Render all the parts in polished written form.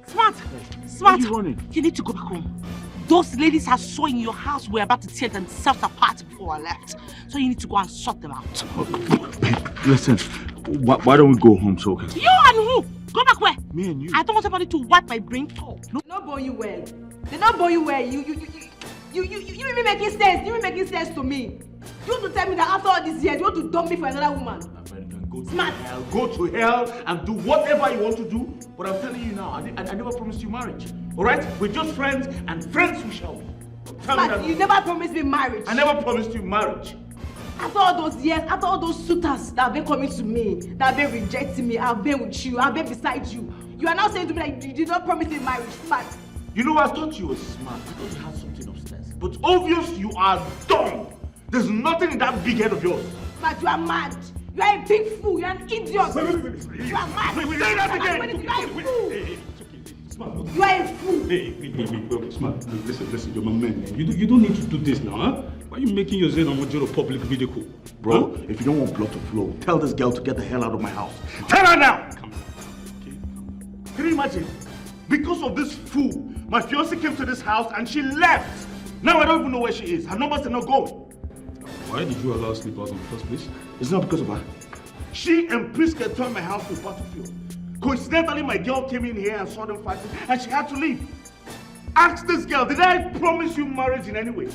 Smart. Where are you running? You need to go back home. Those ladies I saw in your house were about to tear themselves apart before I left. So you need to go and sort them out. Listen, why don't we go home so okay? You and who? Go back where? Me and you. I don't want somebody to wipe my brain. No. They not born you well. They not born you well. You even making sense. You even making sense to me. You want to tell me that after all these years, you want to dump me for another woman? Smart. Go to hell and do whatever you want to do. But I'm telling you now, I never promised you marriage. Alright? We're just friends, and friends we shall be. Smart, you never promised me marriage. I never promised you marriage. After all those years, after all those suitors that have been coming to me, that have been rejecting me, I've been with you, I've been beside you. You are now saying to me that you did not promise me marriage. Smart. You know, I thought you were smart because you had something upstairs. But obvious you are dumb. There's nothing in that big head of yours. But you are mad. You are a big fool. You are an idiot. You are mad. Say that again. You are a fool. Smart. You are a fool. Hey, Smart. Listen, you're my man. You don't need to do this now, huh? Why are you making yourself a major public ridicule? Bro, if you don't want blood to flow, tell this girl to get the hell out of my house. Tell her now! Come on. Okay, Can you imagine? Because of this fool, my fiancée came to this house and she left. Now I don't even know where she is. Her numbers are not going. Why did you allow her to sleep out in the first place? It's not because of her. She and Priska turned my house to a battlefield. Coincidentally, my girl came in here and saw them fighting and she had to leave. Ask this girl, did I promise you marriage in any way?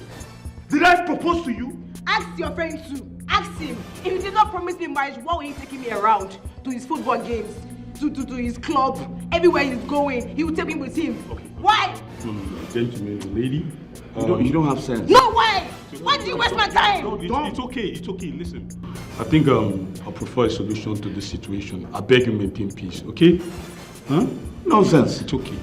Did I propose to you? Ask your friend too. Ask him. If he did not promise me marriage, why were he taking me around to his football games, to his club, everywhere he's going? He would take me with him. Okay. Why? No. Gentlemen, lady. You don't have sense. No, why? Why did you waste my time? It's okay. Listen, I think I prefer a solution to this situation. I beg you maintain peace, okay? Huh? Nonsense. It's okay.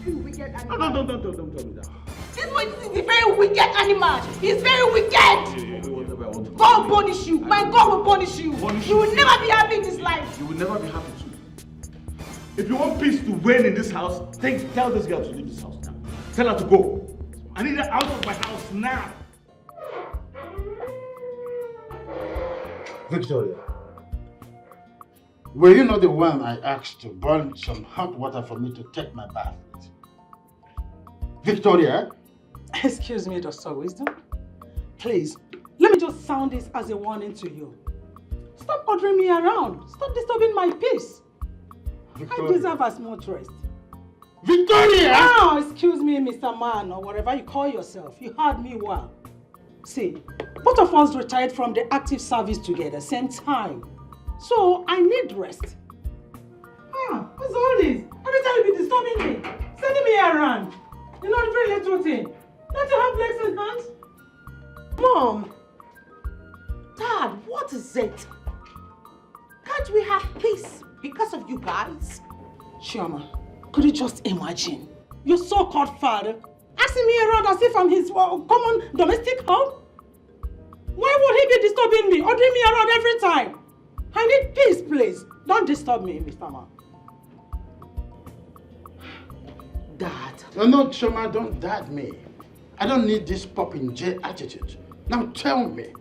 You wicked animal. No, don't tell me that. This boy is a very wicked animal. He's very wicked. God will punish you. My God will punish you. You will never be happy in this life. You will never be happy too. If you want peace to reign in this house, tell this girl to leave this house now. Tell her to go. I need her out of my house now. Victoria, were you not the one I asked to burn some hot water for me to take my bath with? Victoria? Excuse me, Dr. Wisdom. Please, let me just sound this as a warning to you. Stop ordering me around. Stop disturbing my peace. Victoria. I deserve as much rest. Victoria! Oh, excuse me, Mr. Man, or whatever you call yourself. You heard me well. See, both of us retired from the active service together, same time. So, I need rest. What's all this? Every time you be disturbing me, sending me around. You know, it's very little thing. Don't you have legs and hands? Mom! Dad, what is it? Can't we have peace because of you guys? Chioma, could you just imagine your so-called father asking me around as if I'm his common domestic help? Why would he be disturbing me, ordering me around every time? I need peace, please. Don't disturb me, Mr. Man. Dad. No, Choma, don't dad me. I don't need this pop-in-J attitude. Now tell me,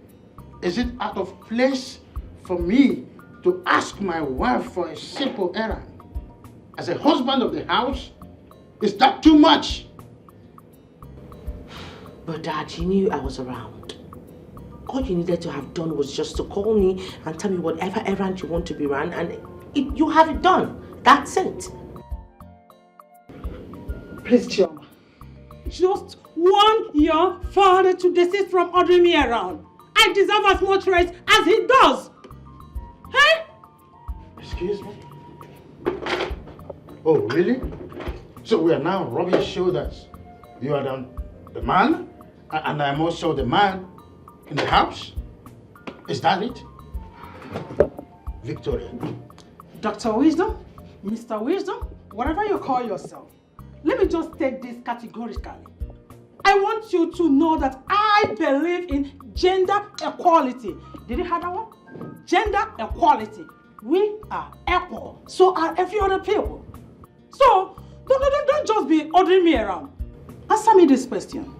is it out of place for me to ask my wife for a simple errand? As a husband of the house, is that too much? But Dad, you knew I was around. All you needed to have done was just to call me and tell me whatever errand you want to be run, and you have it done. That's it. Please, Chioma. Just want your father to desist from ordering me around. I deserve as much rest as he does. Hey? Excuse me? Oh, really? So we are now rubbing shoulders. You are the man, and I'm also the man in the house? Is that it? Victoria. Dr. Wisdom, Mr. Wisdom, whatever you call yourself, let me just take this categorically. I want you to know that I believe in gender equality. Did you hear that one? Gender equality. We are equal. So are every other people. So, don't just be ordering me around. Answer me this question.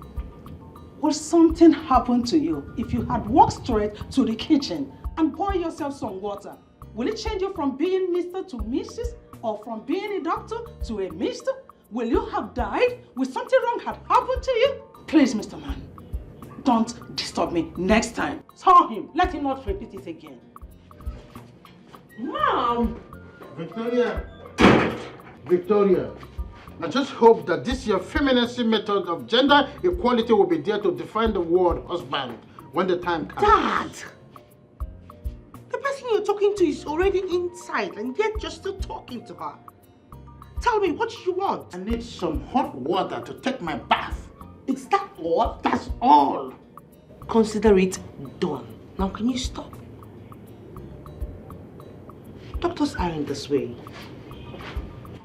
Will something happen to you if you had walked straight to the kitchen and pour yourself some water? Will it change you from being Mr. to Mrs. or from being a doctor to a mister? Will you have died? Will something wrong have happened to you? Please, Mr. Man, don't disturb me next time. Tell him, let him not repeat it again. Mom! Victoria, I just hope that this your femininity method of gender equality will be there to define the word husband when the time comes. Dad! The person you're talking to is already inside and yet you're still talking to her. Tell me, what do you want? I need some hot water to take my bath. Is that all? That's all. Consider it done. Now can you stop? Doctors aren't this way.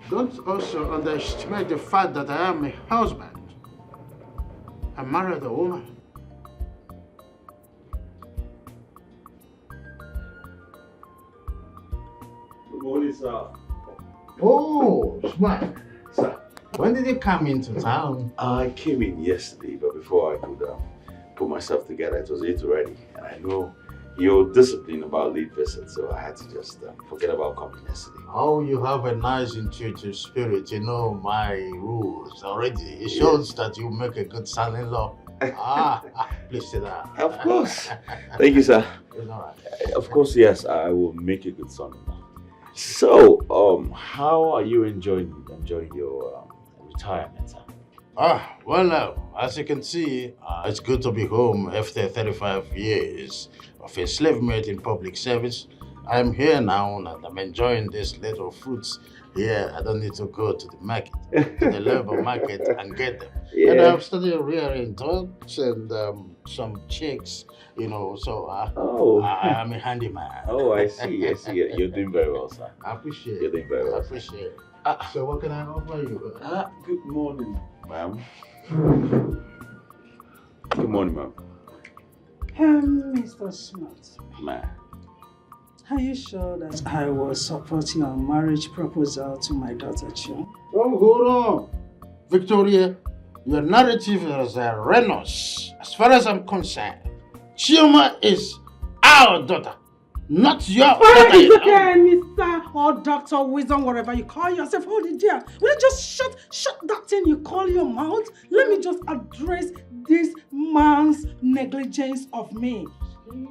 Don't also underestimate the fact that I am a husband. I married a woman. Good morning, sir. Oh, smart. Sir, when did you come into town? I came in yesterday, but before I could put myself together, it was 8 already. And I know you're disciplined about late visits, so I had to just forget about coming yesterday. Oh, you have a nice intuitive spirit. You know my rules already. It shows that you make a good son-in-law. Please sit down. Of course. Thank you, sir. It's all right. Of course, yes, I will make a good son-in-law. So, how are you enjoying your retirement, sir? As you can see, it's good to be home after 35 years of enslavement in public service. I'm here now and I'm enjoying these little fruits here. I don't need to go to the market, to the labor market and get them. Yeah. And I'm studying rearing dogs and some chicks, you know, so I'm a handyman. Oh, I see. You're doing very well, sir. I appreciate it. You're doing very well. I appreciate it. So what can I offer you? Good morning, ma'am. Good morning, ma'am. Mr. Smart, Ma'am. are you sure that I was supporting a marriage proposal to my daughter, Chioma? Oh, hold on. Victoria, your narrative is erroneous. As far as I'm concerned, Chioma is our daughter, not your daughter. It's okay, Mr. or Dr. Wisdom, whatever you call yourself. Hold it there. Will you just shut that thing you call your mouth? Let me just address this man's negligence of me,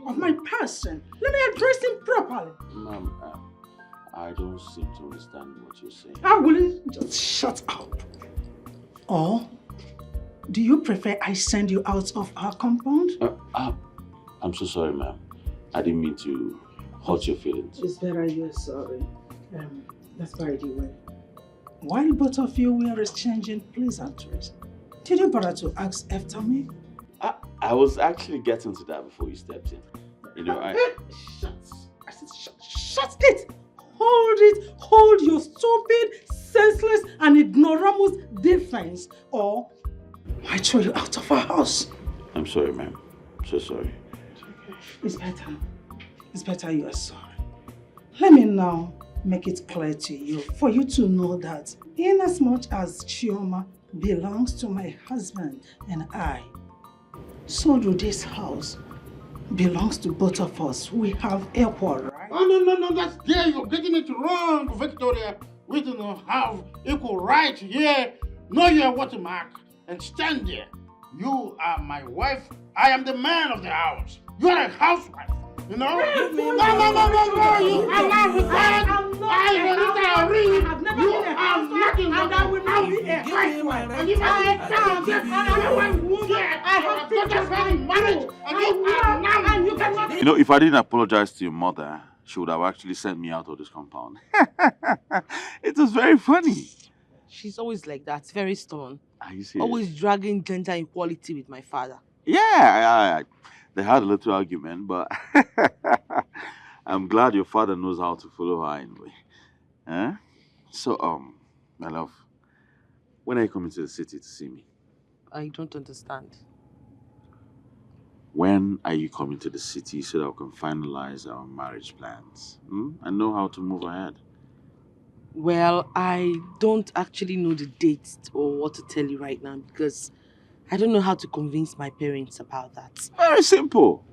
of my person. Let me address him properly. Ma'am, I don't seem to understand what you're saying. Will you just shut up? Or do you prefer I send you out of our compound? I'm so sorry, ma'am. I didn't mean to hurt your feelings. It's better you're sorry. That's by the way. While both of you were exchanging pleasantries, did you bother to ask after me? I was actually getting to that before you stepped in. You know, Shut! I said shut it! Hold your stupid, senseless and ignoramus defense, or I throw you out of our house. I'm sorry, ma'am. I'm so sorry. It's better you are sorry. Let me now make it clear to you, for you to know that in as much as Chioma belongs to my husband and I, so do this house belongs to both of us. We have equal right. Oh, no, that's there. You're getting it wrong, Victoria. We do not have equal right here. Know your watermark and stand there. You are my wife. I am the man of the house. You are a housewife. You know? No. You are not retired. I am retired. I've never been a housewife and I will not be a housewife. And you You know, if I didn't apologize to your mother, she would have actually sent me out of this compound. It was very funny. She's always like that, very stubborn. Are you serious? Always dragging gender equality with my father. Yeah, they had a little argument, but I'm glad your father knows how to follow her anyway. Eh? So, my love, when are you coming to the city to see me? I don't understand. When are you coming to the city so that we can finalize our marriage plans? And know how to move ahead? Well, I don't actually know the date or what to tell you right now because I don't know how to convince my parents about that. Very simple.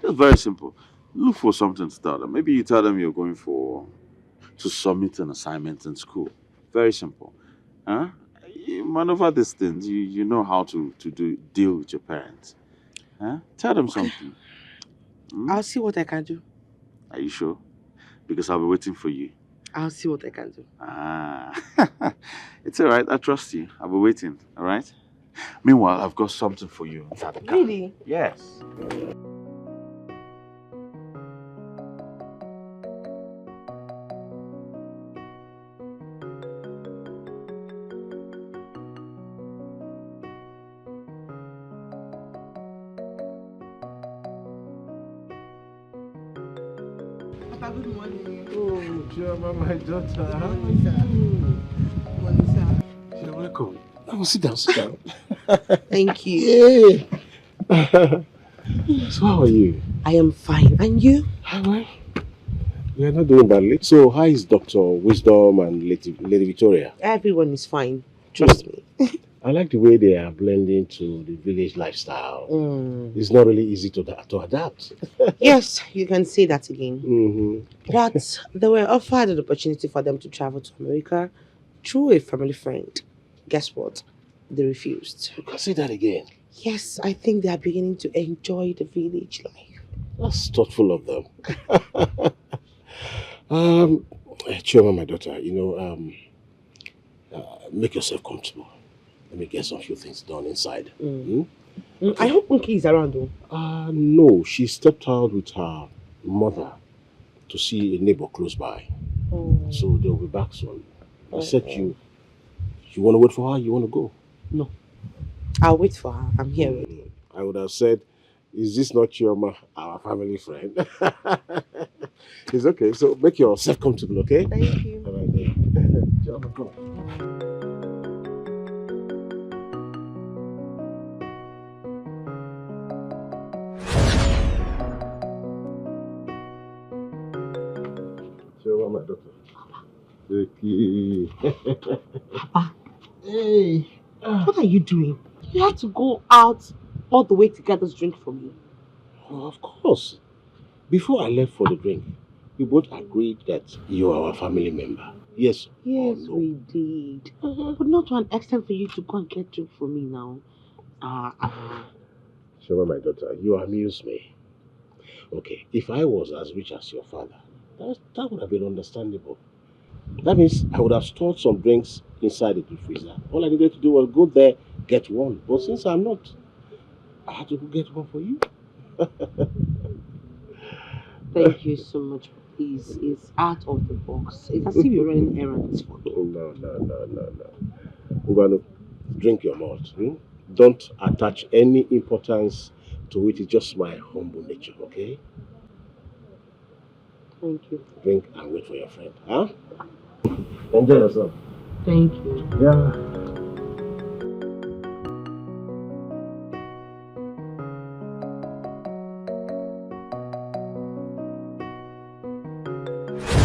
Just very simple. Look for something to tell them. Maybe you tell them you're going for to submit an assignment in school. Very simple. Huh? You maneuver these things. You know how to deal with your parents. Huh? Tell them something. I'll see what I can do. Are you sure? Because I'll be waiting for you. I'll see what I can do. Ah, it's all right. I trust you. I'll be waiting. All right. Meanwhile, I've got something for you inside the car. Really? Yes. Papa, good morning. Oh, Chioma, my daughter. Good morning, sir. Good morning, sir. You're welcome. Oh, sit down, sit down. Thank you. Yeah. So how are you? I am fine. And you? Well, you're not doing badly. So how is Dr. Wisdom and Lady Victoria? Everyone is fine. Trust me. I like the way they are blending to the village lifestyle. It's not really easy to adapt. Yes, you can say that again. Mm-hmm. But they were offered an opportunity for them to travel to America through a family friend. Guess what? They refused. You can say that again. Yes, I think they are beginning to enjoy the village life. That's thoughtful of them. Chioma, my daughter, make yourself comfortable. Let me get some few things done inside. I hope Unki is around though. No, she stepped out with her mother to see a neighbor close by. So they'll be back soon. I said you want to wait for her? You want to go? No. I'll wait for her. I'm here already. I would have said, is this not our family friend? It's okay. So make yourself comfortable, okay? Thank you. All right, then. Chioma, go. Chioma, my daughter. Vicky. Papa. Hey. What are you doing? You have to go out all the way to get this drink for me. Oh, of course. Before I left for the drink, we both agreed that you are our family member. Yes. Yes, or no? we did. But not to an extent for you to go and get drink for me now. Shema, my daughter, you amuse me. Okay, if I was as rich as your father, that would have been understandable. That means I would have stored some drinks inside the deep freezer. All I needed to do was go there, get one. But since I'm not, I had to go get one for you. Thank you so much. Please, it's out of the box. It's as if you're running errands for me. No. Ugano, drink your malt. Don't attach any importance to it. It's just my humble nature, okay? Thank you. Drink and wait for your friend, huh? Enjoy yourself. Thank you. Yeah.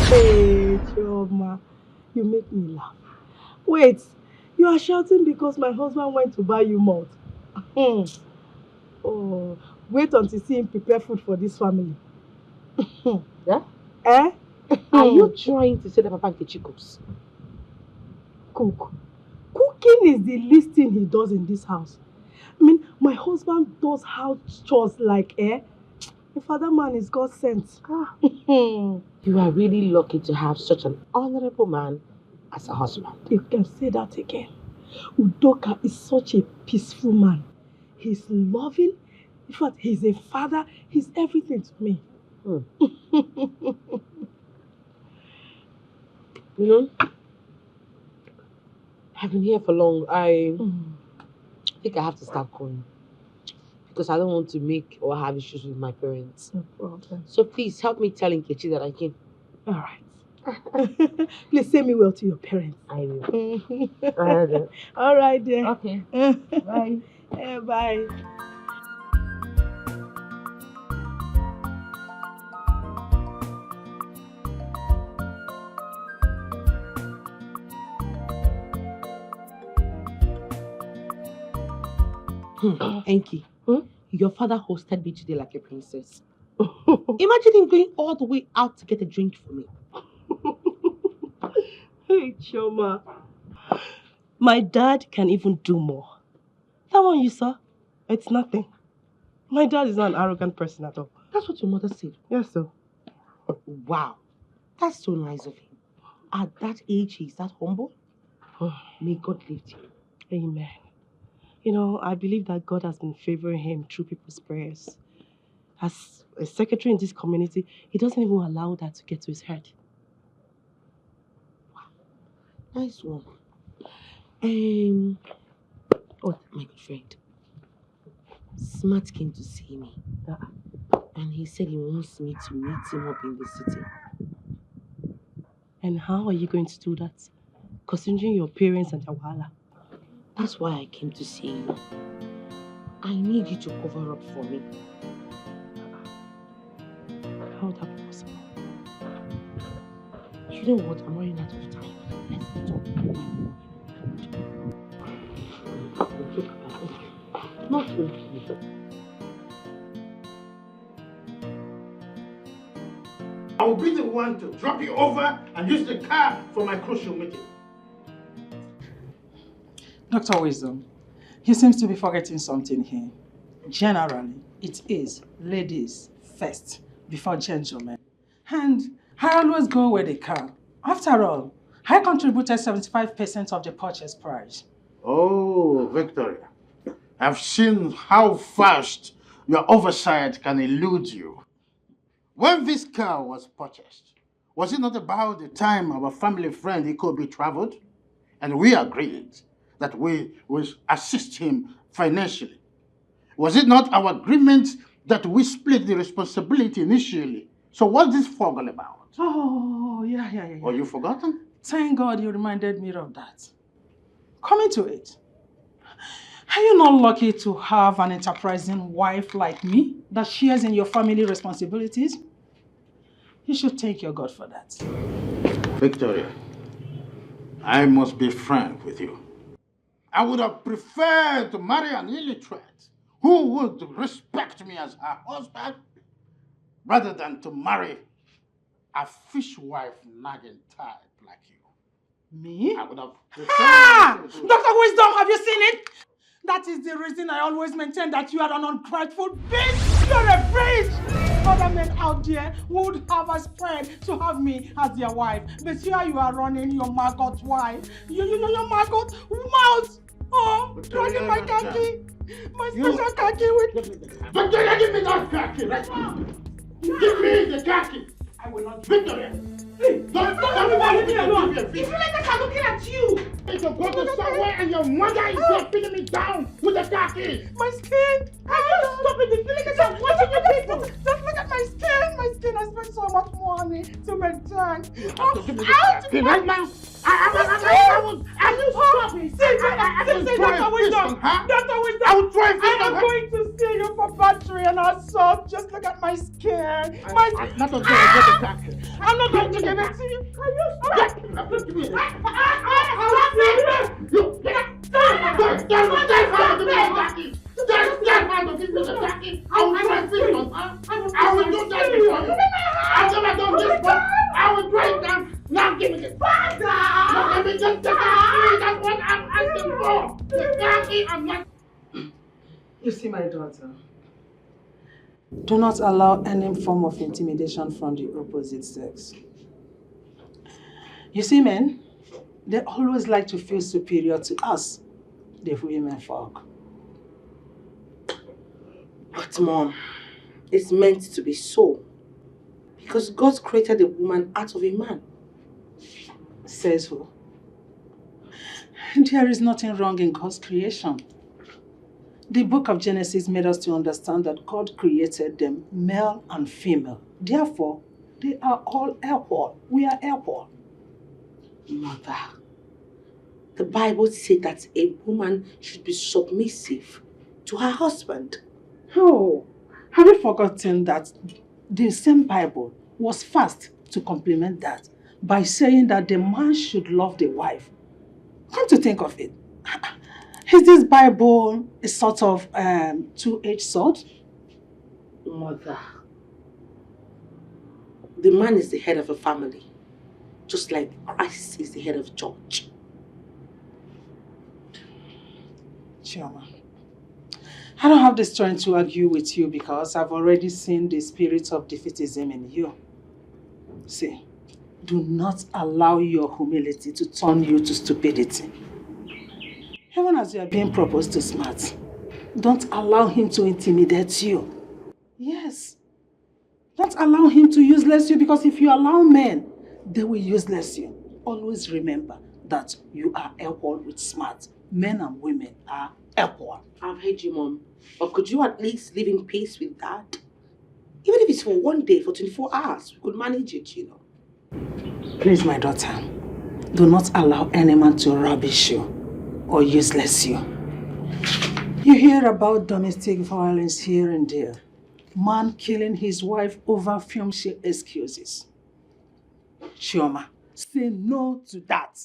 Hey, Chioma, you make me laugh. Wait, you are shouting because my husband went to buy you malt. Oh, wait until see him prepare food for this family. Yeah? Eh? Are you trying to say that Papa Nkechi cooks? Cook. Cooking is the least thing he does in this house. I mean, my husband does house chores like, The father man is God sent. You are really lucky to have such an honorable man as a husband. You can say that again. Udoka is such a peaceful man. He's loving. In fact, he's a father. He's everything to me. You know, I've been here for long. I think I have to start going. Because I don't want to make or have issues with my parents. No problem. So please help me tell Nkechi that I came. All right. Please say me well to your parents. I will. All right then. Okay. Bye. Bye. Enki, your father hosted me today like a princess. Imagine him going all the way out to get a drink for me. Hey, Choma. My dad can even do more. That one you saw, it's nothing. My dad is not an arrogant person at all. That's what your mother said. Yes, sir. Wow. That's so nice of him. At that age, he's that humble. May God lift him. Amen. You know, I believe that God has been favoring him through people's prayers. As a secretary in this community, he doesn't even allow that to get to his head. Nice one. Oh, my good friend. Smart came to see me. And he said he wants me to meet him up in the city. And how are you going to do that? Considering your parents and your wahala. That's why I came to see you. I need you to cover up for me. How would that be possible? You know what? I'm running out of time. Let's talk. Not okay. I will be the one to drop you over and use the car for my crucial meeting. Dr. Wisdom, he seems to be forgetting something here. Generally, it is ladies first before gentlemen. And I always go with the car. After all, I contributed 75% of the purchase price. Oh, Victoria, I've seen how fast your oversight can elude you. When this car was purchased, was it not about the time our family friend Ikobi traveled? And we agreed that we would assist him financially. Was it not our agreement that we split the responsibility initially? So what's this fog all about? Oh, yeah. Or you forgotten? Thank God you reminded me of that. Coming to it, are you not lucky to have an enterprising wife like me that shares in your family responsibilities? You should thank your God for that. Victoria, I must be frank with you. I would have preferred to marry an illiterate who would respect me as her husband rather than to marry a fishwife nagging type like you. Me? I would have preferred Dr. Wisdom, have you seen it? That is the reason I always maintain that you are an ungrateful bitch. You're a bitch. Other men out there would have aspired to have me as their wife. But here you are running your maggot wife. Your maggot mouth. Oh, dragging my khaki. My special khaki with... Victoria, give me that khaki right now. Give me the khaki. I will not... Victoria. Please, don't leave me alone. If you like that, I'm looking at you. If you go to somewhere and your mother is there pinning me down with the khaki. My skin. Can you stop it? Look at that. Watching the people. Just look at my skin. My skin. I spent so much money to maintain. Right now. I will stop it. See, Dr. Wisdom. Dr. Wisdom. I will try I am going to sue you for battery and assault. Just look at my skin. I'm not going to get the khaki. I'm not going to give it to you. Can you stop? I will do that before you. I've never done this before. I will break down. Now give me this. Now let me just take it. That's what I'm asking for. The khaki, I'm not. You see, my daughter, do not allow any form of intimidation from the opposite sex. You see, men, they always like to feel superior to us, the women folk. But Mom, it's meant to be so. Because God created a woman out of a man. Says who? There is nothing wrong in God's creation. The book of Genesis made us to understand that God created them male and female. Therefore, they are all equal. We are equal. Mother, the Bible said that a woman should be submissive to her husband. Oh, have you forgotten that the same Bible was fast to complement that by saying that the man should love the wife? Come to think of it, is this Bible a sort of two-edged sword? Mother, the man is the head of a family, just like Christ is the head of the church. Chioma, I don't have the strength to argue with you because I've already seen the spirit of defeatism in you. See, do not allow your humility to turn you to stupidity. Even as you are being proposed to smart, don't allow him to intimidate you. Yes. Don't allow him to useless you, because if you allow men, they will useless you. Always remember that you are equal with smart. Men and women are equal. I've heard you, Mom. But could you at least live in peace with that? Even if it's for one day, for 24 hours, we could manage it, you know. Please, my daughter, do not allow any man to rubbish you or useless you. You hear about domestic violence here and there. Man killing his wife over filmshare excuses. Chioma, say no to that.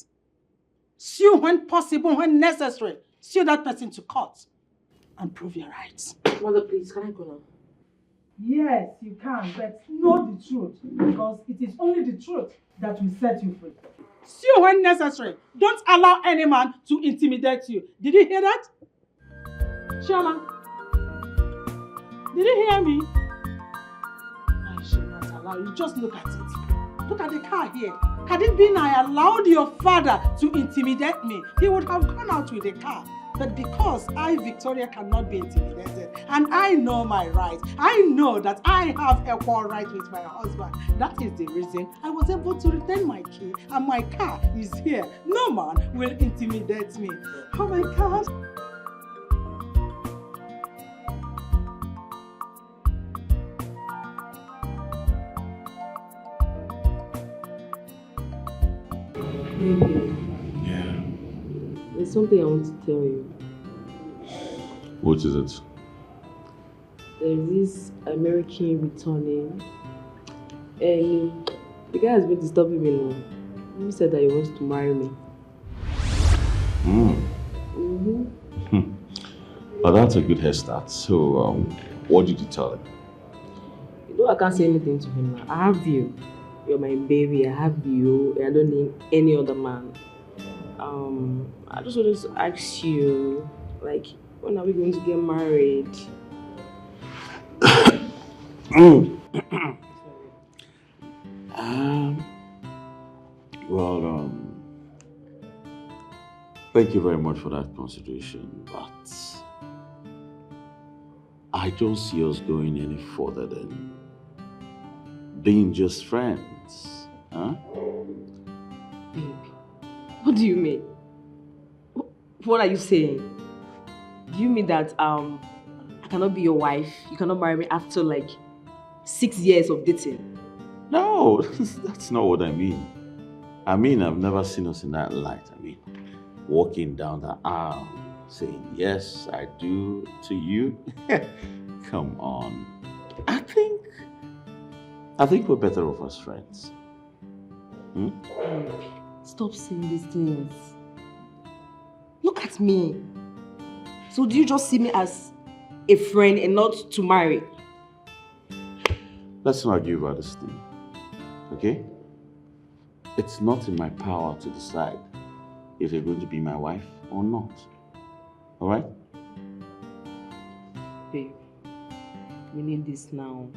Sue when possible, when necessary. Sue that person to court and prove your rights. Mother, please, can I go now? Yes, you can, but know the truth, because it is only the truth that will set you free. Sue when necessary. Don't allow any man to intimidate you. Did you hear that? Chioma, did you hear me? I should not allow you. Just look at it. Look at the car here. Had it been I allowed your father to intimidate me, he would have gone out with the car. But because I, Victoria, cannot be intimidated, and I know my rights, I know that I have equal rights with my husband. That is the reason I was able to retain my key, and my car is here. No man will intimidate me. Oh my God. Baby, Yeah. there's something I want to tell you. What is it? There's this American returning, and the guy has been disturbing me now. He said that he wants to marry me. Well, that's a good head start. So, what did you tell him? You know I can't say anything to him now. I have you. You're my baby. I have you. I don't need any other man. I just wanted to ask you, like, when are we going to get married? Well, thank you very much for that consideration, but I don't see us going any further than being just friends, huh? Babe, what do you mean? What are you saying? Do you mean that I cannot be your wife? You cannot marry me after like 6 years of dating? No, that's not what I mean. I mean, I've never seen us in that light. I mean, walking down the aisle, saying, yes, I do to you. Come on. I think we're better off as friends. Stop saying these things. Look at me. So do you just see me as a friend and not to marry? Let's not argue about this thing, okay? It's not in my power to decide if you're going to be my wife or not. All right? Babe, we need this now.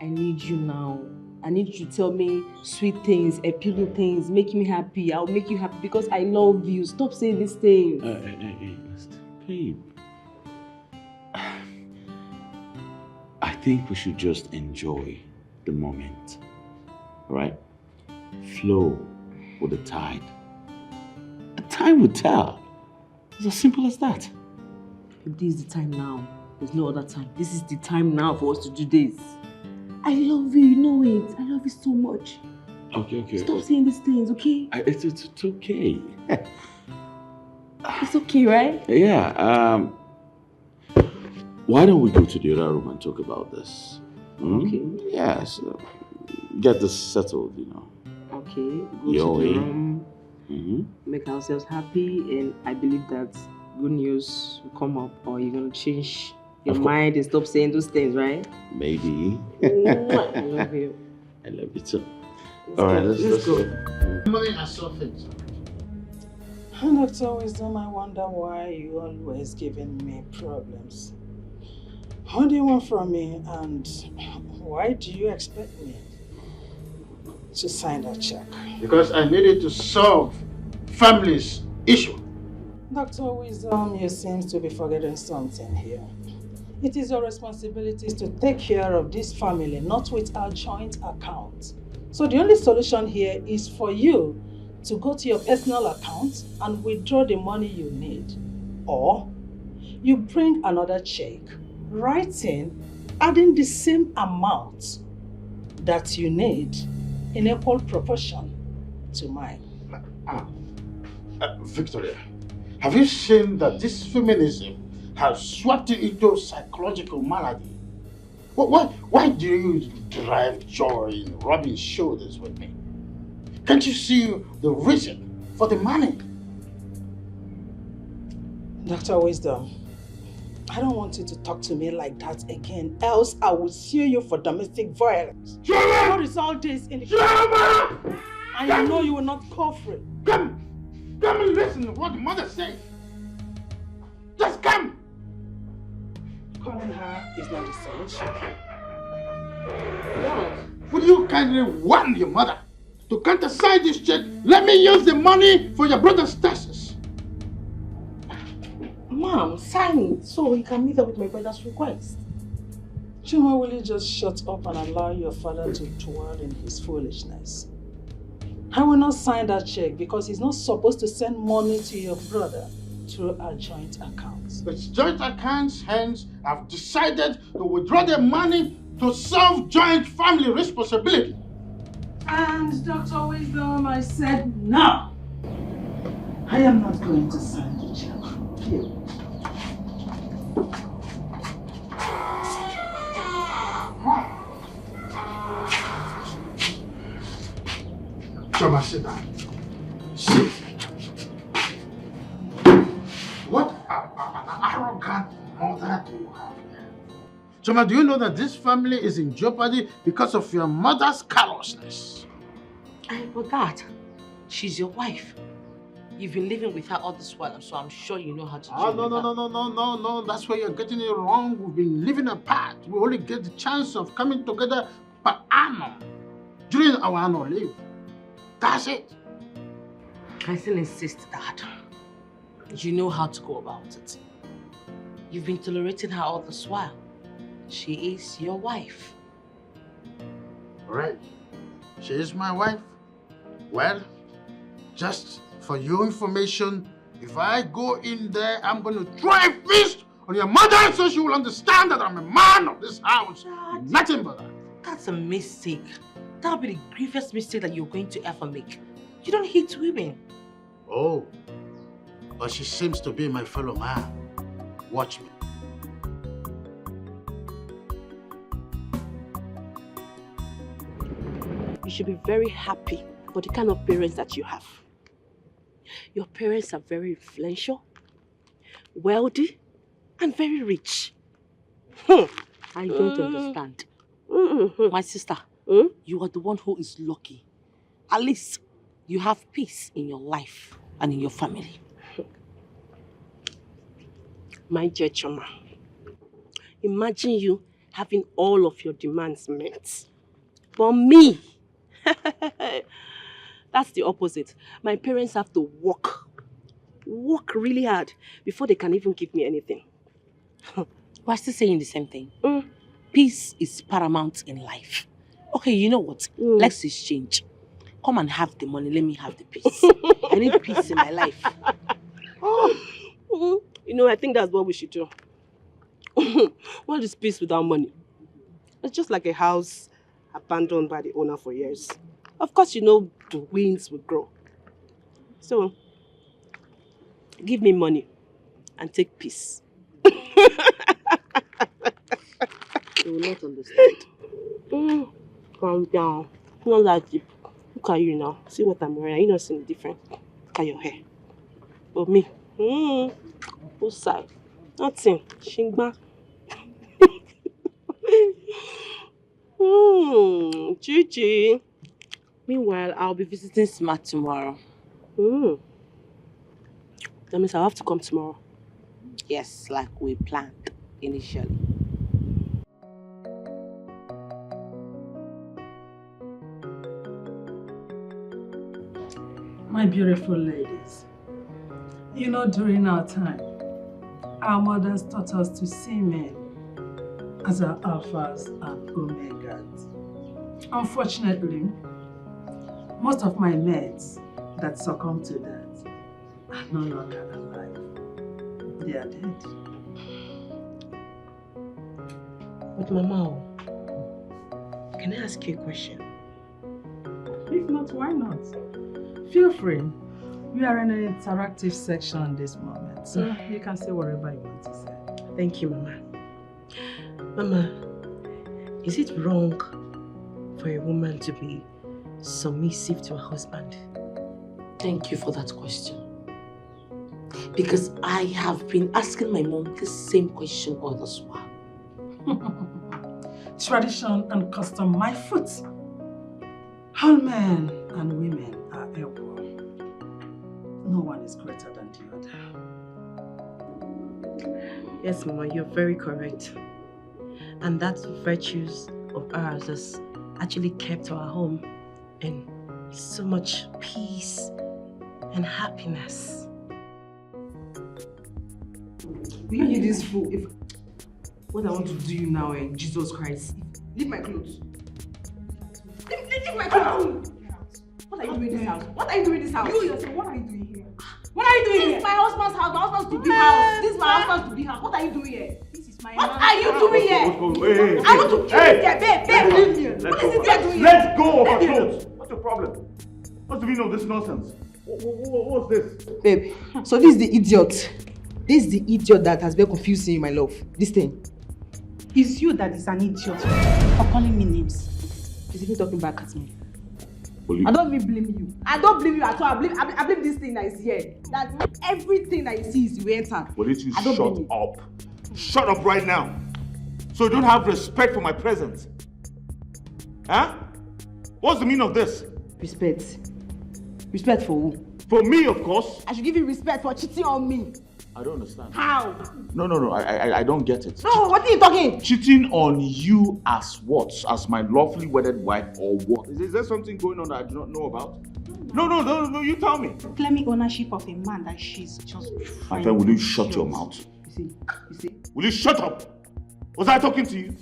I need you now. I need you to tell me sweet things, appealing things, make me happy. I'll make you happy because I love you. Stop saying these things. Hey, babe. I think we should just enjoy the moment. All right? Flow with the tide. The time will tell. It's as simple as that. This is the time now. There's no other time. This is the time now for us to do this. I love you, you know it. I love you so much. Okay. Stop saying these things, okay? It's okay. It's okay, right? Yeah. Why don't we go to the other room and talk about this? Okay. Yeah, so get this settled, you know. Okay, go to the room, make ourselves happy, and I believe that good news will come up, or you're going to change your mind and stop saying those things, right? Maybe. I love you. I love you too. All right, let's go. Money I saw things. Dr. Wisdom, I wonder why you always giving me problems. What do you want from me, and why do you expect me to sign that check? Because I needed to solve family's issue. Dr. Wisdom, you seem to be forgetting something here. It is your responsibility to take care of this family, not with our joint account. So the only solution here is for you to go to your personal account and withdraw the money you need. Or you bring another check, writing, adding the same amount that you need in equal proportion to mine. Victoria, have you seen that this feminism has swept you into psychological malady? Why do you derive joy in rubbing shoulders with me? Can't you see the reason for the money? Dr. Wisdom, I don't want you to talk to me like that again, else I will sue you for domestic violence. What is all this in the and you know you will not go free. Come and listen to what the mother says. Just come. Calling her is not the solution. Would you kindly warn your mother to countersign this check? Let me use the money for your brother's taxes. Mom, sign it so he can meet up with my brother's request. Chuma, will you just shut up and allow your father to dwell in his foolishness? I will not sign that check because he's not supposed to send money to your brother through our joint accounts. It's joint accounts, hence I've decided to withdraw the money to solve joint family responsibility. And Dr. Wisdom, I said no. I am not going to sign the check. Here. Choma, sit down. Sit. What an arrogant mother do you have here? Choma, do you know that this family is in jeopardy because of your mother's callousness? But Dad, she's your wife. You've been living with her all this while, so I'm sure you know how to deal with her. No. That's where you're getting it wrong. We've been living apart. We only get the chance of coming together per annum during our annual leave. That's it. I still insist, Dad. You know how to go about it. You've been tolerating her all this while. She is your wife. Right. She is my wife. Well, just for your information, if I go in there, I'm going to try a fist on your mother so she will understand that I'm a man of this house. Dad, nothing but that. That's a mistake. That'll be the grievous mistake that you're going to ever make. You don't hate women. Oh, but she seems to be my fellow man. Watch me. You should be very happy for the kind of parents that you have. Your parents are very influential, wealthy, and very rich. I don't understand. My sister, you are the one who is lucky. At least you have peace in your life and in your family. My dear Choma, imagine you having all of your demands met. But me, that's the opposite. My parents have to work really hard before they can even give me anything. We're still saying the same thing. Peace is paramount in life. Okay, you know what? Let's exchange. Come and have the money, let me have the peace. I need peace in my life. You know, I think that's what we should do. What is peace without money? It's just like a house abandoned by the owner for years. Of course, you know, the winds will grow. So, give me money and take peace. You will not understand. Calm down. Not that deep. Look at you now. See what I'm wearing. Are you not seeing the difference? Look at your hair. But me, whose side? Nothing. Shingba. Gigi. Meanwhile, I'll be visiting Smart tomorrow. That means I'll have to come tomorrow. Yes, like we planned initially. My beautiful ladies, you know, during our time, our mothers taught us to see men as our alphas and omegas. Unfortunately, most of my mates that succumbed to that are no longer alive. They are dead. But Mama, can I ask you a question? If not, why not? Feel free. We are in an interactive section this moment, so you can say whatever you want to say. Thank you, Mama. Mama, is it wrong for a woman to be submissive to her husband? Thank you for that question. Because I have been asking my mom the same question all this while. Tradition and custom, my foot. All men and women are equal. No one is greater than the other. Yes, Mama, you're very correct. And that virtues of ours has actually kept our home in so much peace and happiness. Will you this fool? If what I want to do you now, Jesus Christ, leave my clothes. Leave my clothes. What are you doing in this house? What are you doing in this house? You yourself, what are you doing here? What are you doing here? This is my husband's house. My husband's to be house. This is my husband's to be house. What are you doing here? This is my What are you doing here? Hey, I want to kill you here, babe. Leave me. What is it you're doing here? Let's go of our clothes. What's your problem? What's the meaning of this nonsense? What's this? Babe, so this is the idiot. This is the idiot that has been confusing you, my love. This thing. It's you that is an idiot for calling me names. He's even talking back at me. I don't even blame you. I don't blame you at all. I blame this thing that is here. That everything that you see is you enter. Will you shut up? Shut up right now. So you don't have respect for my presence. Huh? What's the meaning of this? Respect. Respect for who? For me, of course. I should give you respect for cheating on me. I don't understand. How? No, I don't get it. No, what are you talking? Cheating on you as what? As my lawfully wedded wife or what? Is there something going on that I do not know about? No, you tell me. Claiming ownership of a man that she's just My friend, will you shut your mouth? You see? Will you shut up? Was I talking to you?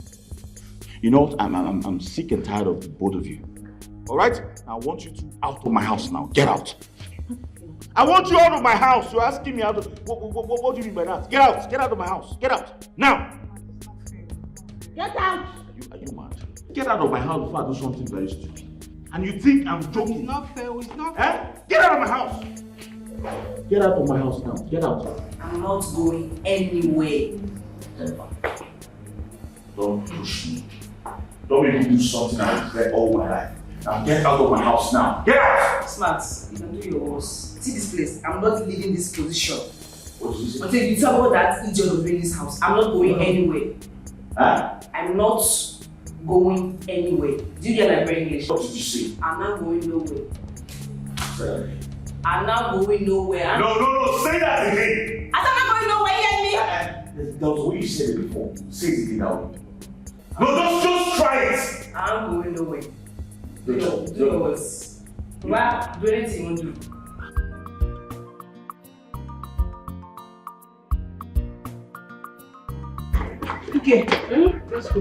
You know what? I'm sick and tired of the both of you. All right? I want you two out of my house now. Get out. I want you out of my house. You're asking me out of... What do you mean by that? Get out. Get out of my house. Get out. Now. Get out. Are you mad? Get out of my house before I do something very stupid. And you think I'm joking? It's not fair. It's not fair. Get out of my house. Get out of my house now. Get out. I'm not going anywhere. Don't push me. Don't make me do something I regret all my life. Now get out of my house now. Get out! Smart, you can do your worst. See this place, I'm not leaving this position. What did you say? But if you tell me what that idiot will bring this house, I'm not going anywhere. Huh? I'm not going anywhere. Do you get my brain English? What did you say? I'm not going nowhere. Sorry. I'm not going nowhere. No, say that again! I'm not going nowhere, you hear me? That was what you said before. Say it again now. No, just try it! I'm going nowhere. Do yours. Well, do anything you want to do. Okay, let's go.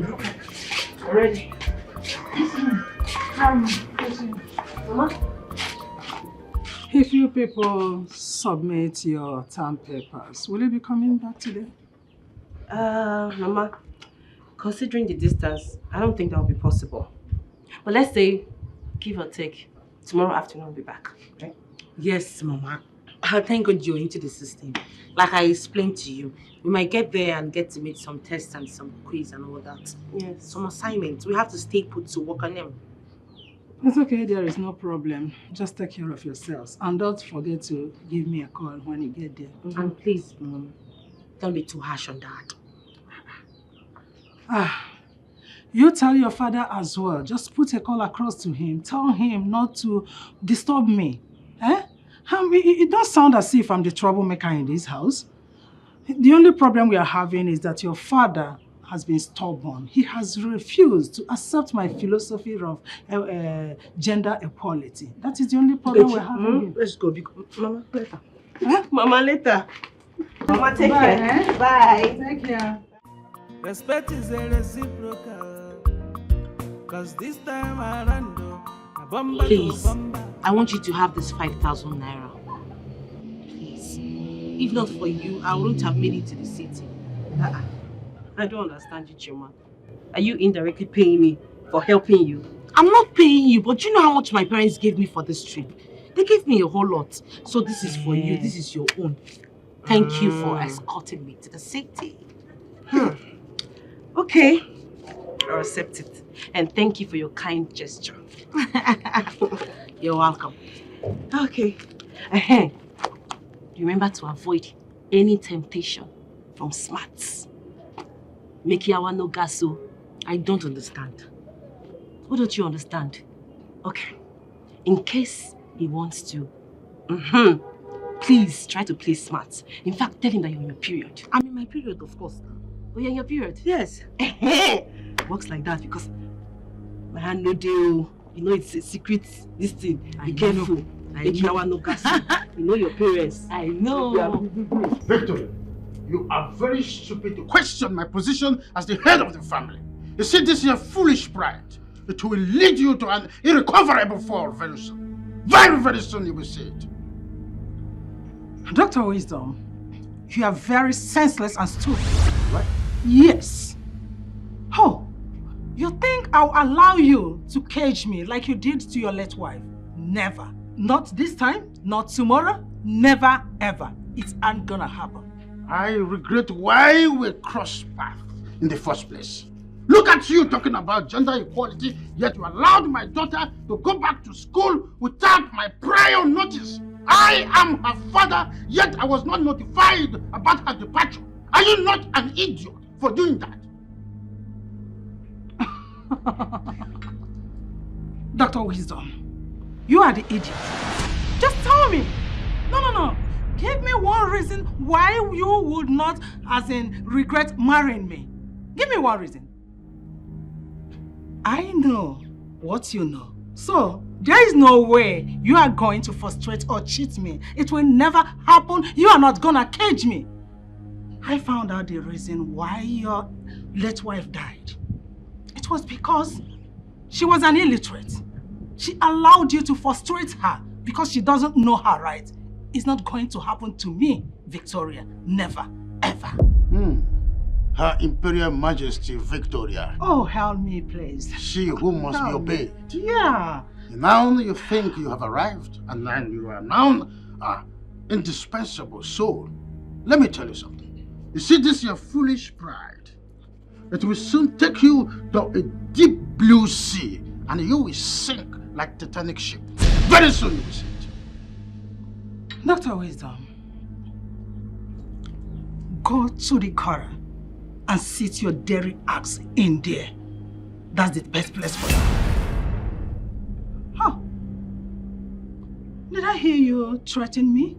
Ready? Mama? If you people submit your term papers, will you be coming back today? Mama, considering the distance, I don't think that will be possible. But let's say, give or take, tomorrow afternoon I'll be back. Okay? Yes, Mama. Thank God you're into the system. Like I explained to you, we might get there and get to make some tests and some quiz and all that. Yes. Some assignments. We have to stay put to work on them. It's okay, there is no problem. Just take care of yourselves. And don't forget to give me a call when you get there. And please, Mom, don't be too harsh on that. You tell your father as well. Just put a call across to him. Tell him not to disturb me. Eh? It does sound as if I'm the troublemaker in this house. The only problem we are having is that your father has been stubborn. He has refused to accept my philosophy of gender equality. That is the only problem we're having. Let's go. Mama, later. Huh? Mama, later. Mama, take Bye, care. eh? Bye. Take care. Respect is a reciprocal. Cause this time around, a bumper Please, to bumper. I want you to have this 5,000 naira. Please. If not for you, I wouldn't have made it to the city. I don't understand you, Chima. Are you indirectly paying me for helping you? I'm not paying you, but you know how much my parents gave me for this trip? They gave me a whole lot. So this is for you. This is your own. Thank you for escorting me to the city. Okay. I'll accept it. And thank you for your kind gesture. You're welcome. Okay. Remember to avoid any temptation from smarts. Mekiawa no gaso. I don't understand. What don't you understand? Okay. In case he wants to, please try to play smart. In fact, tell him that you're in your period. I'm in my period, of course. Oh, you're in your period? Yes. Works like that because my hand no deal. You know it's a secret, this thing. Be careful. Mekiawa no gaso. You know your parents. I know. Victory, you are very stupid to question my position as the head of the family. You see, this is your foolish pride. It will lead you to an irrecoverable fall very soon. Very, very soon you will see it. Dr. Wisdom, you are very senseless and stupid. What? Yes. Oh, you think I'll allow you to cage me like you did to your late wife? Never. Not this time, not tomorrow, never ever. It ain't gonna happen. I regret why we crossed paths in the first place. Look at you talking about gender equality, yet you allowed my daughter to go back to school without my prior notice. I am her father, yet I was not notified about her departure. Are you not an idiot for doing that? Dr. Wisdom, you are the idiot. Just tell me. No. Give me one reason why you would not, as in, regret marrying me. Give me one reason. I know what you know. So, there is no way you are going to frustrate or cheat me. It will never happen. You are not gonna cage me. I found out the reason why your late wife died. It was because she was an illiterate. She allowed you to frustrate her because she doesn't know her rights. It's not going to happen to me, Victoria. Never, ever. Her Imperial Majesty Victoria. Oh, help me, please. She who must be Help me. obeyed. Yeah. Now you think you have arrived, and now you are now indispensable soul. Let me tell you something. You see, this your foolish pride. It will soon take you to a deep blue sea, and you will sink like Titanic ship. Very soon you will see it. Dr. Wisdom, go to the car and sit your dairy axe in there. That's the best place for you. Huh? Did I hear you threaten me?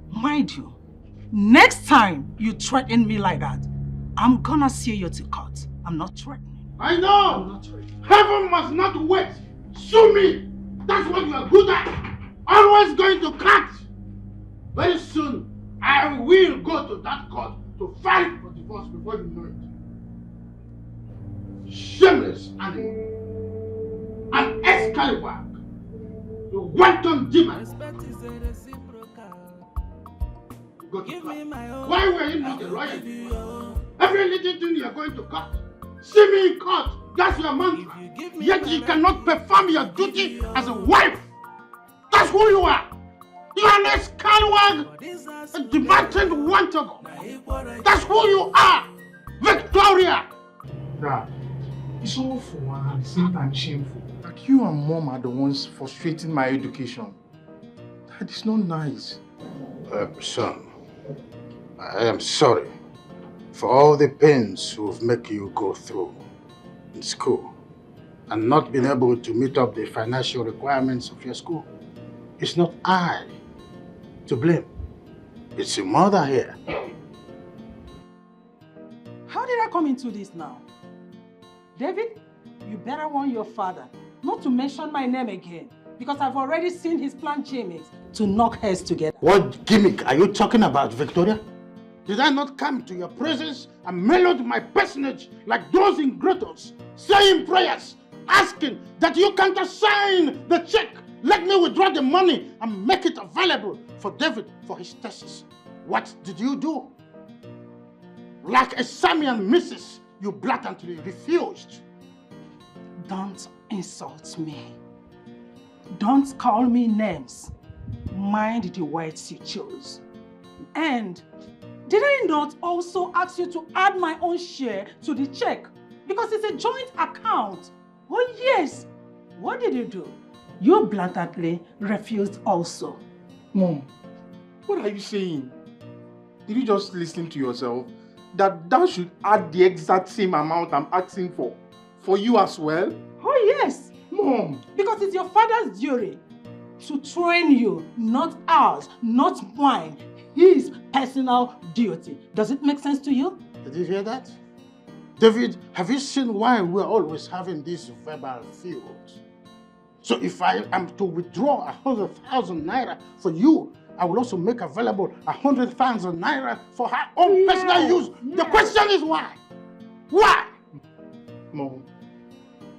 Mind you, next time you threaten me like that, I'm gonna see you to court. I'm not threatening. I know! I'm not threatening. Heaven must not wait. Sue me! That's what you are good at. Always going to cut. Very soon, I will go to that court to fight for divorce before you know it. Shameless animal. An Excalibur. You wanton demon. Respect is a reciprocal. Go to Give court. me my own. Why were you not a Give lawyer? you your own. Every little thing you are going to court. See me in court. That's your mantra. If you give me Yet my you right, cannot perform your duty as a wife. That's who you are. You are an scallywag, for this house, a demented wantago. na equal right. That's who you are, Victoria. Dad, it's awful and at the same time shameful. Like you and Mom are the ones frustrating my education. Dad, it's not nice. Son, I am sorry for all the pains we've make you go through in school and not being able to meet up the financial requirements of your school. It's not I to blame. It's your mother here. How did I come into this now? David, you better warn your father not to mention my name again, because I've already seen his plan gimmicks to knock heads together. What gimmick are you talking about, Victoria? Did I not come to your presence and mellowed my personage like those in grottos, saying prayers, asking that you countersign the check, let me withdraw the money and make it available for David for his thesis? What did you do? Like a Samian missus, you blatantly refused. Don't insult me. Don't call me names. Mind the words you chose. And did I not also ask you to add my own share to the check? Because it's a joint account. Oh yes. What did you do? You blatantly refused also. Mom, what are you saying? Did you just listen to yourself? That should add the exact same amount I'm asking for you as well? Oh yes. Mom. Because it's your father's duty to train you, not ours, not mine. His personal duty. Does it make sense to you? Did you hear that? David, have you seen why we're always having these verbal feuds? So if I am to withdraw 100,000 naira for you, I will also make available 100,000 naira for her own personal use. The question is why? Why? Mom,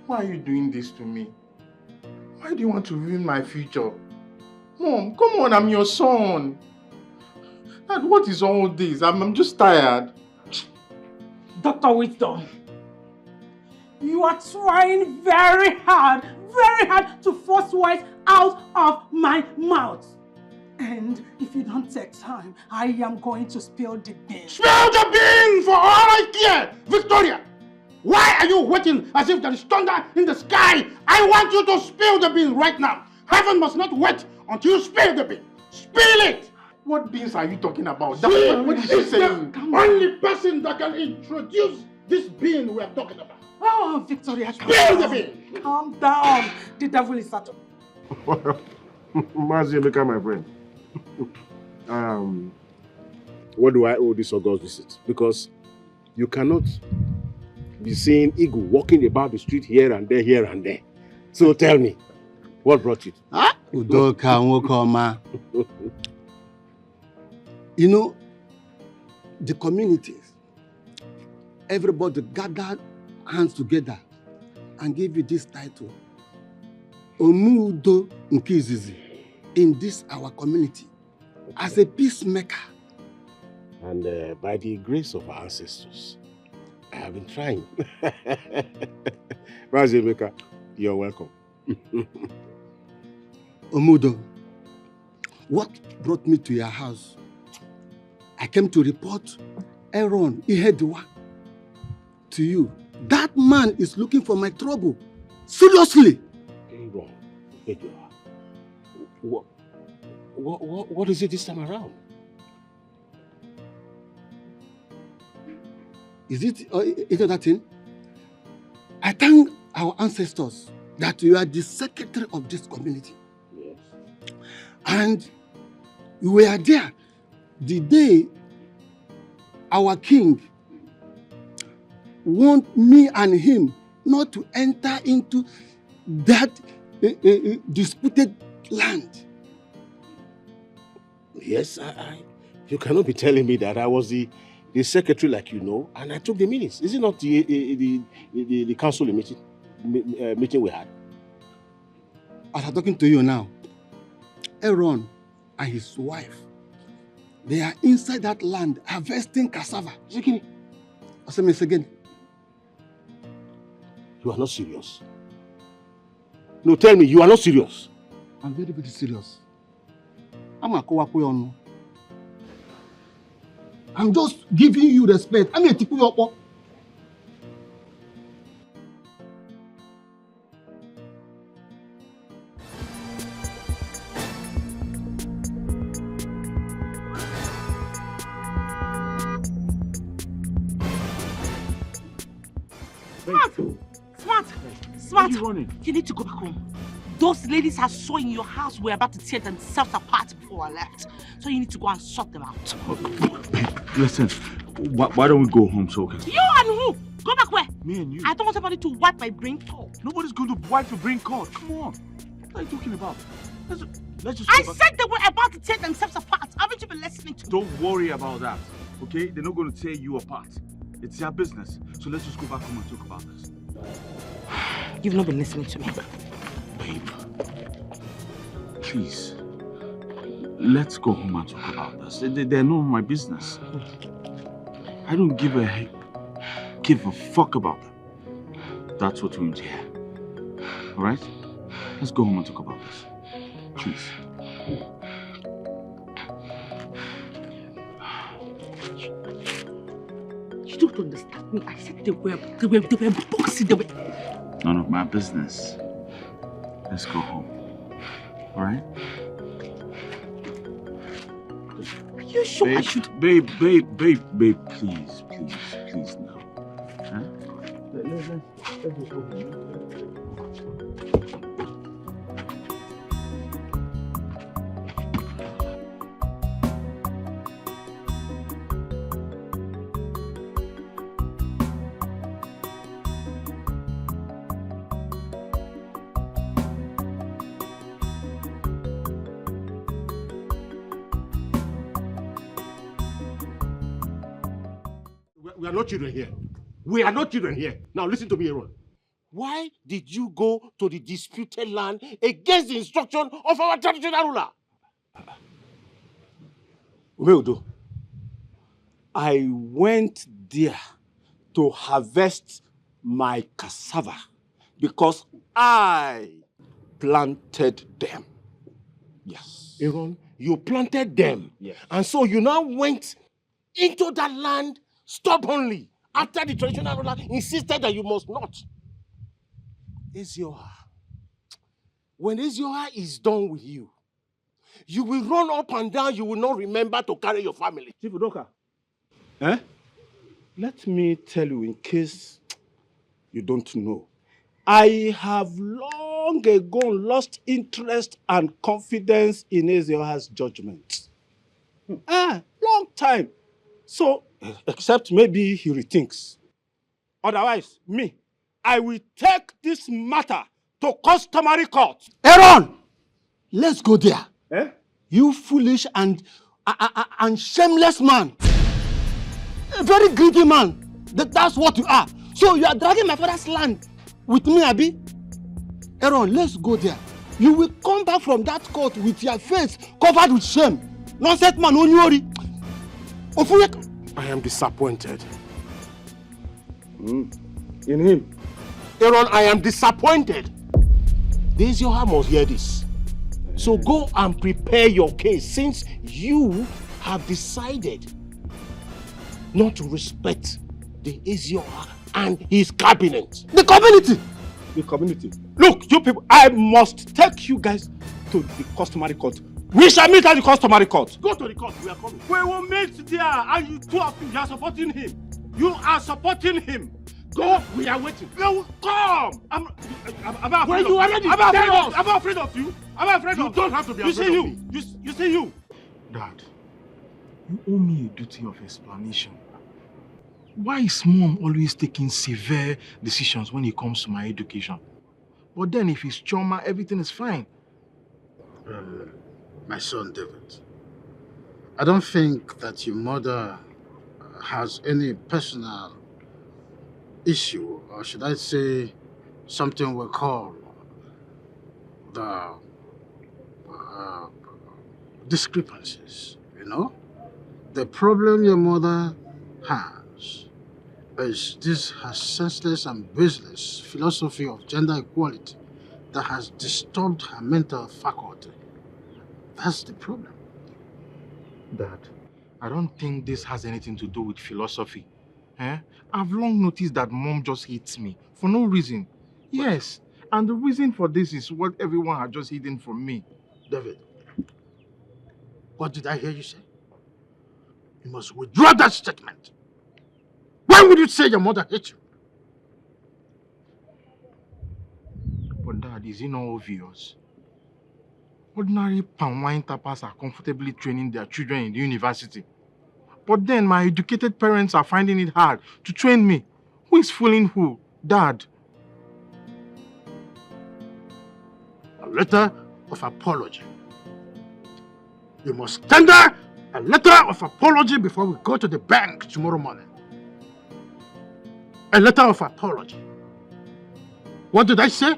why are you doing this to me? Why do you want to ruin my future? Mom, come on, I'm your son. Dad, what is all this? I'm just tired. Dr. Wisdom, you are trying very hard to force words out of my mouth. And if you don't take time, I am going to spill the beans. Spill the beans for all I care! Victoria, why are you waiting as if there is thunder in the sky? I want you to spill the beans right now. Heaven must not wait until you spill the beans. Spill it! What beans are you talking about? What is she saying? The only person that can introduce this bean we are talking about. Oh, Victoria, spill the bean! Calm down. The devil is at Mazi, my friend. What do I owe this August visit? Because you cannot be seeing Eagle walking about the street here and there. So tell me, what brought you? Udoka Nwokoma. You know, the communities, everybody gathered hands together and gave you this title, Omudo Nkizizi, in this our community, as a peacemaker. And by the grace of our ancestors, I have been trying. Mazemeka, you're welcome. Omudo, what brought me to your house? I came to report Aaron Ihedwa to you. That man is looking for my trouble. Seriously. Aaron Ihedwa. What is it this time around? Is it that thing? I thank our ancestors that you are the secretary of this community. Yes. And you were there the day our king want me and him not to enter into that disputed land. Yes, you cannot be telling me that I was the secretary, like you know, and I took the minutes. Is it not the council meeting we had? As I'm talking to you now, Aaron and his wife, they are inside that land harvesting cassava. Zikini. I say, Miss again. You are not serious. No, tell me, you are not serious. I'm very, very serious. I'm just giving you respect. I'm a tipu. Smart. You need to go back home. Those ladies I saw in your house were about to tear themselves apart before I left. So you need to go and sort them out. Listen, why don't we go home so okay? You and who? Go back where? Me and you. I don't want somebody to wipe my brain cold. Nobody's going to wipe your brain cold. Come on. What are you talking about? Let's just I go back. said they were about to tear themselves apart. Haven't you been listening to me? Don't worry about that, okay? They're not going to tear you apart. It's their business. So let's just go back home and talk about this. You've not been listening to me. Babe, please, let's go home and talk about this. They're not my business. I don't give a fuck about them. That's what we need to hear. All right? Let's go home and talk about this. Please. You don't understand me. I said they were boxing. They were... None of my business. Let's go home. All right? Are you sure I should? Babe, please now. Huh? Let's just go home. We are not children here. We are not children here. Now listen to me, Aaron. Why did you go to the disputed land against the instruction of our traditional ruler? Umeodo, I went there to harvest my cassava because I planted them. Yes. Aaron, you planted them. Yes. And so you now went into that land stubbornly after the traditional ruler insisted that you must not. Ezioha, when Ezioha is done with you, you will run up and down, you will not remember to carry your family. Chief Udoka, let me tell you in case you don't know. I have long ago lost interest and confidence in Ezioha's judgment. Long time. So, except maybe he rethinks. Otherwise, I will take this matter to customary court. Aaron, let's go there. You foolish and shameless man. A very greedy man. That's what you are. So you are dragging my father's land with me, Abi? Aaron, let's go there. You will come back from that court with your face covered with shame. Nonsense man, don't worry. I am disappointed. In him. Aaron, I am disappointed. Ezioha must hear this. So go and prepare your case since you have decided not to respect the Ezioha and his cabinet. The community! The community. Look, you people, I must take you guys to the customary court. We shall meet at the customary court. Go to the court, we are coming. We will meet there and you two of you are supporting him. You are supporting him. Go, we are waiting. No, come! I'm when you already I'm afraid of you. I'm afraid you of you. You don't have to be afraid of me. You see you. Dad, you owe me a duty of explanation. Why is Mom always taking severe decisions when it comes to my education? But then if it's trauma, everything is fine. My son David, I don't think that your mother has any personal issue, or should I say something we call the discrepancies, you know? The problem your mother has is this her senseless and baseless philosophy of gender equality that has disturbed her mental faculty. That's the problem. Dad, I don't think this has anything to do with philosophy. I've long noticed that Mom just hates me for no reason. Yes, and the reason for this is what everyone had just hidden from me. David, what did I hear you say? You must withdraw that statement. Why would you say your mother hates you? But Dad, is it not obvious? Ordinary palm wine tappers are comfortably training their children in the university. But then my educated parents are finding it hard to train me. Who is fooling who? Dad. A letter of apology. You must tender a letter of apology before we go to the bank tomorrow morning. A letter of apology. What did I say?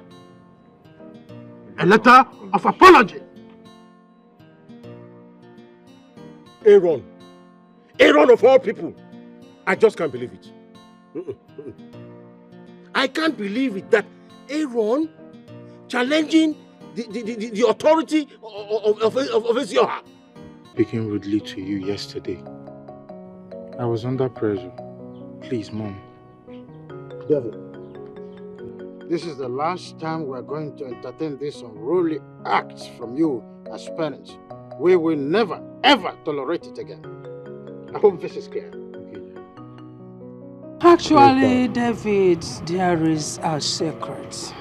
A letter of apology. Aaron. Aaron of all people. I just can't believe it. I can't believe it that Aaron challenging the authority of Ezioha. Speaking rudely to you yesterday. I was under pressure. Please, Mom. David, this is the last time we're going to entertain these unruly acts from you as parents. We will never, ever tolerate it again. I hope this is clear. Actually, David, there is a secret.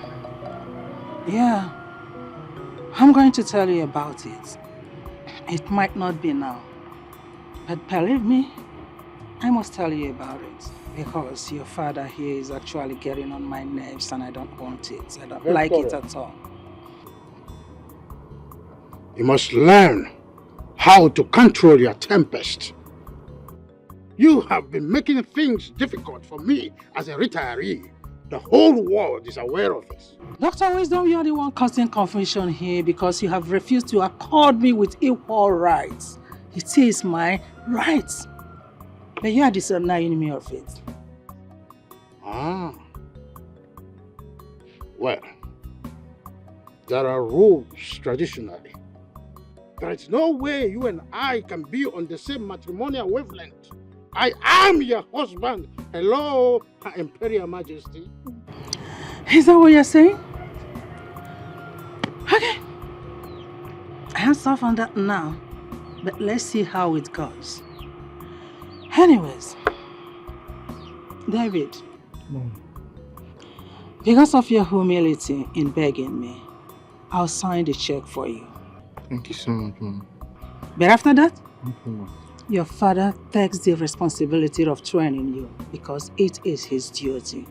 Yeah, I'm going to tell you about it. It might not be now, but believe me, I must tell you about it because your father here is actually getting on my nerves and I don't want it. I don't like it at all. You must learn how to control your tempest. You have been making things difficult for me as a retiree. The whole world is aware of this. Dr. Wisdom, you are the one causing confusion here because you have refused to accord me with equal rights. It is my right. But you are denying me of it. Ah. Well, there are rules traditionally. There is no way you and I can be on the same matrimonial wavelength. I am your husband. Hello, Her Imperial Majesty. Is that what you're saying? Okay. Hands off on that now. But let's see how it goes. Anyways, David. Mom. Because of your humility in begging me, I'll sign the check for you. Thank you so much, Mom. But after that, Okay, Mom. your father takes the responsibility of training you because it is his duty.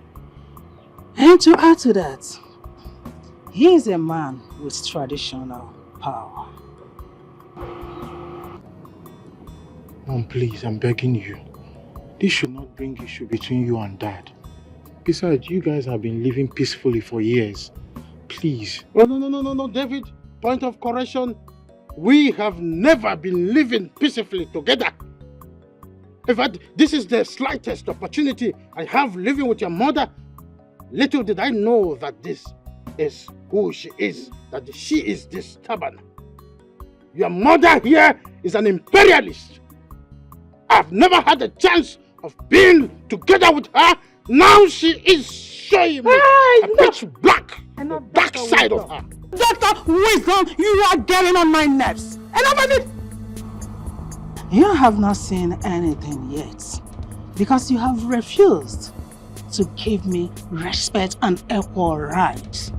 And to add to that, he is a man with traditional power. Mom, please, I'm begging you. This should not bring issue between you and Dad. Besides, you guys have been living peacefully for years. Please. Oh, no, David. Point of correction. We have never been living peacefully together. In fact, this is the slightest opportunity I have living with your mother. Little did I know that this is who she is, that she is this stubborn. Your mother here is an imperialist. I've never had a chance of being together with her. Now she is showing me a pitch black, the dark side of her. Dr. Wisdom, you are getting on my nerves. Enough of it! You have not seen anything yet because you have refused to give me respect and equal rights.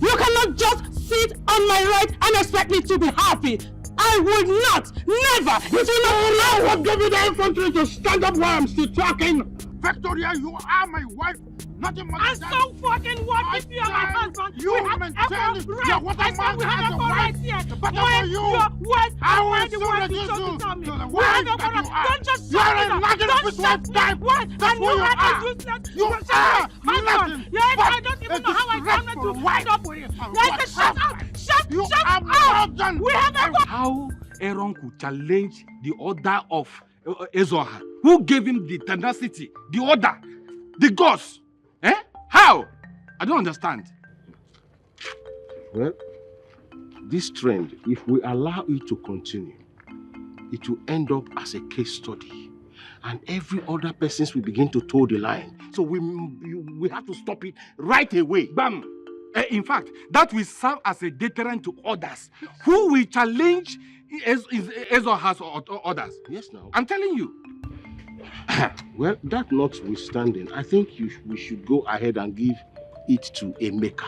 You cannot just sit on my right and expect me to be happy. I would not, never, it will not allow. What gave you the infantry to stand up while I'm still talking? Victoria, you are my wife, not a mother. And so fucking what if you are my husband? You we have equal rights. I said we have equal rights here. But when you, your words I are will the soon words you reduce chose you to tell me. to the We have wife equal that rights. you are. Don't just You are shut a me nothing down. with Don't shut one me. time. What? That's And who you you are are. a useless. You are are husband. nothing. Yes, but I don't even a know how I come to disrespectful wife. up with you. And Yes, what shut up. Shut You up. are more than We have equal. How Aaron could challenge the order of Ezioha? Who gave him the tenacity, the order, the gods? Eh? How? I don't understand. Well, this trend, if we allow it to continue, it will end up as a case study. And every other person will begin to toe the line. So we have to stop it right away. Bam! In fact, that will serve as a deterrent to others who will challenge Ezioha's orders. Yes, now. I'm telling you. Well, that notwithstanding, I think we should go ahead and give it to a maker.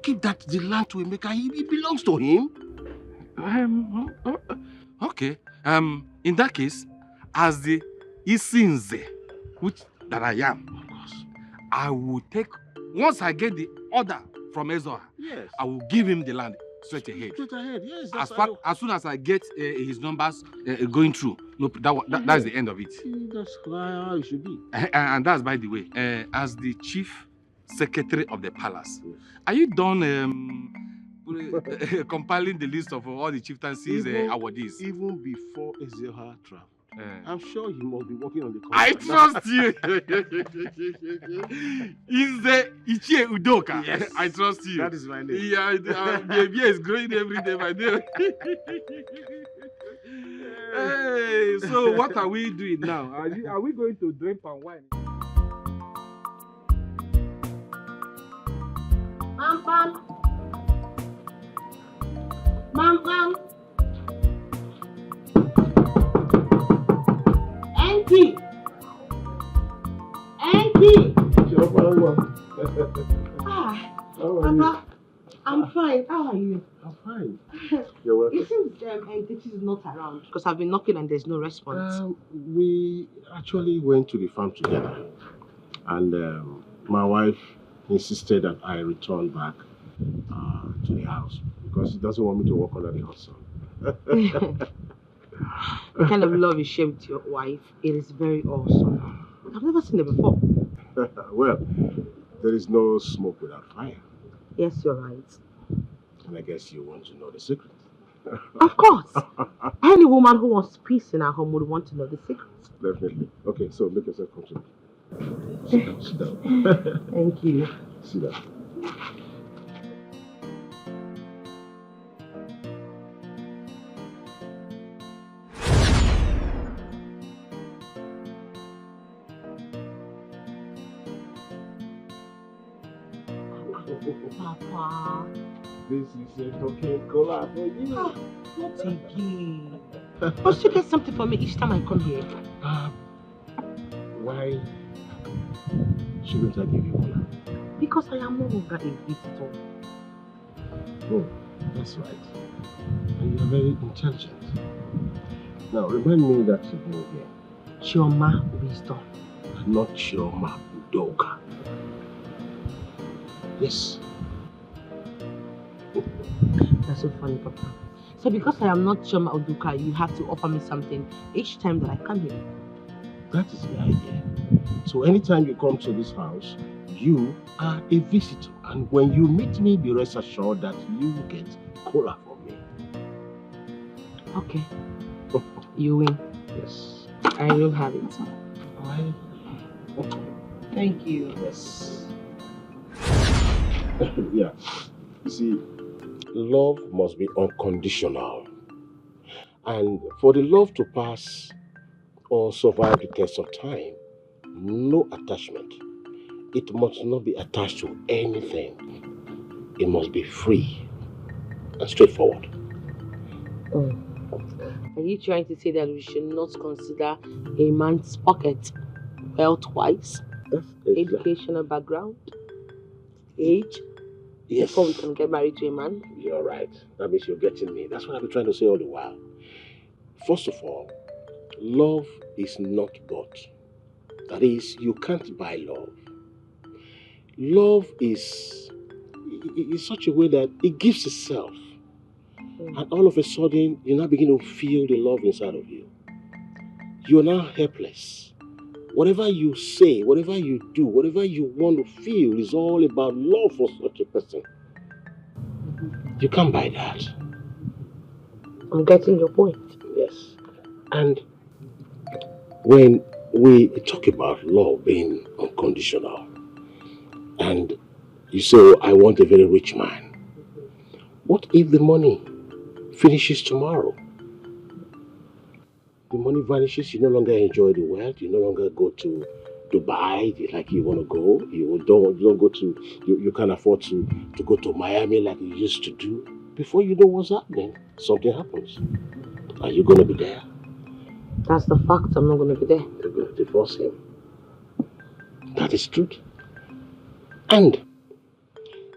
Keep the land to Emeka. It belongs to him. Okay. In that case, as the Isinze, which that I am, of course, I will take, once I get the order from Ezoha, yes, I will give him the land straight ahead. Straight ahead, yes. As soon as I get his numbers going through, no, that's the end of it. That's how it should be. And that's by the way, as the chief secretary of the palace, are you done compiling the list of all the chieftaincies awardees? Even before Ezoha traveled. I'm sure he must be working on the I contract. trust you. Is the Ichie Udoka? Yes. I trust you. That is my name. Yeah, the baby is growing every day by day. Hey, so what are we doing now? Are we going to drink palm wine? Pam. Pam. Auntie. Papa, I'm fine. How are you? I'm fine. You're welcome. It seems Nkechi is not around because I've been knocking and there's no response. We actually went to the farm together, and my wife insisted that I return back to the house because she doesn't want me to work under the hot sun. The kind of love you share with your wife, it is very awesome. I've never seen it before. Well, there is no smoke without fire. Yes, you're right. And I guess you want to know the secret. Of course. Any woman who wants peace in her home would want to know the secret. Definitely. Okay, so make yourself comfortable. Sit down. Thank you. Sit down. Papa. This is a talking cola for you. Not again. Must you get something for me each time I come here? Why shouldn't I give you cola? Because I am no longer a visitor. Oh, that's right. And you're very intelligent. Now, remind me that your name again. Chioma Wisdom. Not Chioma Udoka. Yes. That's so funny, Papa. So because I am not Chioma Udoka, you have to offer me something each time that I come here. That is the idea. So anytime you come to this house, you are a visitor. And when you meet me, be rest assured that you will get cola from me. Okay. You win. Yes. I will have it. Why? Thank you. Yes. Yeah. You see, love must be unconditional. And for the love to pass or survive the test of time, no attachment. It must not be attached to anything. It must be free and straightforward. Oh. Are you trying to say that we should not consider a man's pocket wealth-wise, educational background, age, yes, before we can get married to a man? You're right. That means you're getting me. That's what I've been trying to say all the while. First of all, love is not bought. That is, you can't buy love. Love is such a way that it gives itself. And all of a sudden, you now begin to feel the love inside of you. You are now helpless. Whatever you say, whatever you do, whatever you want to feel is all about love for such a person. You can't buy that. I'm getting your point. Yes. And when we talk about love being unconditional, and you say, oh, I want a very rich man. What if the money finishes tomorrow? The money vanishes, you no longer enjoy the wealth, you no longer go to Dubai like you want to go, you don't go to, you can't afford to go to Miami like you used to do. Before you know what's happening, something happens. Are you going to be there? That's the fact, I'm not going to be there. You're going to divorce him. That is truth. And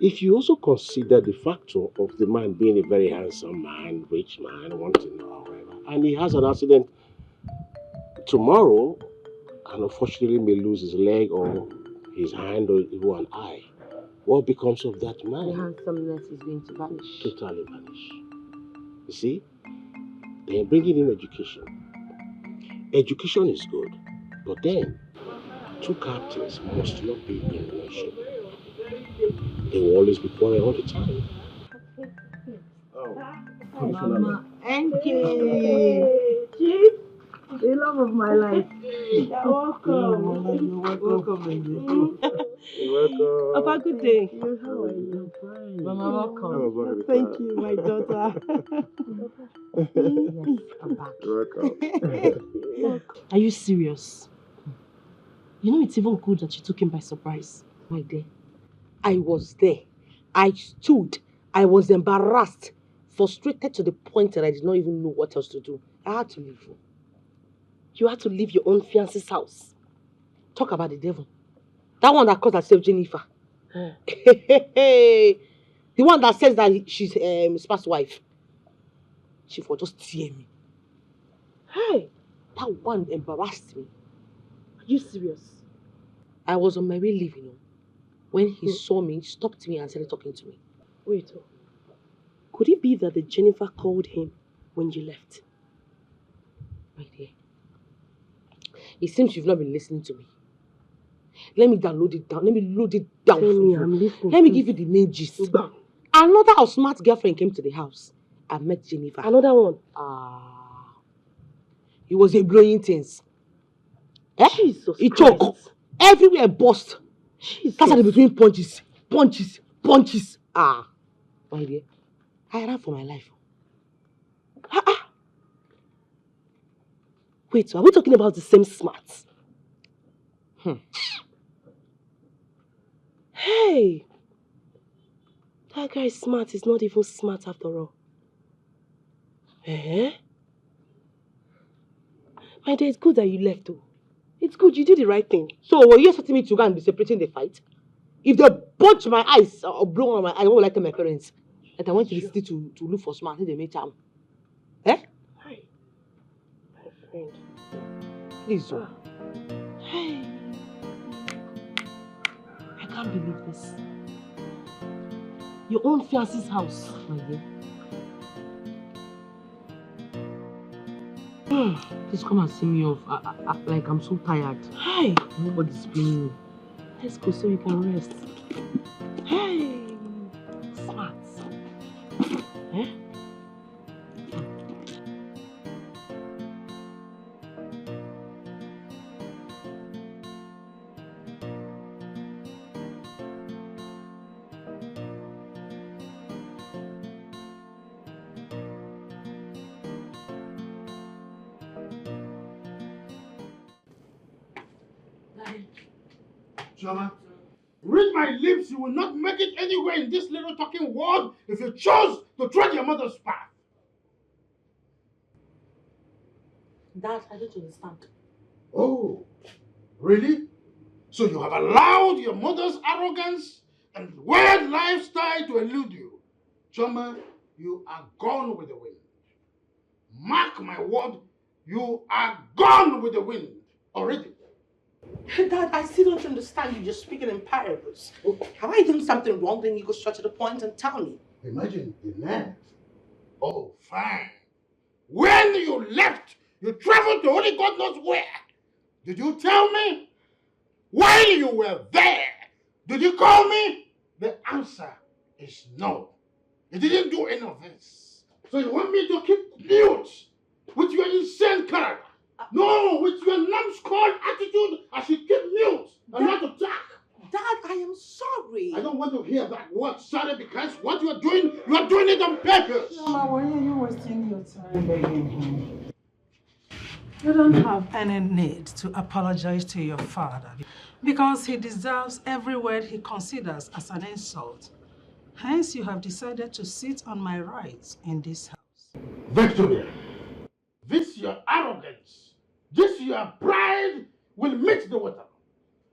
If you also consider the factor of the man being a very handsome man, rich man, wanting however, and he has an accident tomorrow, and unfortunately may lose his leg or his hand or even an eye, what becomes of that The man? handsomeness is going to vanish. Totally vanish. You see, then bringing in education. Education is good, but then two captains must not be in one ship. They will always be quarreling all the time. Mama, NK. Chief, the love of my life. You're welcome. Welcome, baby. You're welcome. Papa, good day. How are you? Mama, welcome. Thank you, my daughter. Yes, I'm back. You're welcome. Are you serious? You know it's even good that you took him by surprise. My dear, I was there. I stood. I was embarrassed, frustrated to the point that I did not even know what else to do. I had to leave you. You had to leave your own fiancé's house. Talk about the devil. That one that calls herself Jennifer. The one that says that she's Spa's wife. She will just tear me. Hey, that one embarrassed me. Are you serious? I was on my way leaving. When he saw me, he stopped me and started talking to me. Wait, could it be that the Jennifer called him when you left? My dear, it seems you've not been listening to me. Let me download it down. Let me load it down Tell for me, you. I'm listening. Let me give you the main gist. Another smart girlfriend came to the house. I met Jennifer. Another one? It was a blowing things. Jesus It Christ. choked. Everywhere bust. That's in between punches. Punches. My dear, I ran for my life. Wait, are we talking about the same smarts? Hey, that guy is smart. He's not even smart after all. My dear, it's good that you left though. It's good, you did the right thing. So were you expecting me to go and be separating the fight? If they punch my eyes or blow on my eyes, I won't like my parents. That I went to the city to look for smart, they made charm. Hi, my friend. Please, Hey, I can't believe this. Your own fiancé's house, my dear. Please come and see me off. Like I'm so tired. Hi. Nobody's paying me. Let's go so you can rest. Hey, smart. Chioma, read my lips, you will not make it anywhere in this little talking world if you chose to tread your mother's path. Dad, I don't understand. Oh, really? So you have allowed your mother's arrogance and weird lifestyle to elude you. Chioma, you are gone with the wind. Mark my word, you are gone with the wind already. Dad, I still don't understand you. You're speaking in parables. Have I done something wrong? Then you go straight to the point and tell me. Imagine the nerve. Oh, fine. When you left, you traveled to only God knows where. Did you tell me? While you were there, did you call me? The answer is no. You didn't do any of this. So you want me to keep mute with your insane character? No, with your numbskull attitude, I should keep mute and not attack. Dad, I am sorry. I don't want to hear that word sorry because what you are doing it on purpose. Mama, why are you wasting your time begging him? You don't have any need to apologize to your father because he deserves every word he considers as an insult. Hence, you have decided to sit on my rights in this house. Victoria, this your arrogance, this your pride will meet the water.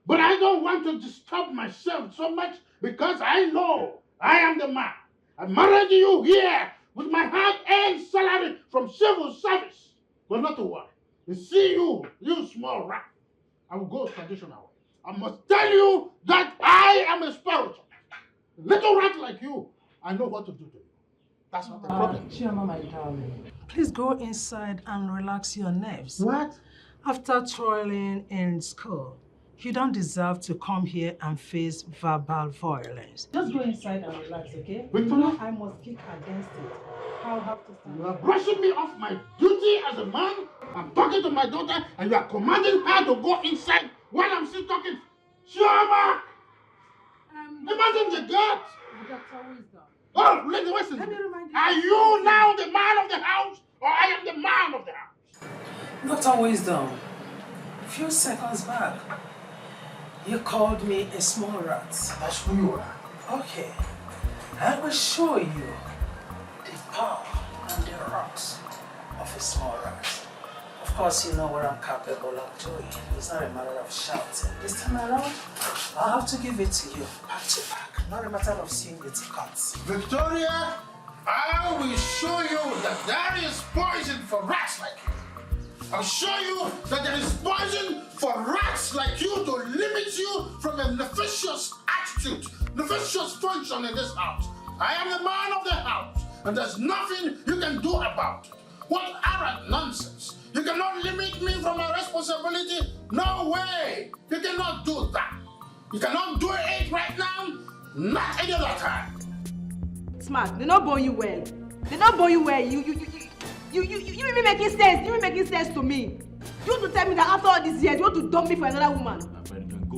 But I don't want to disturb myself so much because I know I am the man. I married you here with my hard-earned salary from civil service. But not to worry. You see you small rat. I will go traditional. I must tell you that I am a spiritual. Little rat like you, I know what to do to you. That's not the problem. Chioma, my darling, please go inside and relax your nerves. What? After toiling in school, you don't deserve to come here and face verbal violence. Just go inside and relax, okay? Victoria? I must kick against it. I'll have to stand. You are brushing me off my duty as a man. I'm talking to my daughter and you are commanding her to go inside while I'm still talking. Chioma! Imagine the God! Oh, listen. Are you now the man of the house or I am the man of the house? Dr. Wisdom, a few seconds back, you called me a small rat. That's who you are. Okay, I will show you the power and the rocks of a small rat. Of course, you know what I'm capable of doing. It's not a matter of shouting. This time around, I'll have to give it to you, back to back. Not a matter of seeing it cuts. Victoria, I will show you that there is poison for rats like you. I'll show you that there is poison for rats like you to limit you from a nefarious attitude, nefarious function in this house. I am the man of the house, and there's nothing you can do about it. What arrant nonsense! You cannot limit me from my responsibility. No way! You cannot do that. You cannot do it right now, not any other time. Smart, they don't born you well. They don't born you well. You be making sense. You be making sense to me. You want to tell me that after all these years, you want to dump me for another woman?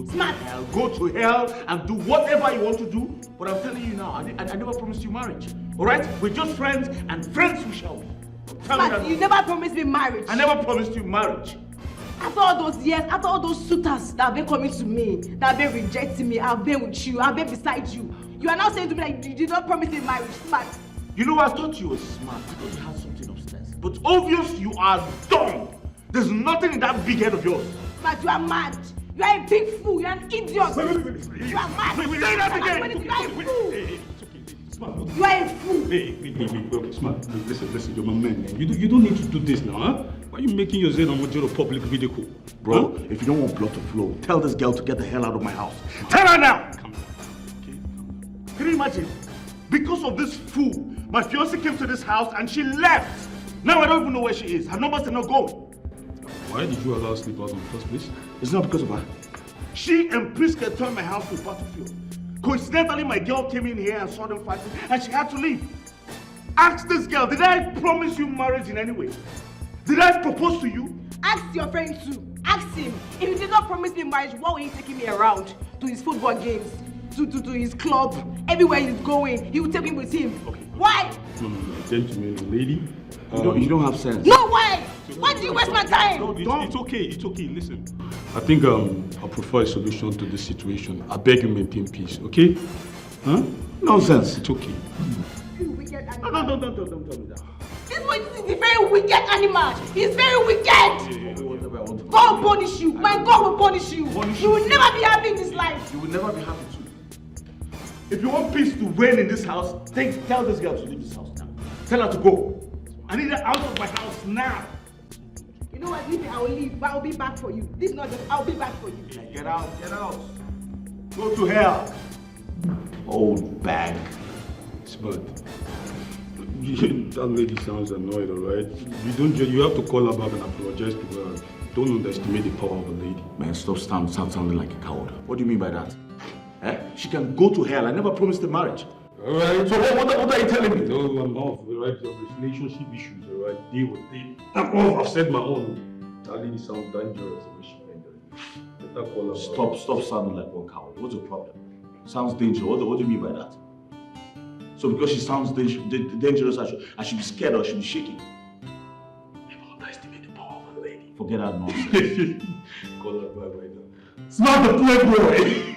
Smart. Go to hell and do whatever you want to do. But I'm telling you now, I never promised you marriage. All right? We're just friends, and friends we shall be. Smart, you never promised me marriage. I never promised you marriage. After all those years, after all those suitors that have been coming to me, that have been rejecting me, I've been with you, I've been beside you. You are now saying to me that you did not promise me marriage. Smart. You know, I thought you were smart. I thought you had something upstairs. But obvious you are dumb. There's nothing in that big head of yours. But you are mad. You are a big fool. You are an idiot. You are mad. Say that again. You are a fool. Smart. You are a fool. Hey, Smart. Listen, you're my man. You don't need to do this now, huh? Why are you making yourself a public video call? Bro, if you don't want blood to flow, tell this girl to get the hell out of my house. Tell her now! Come on. Okay. Can you imagine? Because of this fool, my fiancée came to this house and she left. Now I don't even know where she is. Her numbers are not going. Why did you allow her to sleep out in the first place? It's not because of her. She and Priska turned my house to a battlefield. Coincidentally, my girl came in here and saw them fighting and she had to leave. Ask this girl, did I promise you marriage in any way? Did I propose to you? Ask your friend too. Ask him. If he did not promise me marriage, why were he taking me around to his football games, to his club, everywhere he's going? He would take me with him. Okay. Why? No, gentleman, lady. You don't have sense. No, why? Why do you waste my time? It's okay. Listen, I think I prefer a solution to this situation. I beg you maintain peace, okay? Huh? Nonsense. It's okay. You wicked animal. No, don't tell me that. This one is a very wicked animal. He's very wicked. God will punish you. My God will punish you. You will never be happy in this life. You will never be happy too. If you want peace to reign in this house, tell this girl to leave this house now. Tell her to go. I need her out of my house now. You know what? Leave me. I will leave, but I'll be back for you. This is not just. I'll be back for you. Get out. Go to hell. Old bag. Smart. That lady sounds annoyed, alright? You have to call her back and apologize to her. Don't underestimate the power of a lady. Man, stop sounding like a coward. What do you mean by that? She can go to hell. I never promised her marriage. Alright. So what are you telling me? No, I'm off, alright? Your relationship issues, alright? Deal with it. I'm off. I've said my own. That lady sounds dangerous. Better call her. Stop sounding like one coward. What's your problem? Sounds dangerous. What do you mean by that? So because she sounds dangerous, I should be scared or I should be shaking. Never underestimate the power of a lady. Forget that nonsense. Call her back right now. It's not the playboy.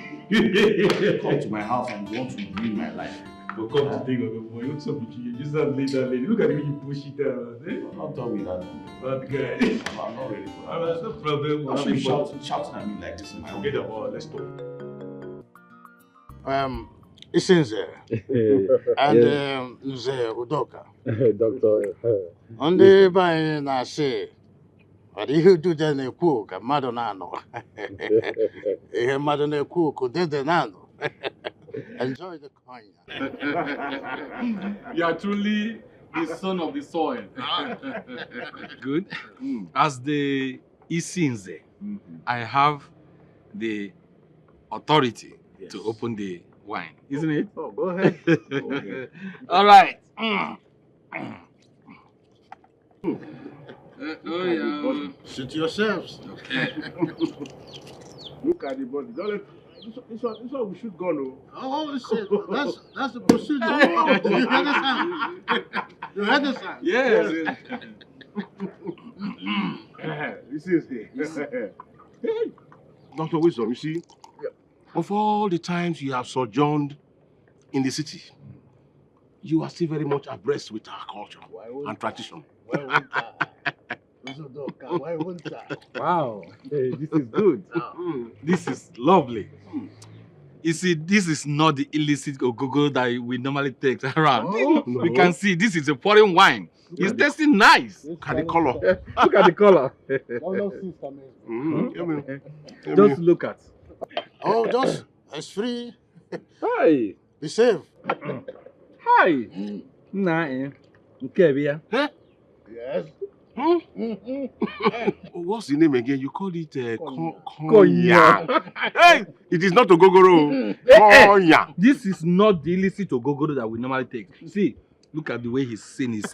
Come to my house and you want to ruin my life. But come to think of it, boy, what's up with you? You just have laid that lady. Look at the way you push it down. Eh? I'm not done with that. Bad guy. I'm not ready for that. Alright, no problem. Why are you shouting at me like this? Forget about it. Let's talk. Isinze and Nze Udoka. Doctor. Ndị be anyị na-asị ọ dị ihe udude na-ekwu ka mmadụ na-anọ. Ihe mmadụ na-ekwu ka udede na-anọ. Enjoy the coin. You are truly the son of the soil. Good. As the Isinze, I have the authority to open the wine, isn't it? Oh, go ahead. All right. Suit yourselves. Okay. Look at the body. Don't let, this one we should go, no? Oh, that's the procedure. Oh, you understand? You understand? Yes. This is it. Hey, Dr. Wisdom, you see, of all the times you have sojourned in the city, you are still very much abreast with our culture and tradition. Why won't I? Wow, hey, this is good. This is lovely. You see, this is not the illicit ogogo that we normally take around. Oh, no. We can see this is a foreign wine. It's tasting nice. Look at the color. Look at the color. Just look at. Oh, just it's free. Hi. Be safe. Hi. Nah, okay, Yes. What's the name again? You called it Konya. Hey, it is not Ogogoro. Konya. This is not the illicit ogogoro that we normally take. See, look at the way his skin is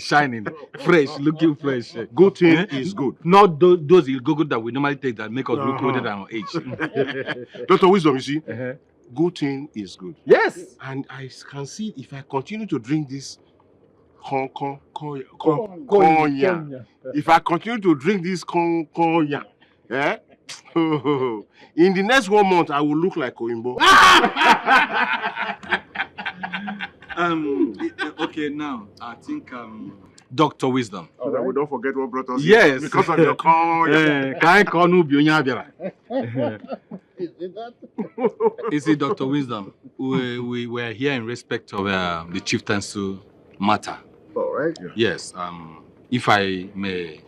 shining, fresh, looking fresh. Good thing is good. Not those ogogoro that we normally take that make us look older than our age. Dr. Wisdom, you see, good thing is good. Yes. And I can see if I continue to drink this Konya. If I continue to drink this Konya, in the next 1 month, I will look like Oimbo. Okay, now I think Dr. Wisdom. So that we don't forget what brought us here. Yes. Because of your Konya. You see, Dr. Wisdom, we were here in respect of the chieftaincy matter. All right. Yes. If I may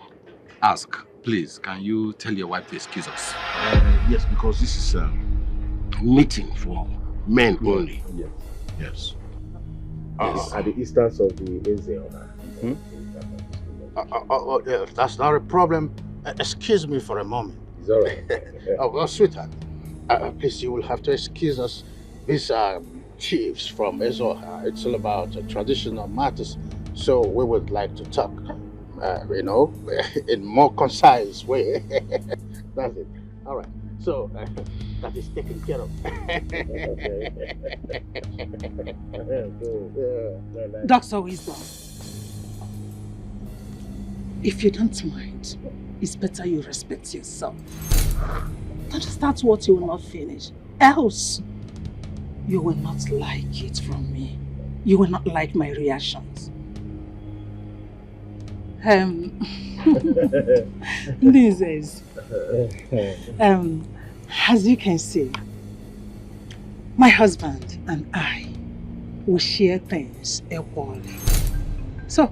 ask, please, can you tell your wife to excuse us? Yes, because this is a meeting for men only. Yes. Yes. At the instance of the Ezeona. Yeah, that's not a problem. Excuse me for a moment. It's all right. Well, sweetheart, please, you will have to excuse us. These are chiefs from Ezoha. It's all about traditional matters. So we would like to talk, in more concise way. That's it. All right. So that is taken care of. Dr. Wisdom, if you don't mind, it's better you respect yourself. Don't start what you will not finish. Else, you will not like it from me. You will not like my reactions. This is, as you can see, my husband and I will share things equally. So,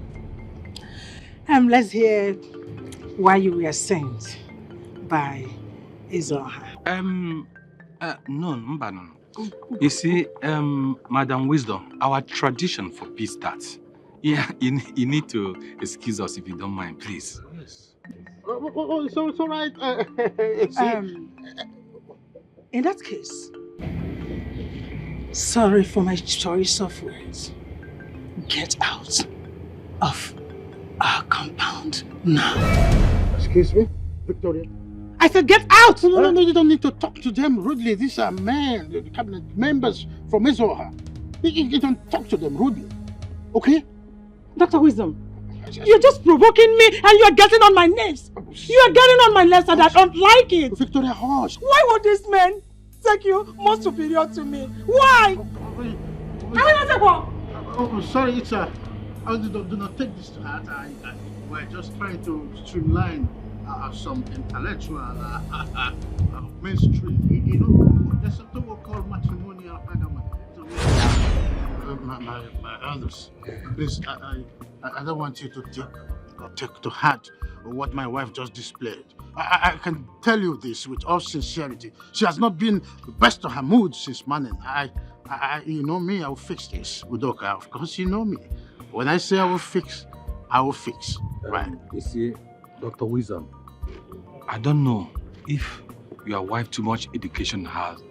let's hear why you were sent by Ezoha. No. You see, Madam Wisdom, our tradition for peace starts. Yeah, you need to excuse us if you don't mind, please. Yes. So it's all right. In that case, sorry for my choice of words. Get out of our compound now. Excuse me, Victoria. I said get out! No, you don't need to talk to them rudely. These are men, the cabinet members from Ezoha. You don't talk to them rudely, okay? Dr. Wisdom, you're just provoking me and you're getting on my nerves. You are getting on my nerves and I don't like it. Victoria, hush. Why would this man take you more superior to me? Why? Oh, sorry, it's do not take this to heart. We're just trying to streamline some intellectual mainstream. You know, there's something we call matrimonial agreement. My elders, please, I don't want you to take to heart what my wife just displayed. I can tell you this with all sincerity. She has not been the best of her mood since morning. You know me, I will fix this. Udoka, of course you know me. When I say I will fix, I will fix. Right. You see, Dr. Wisdom, I don't know if your wife too much education have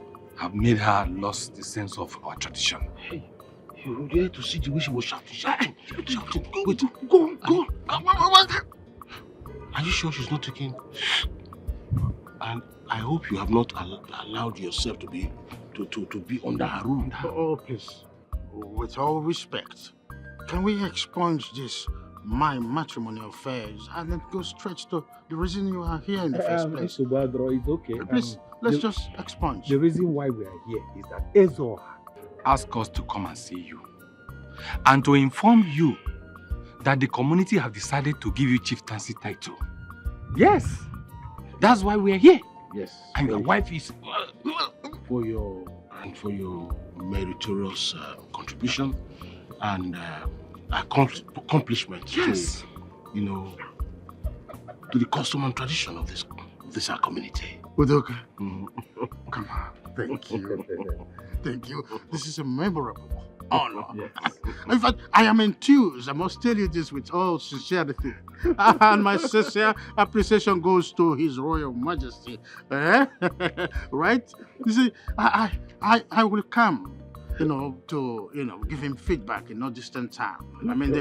made her lost the sense of our tradition. Hey, you need to see the way she was shouting. Wait, go on. Are you sure she's not taking? And I hope you have not allowed yourself to be under her rule. Oh, please, with all respect, can we expunge this my matrimonial affairs and then go straight to the reason you are here in the first place? It's okay. Please, let's just expunge. The reason why we are here is that Ezo asked us to come and see you and to inform you that the community have decided to give you chieftaincy title. Yes, that's why we are here. Yes. And your wife is for your meritorious contribution and accomplishment yes. to the custom and tradition of this our community. Udoka, come on, thank you. Thank you. This is a memorable honor. Yes. In fact, I am enthused. I must tell you this with all sincerity. And my sincere appreciation goes to His Royal Majesty. Right? You see, I will come, to give him feedback in no distant time. I mean,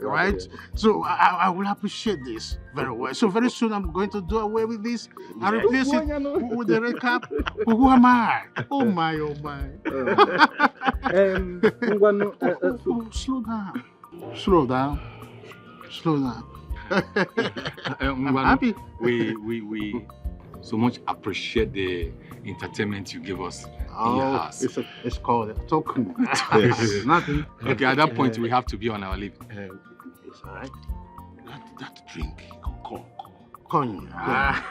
right? So I will appreciate this very well. So very soon I'm going to do away with this and replace it with the recap. Who am I? Oh my. Slow down. I'm happy. We so much appreciate the entertainment you give us in your house. It's called a token. Nothing. Okay, at that point we have to be on our leave. It's all right. That drink, Cognac.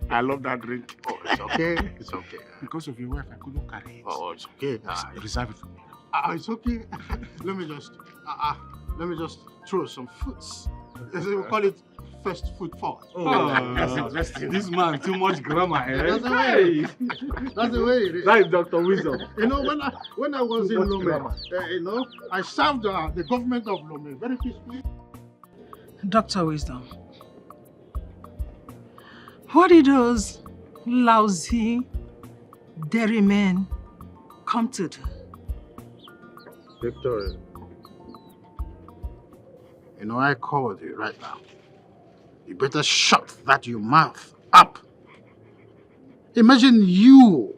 I love that drink. Oh, it's okay. It's okay. Because of your wife, I couldn't carry it. Oh, it's okay. Reserve it for me. It's okay. Let me just throw some foods. We call it first foot forward. Oh, that's interesting. This man too much grammar. That's the way. That's the way it is. That is Dr. Wisdom. When I was in Lome, I served the government of Lome very peacefully. Dr. Wisdom, what did those lousy dairymen come to do? Victoria, I called you right now. You better shut that your mouth up. Imagine you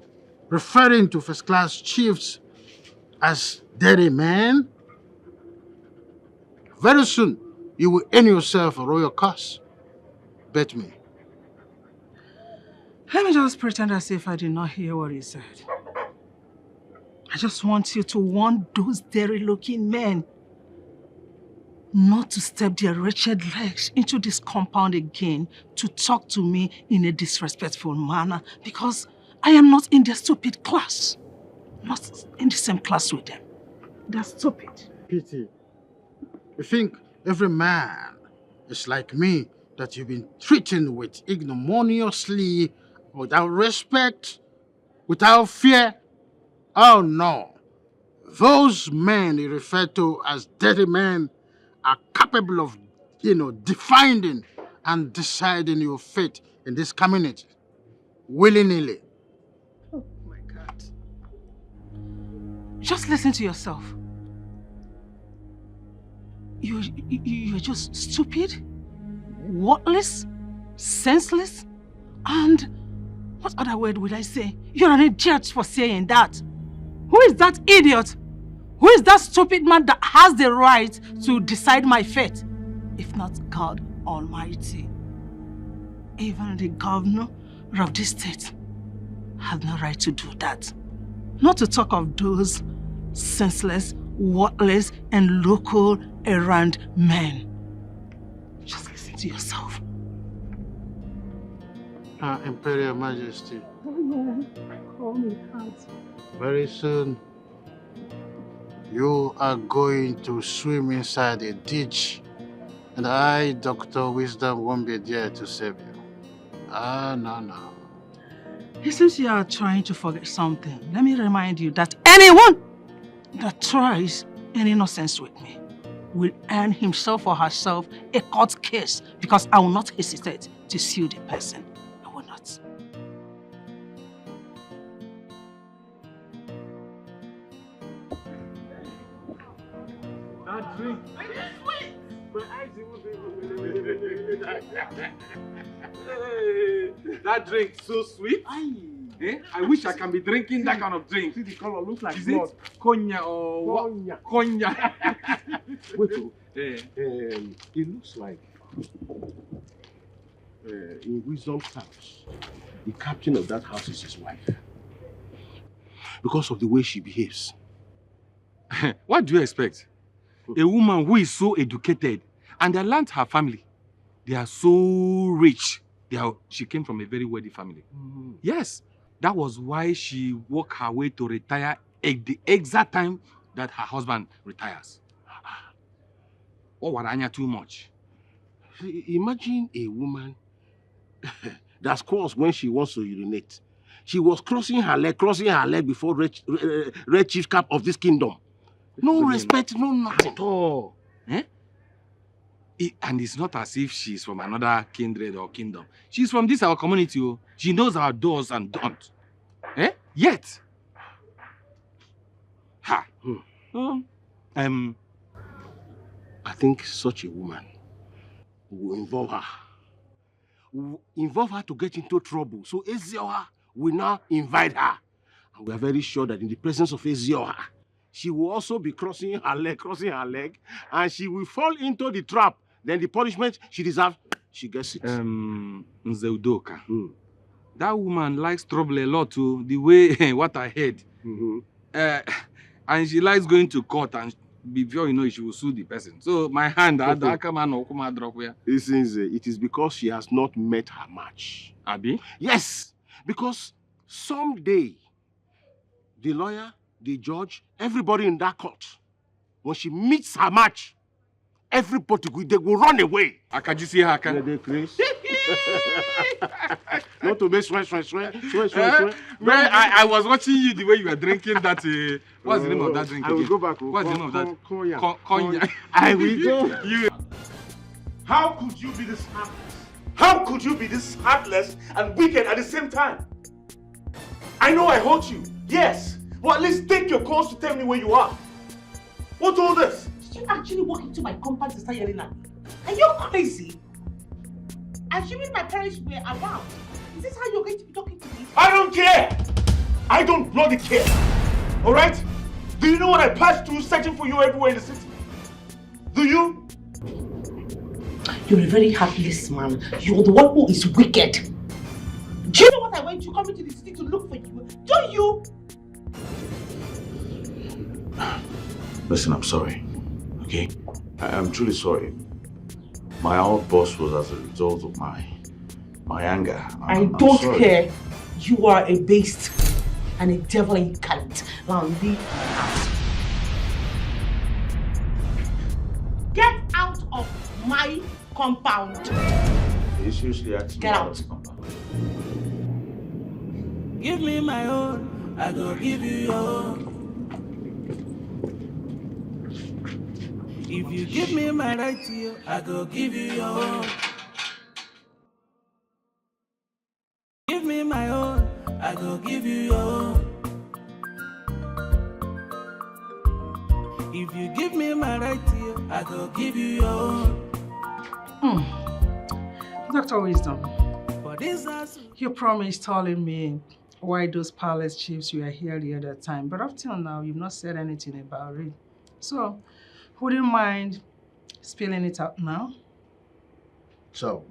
referring to first-class chiefs as dairymen. Very soon, you will earn yourself a royal curse. Bet me. Let me just pretend as if I did not hear what he said. I just want you to warn those dairy-looking men not to step their wretched legs into this compound again to talk to me in a disrespectful manner because I am not in their stupid class. Not in the same class with them. They're stupid. Pity. You think every man is like me that you've been treating with ignominiously, without respect, without fear? Oh no. Those men you refer to as dirty men are capable of, defining and deciding your fate in this community. Willy-nilly. Oh my God. Just listen to yourself. You're just stupid, worthless, senseless, and what other word would I say? You're an idiot for saying that. Who is that idiot? Who is that stupid man that has the right to decide my fate? If not God Almighty. Even the governor of this state has no right to do that. Not to talk of those senseless, worthless, and local errand men. Just listen to yourself. Imperial Majesty, Call me out. very soon you are going to swim inside a ditch, and I, Dr. Wisdom, won't be there to save you. No. It seems you are trying to forget something. Let me remind you that anyone that tries any nonsense with me will earn himself or herself a court case, because I will not hesitate to sue the person. I will not. That drink. That drink so sweet. Eh? I wish I can be drinking that kind of drink. See the color, looks like Is blood. it Konya or what? Konya. Wait, it looks like in Wisdom's house, the captain of that house is his wife. Because of the way she behaves. What do you expect? A woman who is so educated and they learned her family. They are so rich. She came from a very wealthy family. Mm-hmm. Yes, that was why she worked her way to retire at the exact time that her husband retires. Oh, Waranya too much. Imagine a woman that's crossed when she wants to urinate. She was crossing her leg before Red Chief Cap of this kingdom. No respect, no nothing at all. Eh? And it's not as if she's from another kindred or kingdom. She's from this our community. Oh. She knows our do's and don'ts. Eh? Yet. Ha. I think such a woman will involve her to get into trouble. So Ezioha will now invite her. And we are very sure that in the presence of Ezioha, she will also be crossing her leg, and she will fall into the trap. Then the punishment she deserves, she gets it. Nzeudoka. That woman likes trouble a lot too, the way what I heard. Mm-hmm. And she likes going to court, and before you know it, she will sue the person. So my hand, it is because she has not met her match. Abi? Yes, because someday the lawyer, the judge, everybody in that court, when she meets her match, everybody they will run away. Can you see her? They crazy. Not to be swear. Man, I was watching you the way you were drinking that. What's the name of that drink? I will go back. What's the name of that? Konya. I will go. You. How could you be this heartless? How could you be this heartless and wicked at the same time? I know I hurt you, yes. Well, at least take your calls to tell me where you are. What's all this? Did you actually walk into my compound to start yelling at me? Are you crazy? Assuming my parents were around, is this how you're going to be talking to me? I don't care! I don't bloody care! Alright? Do you know what I passed through searching for you everywhere in the city? Do you? You're a very heartless man. You're the one who is wicked. Do you know what I went to coming to the city to look for you? Do you? Listen, I'm sorry. Okay? I'm truly sorry. My outburst was as a result of my anger. I don't care. You are a beast and a devil incarnate. Now leave my house. Get out of my compound. You seriously asking Get out. Give me my own, I go give you your own. If you give me my right to you, I go give you your own. Give me my own, I go give you your own. If you give me my right to you, I go give you your own. Dr. Wisdom, For this house, you promised telling me why those palace chiefs were here the other time, but up till now, you've not said anything about it. So, would you mind spilling it out now? So,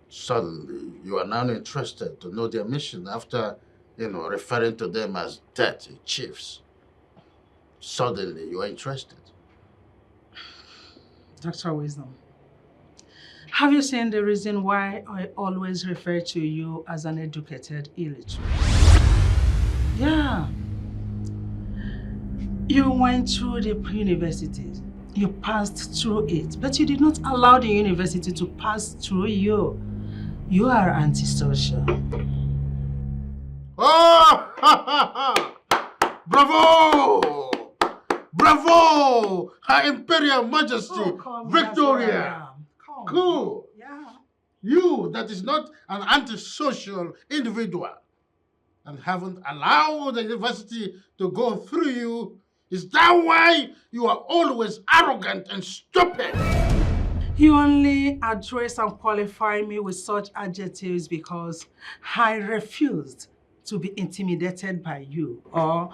suddenly, you are now interested to know their mission after referring to them as dirty chiefs. Suddenly, you are interested. Dr. Wisdom, have you seen the reason why I always refer to you as an educated illiterate? Yeah. You went through the university. You passed through it, but you did not allow the university to pass through you. You are antisocial. Oh! Bravo! Bravo! Her Imperial Majesty, Victoria! Cool! Yeah. You that is not an antisocial individual and haven't allowed the university to go through you, is that why you are always arrogant and stupid? You only address and qualify me with such adjectives because I refused to be intimidated by you, or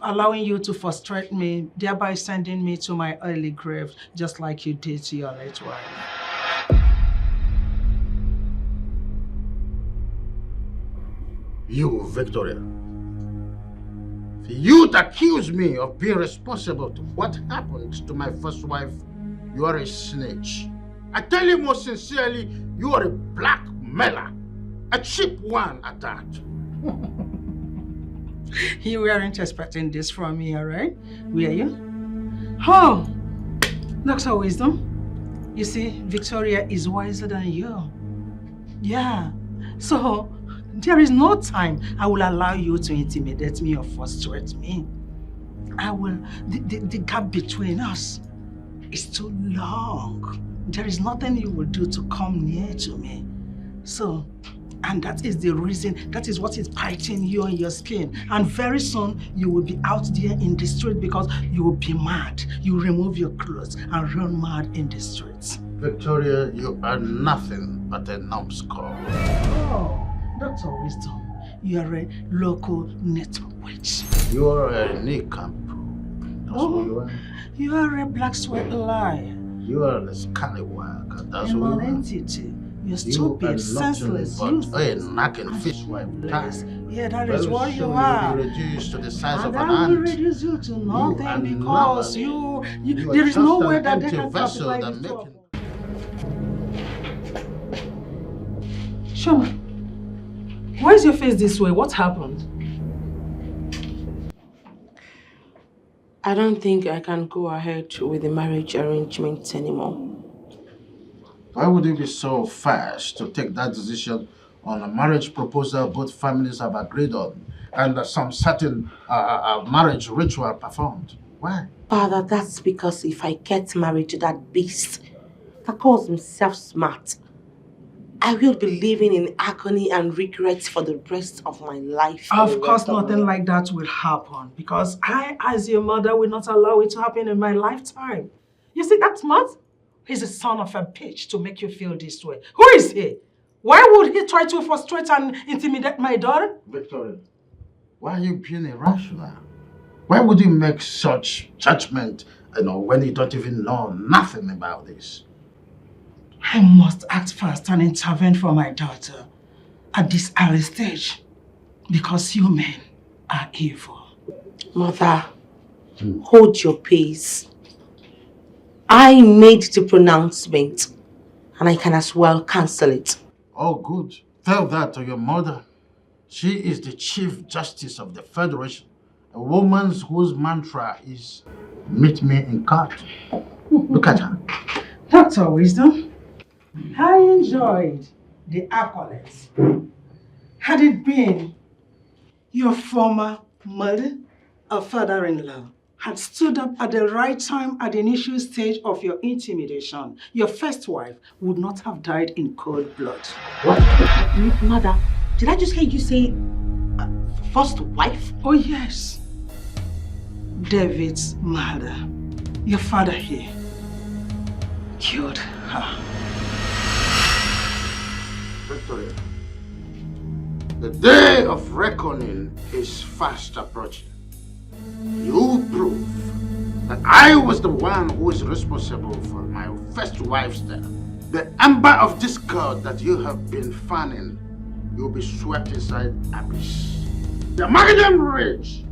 allowing you to frustrate me, thereby sending me to my early grave, just like you did to your late wife. You, Victoria, you'd accuse me of being responsible to what happened to my first wife. You are a snitch. I tell you most sincerely, you are a blackmailer, a cheap one at that. You weren't expecting this from me, all right? Were you? Oh, Dr. Wisdom, you see, Victoria is wiser than you. Yeah, so there is no time I will allow you to intimidate me or frustrate me. The gap between us is too long. There is nothing you will do to come near to me. So, and that is the reason, that is what is biting you on your skin. And very soon, you will be out there in the street because you will be mad. You will remove your clothes and run mad in the streets. Victoria, you are nothing but a numbskull. Oh, Dr. Wisdom, you are a local network witch. You are a nincompoop. That's who you are. You are a black sweat liar. You are a scallywag. That's a who you are. entity. You're stupid, senseless, useless. A knacking fishwife. Yeah, that is what you You'll are. be reduced to the size And of an I will ant. reduce you to nothing You because are there is no way just that an they empty can vessel classify that this make trouble. Shoma, why is your face this way? What happened? I don't think I can go ahead with the marriage arrangements anymore. Why would you be so fast to take that decision on a marriage proposal both families have agreed on and some certain marriage ritual performed? Why? Father, that's because if I get married to that beast that calls himself smart, I will be living in agony and regret for the rest of my life. Of course, nothing like that will happen because I, as your mother, will not allow it to happen in my lifetime. You see, that smart? He's a son of a bitch to make you feel this way. Who is he? Why would he try to frustrate and intimidate my daughter? Victoria, why are you being irrational? Why would you make such judgment, when you don't even know nothing about this? I must act fast and intervene for my daughter at this early stage because you men are evil. Mother, hold your pace. I made the pronouncement and I can as well cancel it. Oh, good. Tell that to your mother. She is the Chief Justice of the Federation, a woman whose mantra is, meet me in court. Look at her. Dr. Wisdom, I enjoyed the accolades. Had it been your former mother or father-in-law had stood up at the right time at the initial stage of your intimidation, your first wife would not have died in cold blood. What? Mother, did I just hear you say first wife? Oh yes. David's mother, your father here, killed her. Victoria, the day of reckoning is fast approaching. You prove that I was the one who is responsible for my first wife's death. The ember of discord that you have been fanning, you'll be swept inside abyss. The marketing rich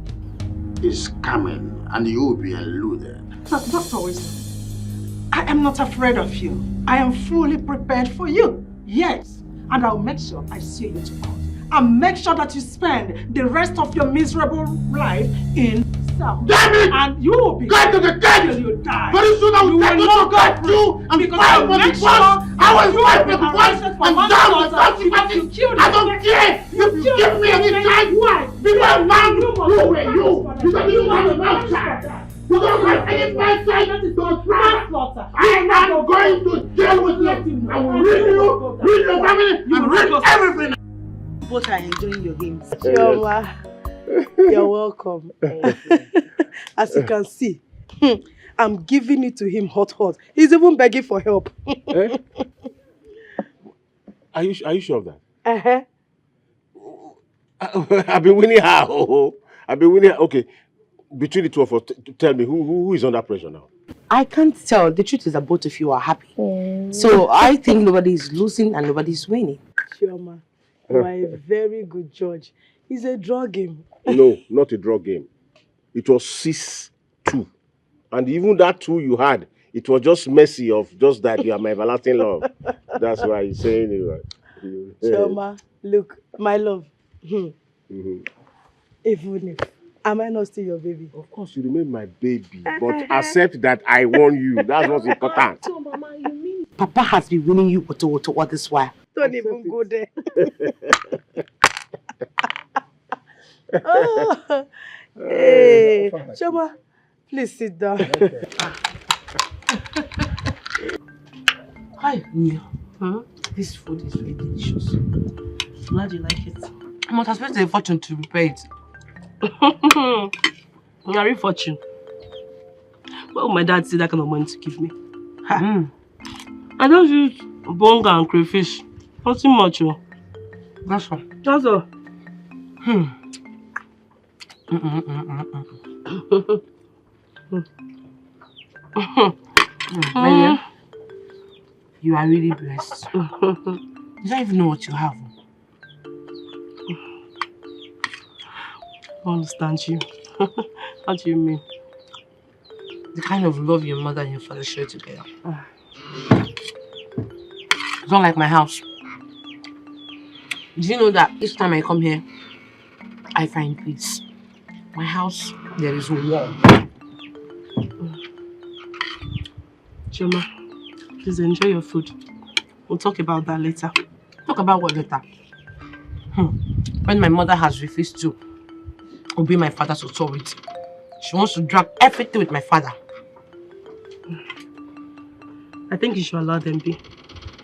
is coming and you will be eluded. Dr. Wisdom, I am not afraid of you. I am fully prepared for you. Yes. And I'll make sure I see you to court. And make sure that you spend the rest of your miserable life in cell. Damn it! And you will be go to the dead till you die. Very soon I will take you to get you and fight for the boss. I will fight for the boss and down the consequences. I don't care if you give me any time. Because man, you were you. You don't even have a mouth shot. You don't have any mouth shot. I am going to deal with you. I will read you, read your family, and read everything. Both are enjoying your games. Chioma, you're welcome. As you can see, I'm giving it to him hot. He's even begging for help. Eh? Are you sure of that? I've been winning her. I've been winning her. Okay, between the two of us, tell me who is under pressure now? I can't tell. The truth is that both of you are happy. So I think nobody is losing and nobody is winning. Chioma, you are a very good judge. It's a draw game. No, not a draw game. It was 6-2. And even that 2 you had, it was just mercy of just that you are my everlasting love. That's why he's saying it right. Chioma, look, my love. Even if I might not still your baby. Of course, you remain my baby, but accept that I won you. That's what's important. So, Mama, you mean Papa has been winning you what this while? Don't even go there. Hey, Chioma, please sit down. Hi, Nia. This food is really delicious. Glad you like it. I must have spent a fortune to prepare it. You're a fortune. What would my dad say that kind of money to give me? I don't use bonga and crayfish. Nothing much. That's all. That's all. You are really blessed. You don't even know what you have. I understand you. What do you mean? The kind of love your mother and your father share together. It's not like my house. Do you know that each time I come here, I find peace? My house, there is war. Chioma, please enjoy your food. We'll talk about that later. Talk about what later? When my mother has refused to obey my father's authority, she wants to drag everything with my father. I think you should allow them be.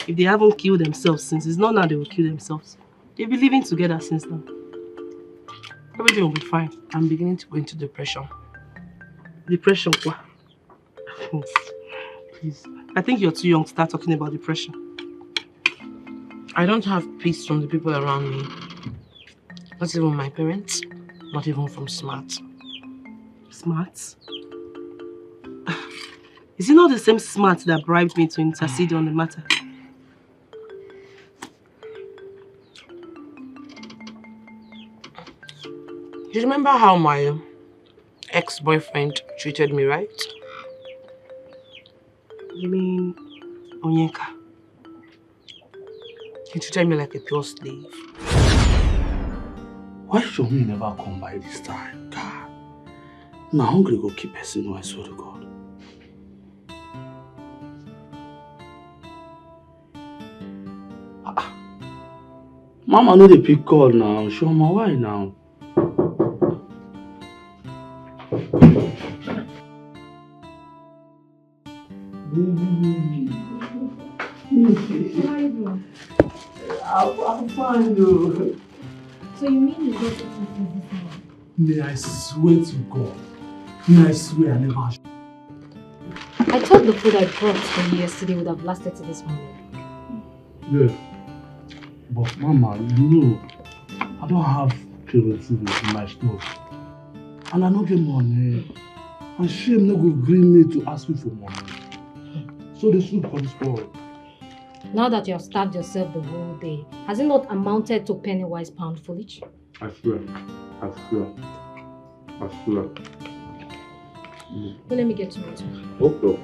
If they haven't killed themselves since, it's not now they will kill themselves. They've been living together since then. Everything will be fine. I'm beginning to go into depression. Depression? What? Please. I think you're too young to start talking about depression. I don't have peace from the people around me. Not even my parents. Not even from Smart. Smart? Is it not the same Smart that bribed me to intercede on the matter? You remember how my ex-boyfriend treated me, right? You mean Onyeka? He treated me like a pure slave. Why should me never come by this time? God. Now hungry go keep person, no, I swear to God. Mama no dey pick call now. Show me why now. I'm fine though. So you mean you got it from this man? May I swear to God. May I swear I never. I thought the food I brought for you yesterday would have lasted to this morning. Yeah. But Mama, you know, I don't have kerosene in my stove. And I don't get money. And shame no go agree me to ask me for money. So the soup can spoil. Now that you have starved yourself the whole day, has it not amounted to penny-wise, pound foolish? I swear. I swear. I swear. Well, let me get to it. Okay.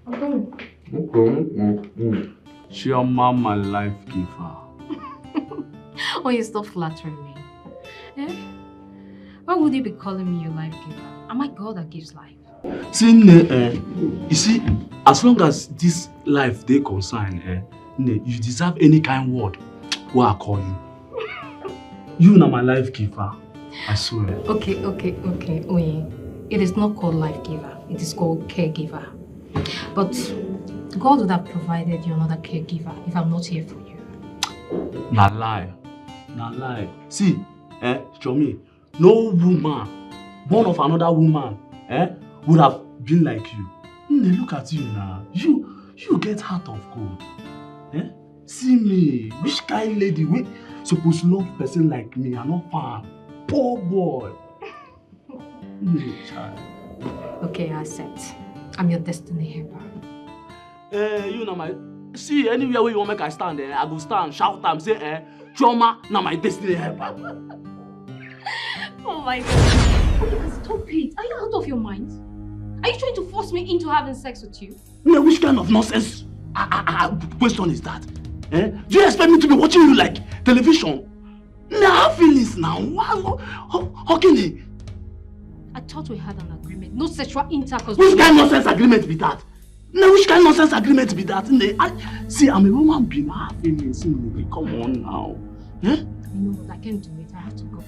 I'm coming. Chioma, my life giver. Oh, you stop flattering me. Eh? Why would you be calling me your life giver? Am I God that gives life? See, you see, as long as this life they concern, you deserve any kind word what I call you. You are my life giver. I swear. Okay. Oye, it is not called life giver. It is called caregiver. But God would have provided you another caregiver if I'm not here for you. Na lie. See, show me. No woman born of another woman, would have been like you. Look at you now. You get heart of gold. See me, which kind lady we supposed to love person like me and not fan. Poor boy. Child. Okay, I accept. I'm your destiny helper. You know my. See, anywhere where you want make I stand there, I go stand, shout and say, Chioma, now my destiny helper. Oh my God. Stop it. Are you out of your mind? Are you trying to force me into having sex with you? No, which kind of nonsense question is that? Do you expect me to be watching you like television? Now I have feelings now. How can he? I thought we had an agreement. No sexual intercourse. Which kind of nonsense agreement be that? No, which kind of nonsense agreement be that? See, I'm a woman being half feelings. Come on now. You know what? I can't do it. I have to go.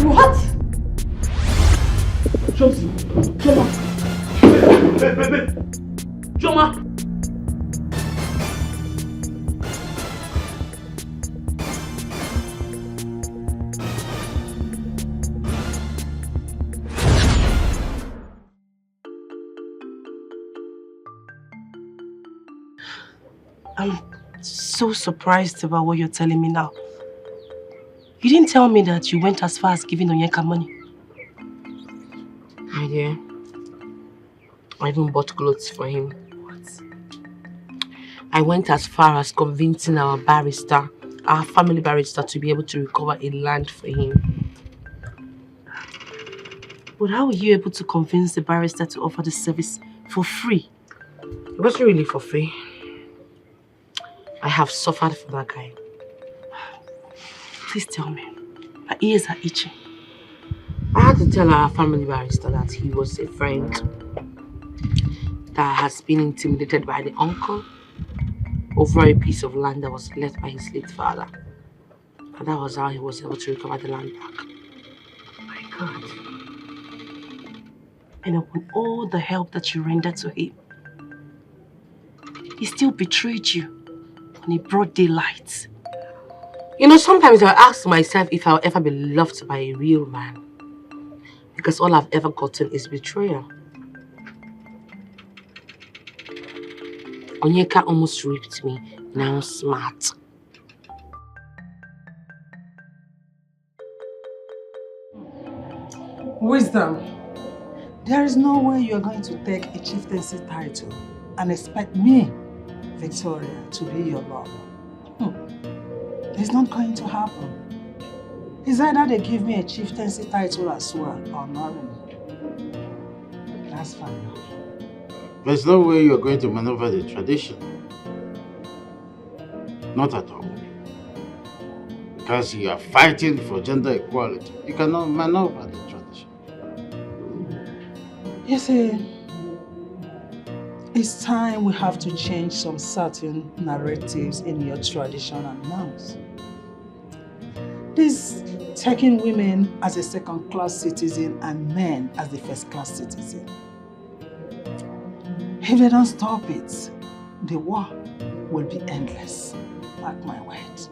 What? Chioma. Chioma. I'm so surprised about what you're telling me now. You didn't tell me that you went as far as giving Onyeka money. My dear, I even bought clothes for him. What? I went as far as convincing our barrister, our family barrister, to be able to recover a land for him. But how were you able to convince the barrister to offer the service for free? It wasn't really for free. I have suffered for that guy. Please tell me. My ears are itching. I had to tell our family barrister that he was a friend that has been intimidated by the uncle over a piece of land that was left by his late father. And that was how he was able to recover the land back. Oh my God. And upon all the help that you rendered to him, he still betrayed you in broad daylight. You know, sometimes I ask myself if I'll ever be loved by a real man. Because all I've ever gotten is betrayal. Onyeka almost raped me. Now I'm smart. Wisdom. There is no way you are going to take a chieftaincy title and expect me, Victoria, to be your lover. It's not going to happen. It's either they give me a chieftaincy title as well or not. That's fine. There's no way you're going to maneuver the tradition. Not at all. Because you are fighting for gender equality, you cannot maneuver the tradition. You see, it's time we have to change some certain narratives in your tradition and norms. This taking women as a second-class citizen and men as the first-class citizen. If they don't stop it, the war will be endless. Mark my words.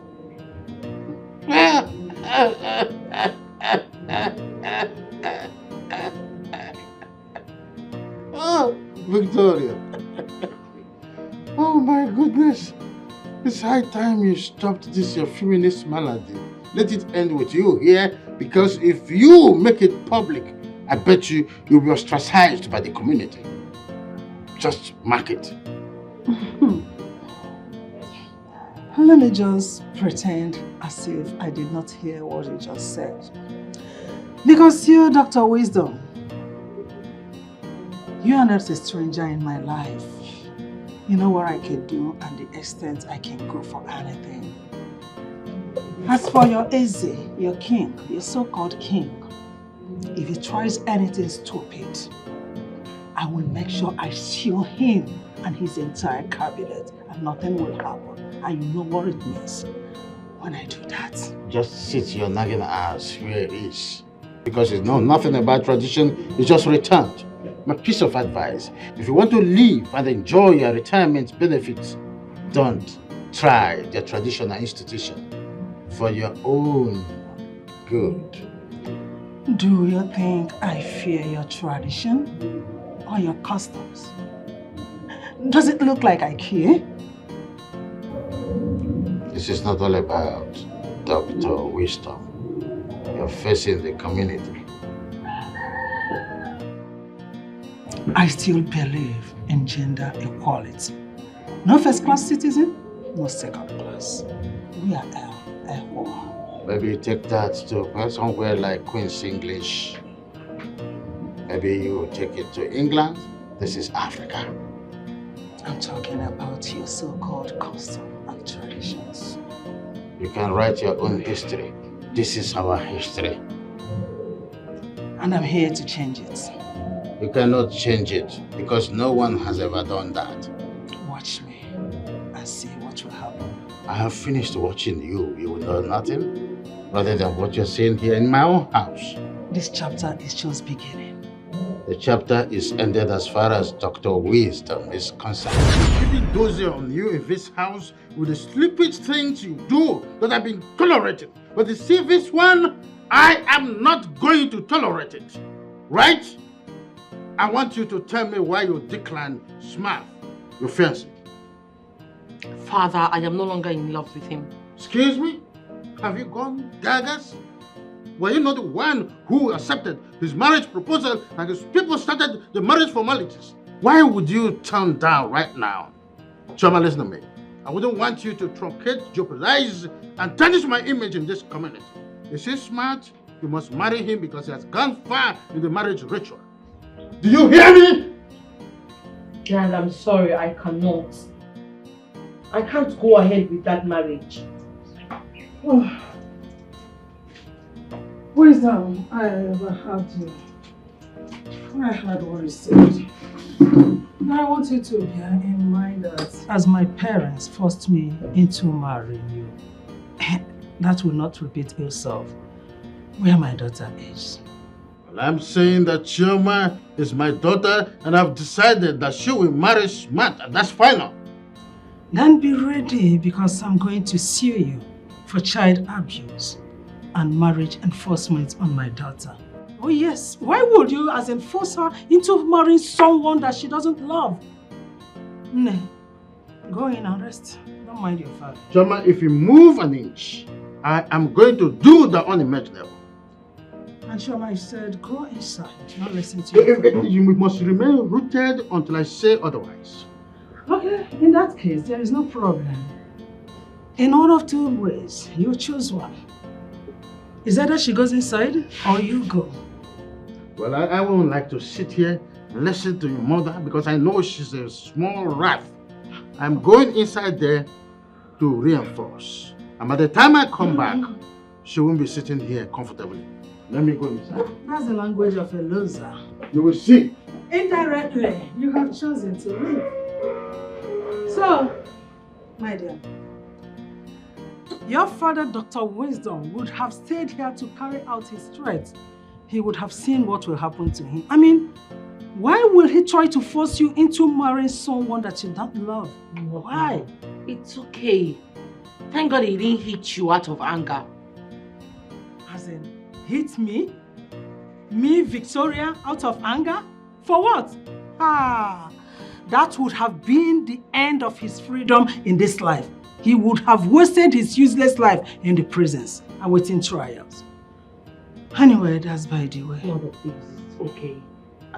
Oh, Victoria. Oh my goodness. It's high time you stopped this your feminist malady. Let it end with you here, because if you make it public, I bet you'll be ostracized by the community. Just mark it. Let me just pretend as if I did not hear what you just said. Because you, Dr. Wisdom, you are not a stranger in my life. You know what I can do and the extent I can go for anything. As for your Eze, your king, your so-called king, if he tries anything stupid, I will make sure I shield him and his entire cabinet and nothing will happen. And you know what it means when I do that. Just sit your nagging ass where it is. Because you know nothing about tradition, you just returned. My piece of advice, if you want to live and enjoy your retirement benefits, don't try the traditional institution for your own good. Do you think I fear your tradition or your customs? Does it look like I care? This is not all about Dr. Wisdom. You're facing the community. I still believe in gender equality. No first-class citizen, no second-class. We are equal. Maybe you take that to somewhere like Queen's English. Maybe you take it to England. This is Africa. I'm talking about your so-called custom and traditions. You can write your own history. This is our history. And I'm here to change it. You cannot change it because no one has ever done that. Watch me and see what will happen. I have finished watching you. You will know nothing rather than what you're seeing here in my own house. This chapter is just beginning. The chapter is ended as far as Dr. Wisdom is concerned. Keeping dozy on you in this house with the stupid things you do that I've been tolerating. But you see this one, I am not going to tolerate it. Right? I want you to tell me why you declined Smart, your fiancé. Father, I am no longer in love with him. Excuse me? Have you gone gagas? Were you not the one who accepted his marriage proposal and his people started the marriage formalities? Why would you turn down right now? Choma, listen to me. I wouldn't want you to truncate, jeopardize, and tarnish my image in this community. Is he smart? You must marry him because he has gone far in the marriage ritual. Do you hear me? Dad, I'm sorry, I cannot. I can't go ahead with that marriage. Wisdom, I overheard you. I heard what you said. I want you to bear in mind that as my parents forced me into marrying you, that will not repeat itself where my daughter is. Well, I'm saying that Chioma is my daughter and I've decided that she will marry Smart, and that's final. Then be ready because I'm going to sue you for child abuse and marriage enforcement on my daughter. Oh yes, why would you as enforce her into marrying someone that she doesn't love? No, go in and rest. Don't mind your father. Chioma, if you move an inch, I am going to do the unimaginable. And Chioma, I said, go inside, not listen to you. You must remain rooted until I say otherwise. Okay, in that case, there is no problem. In one of two ways, you choose one. Is either she goes inside or you go. Well, I wouldn't like to sit here and listen to your mother because I know she's a small rat. I'm going inside there to reinforce. And by the time I come back, she won't be sitting here comfortably. Let me go inside. That's the language of a loser. You will see. Indirectly, you have chosen to leave. So, my dear, your father, Dr. Wisdom, would have stayed here to carry out his threats. He would have seen what will happen to him. I mean, why will he try to force you into marrying someone that you don't love? Why? It's okay. Thank God he didn't hit you out of anger. As in, hit me? Me, Victoria, out of anger? For what? That would have been the end of his freedom in this life. he would have wasted his useless life in the prisons awaiting trials. Anyway, that's by the way. Mother, please, okay.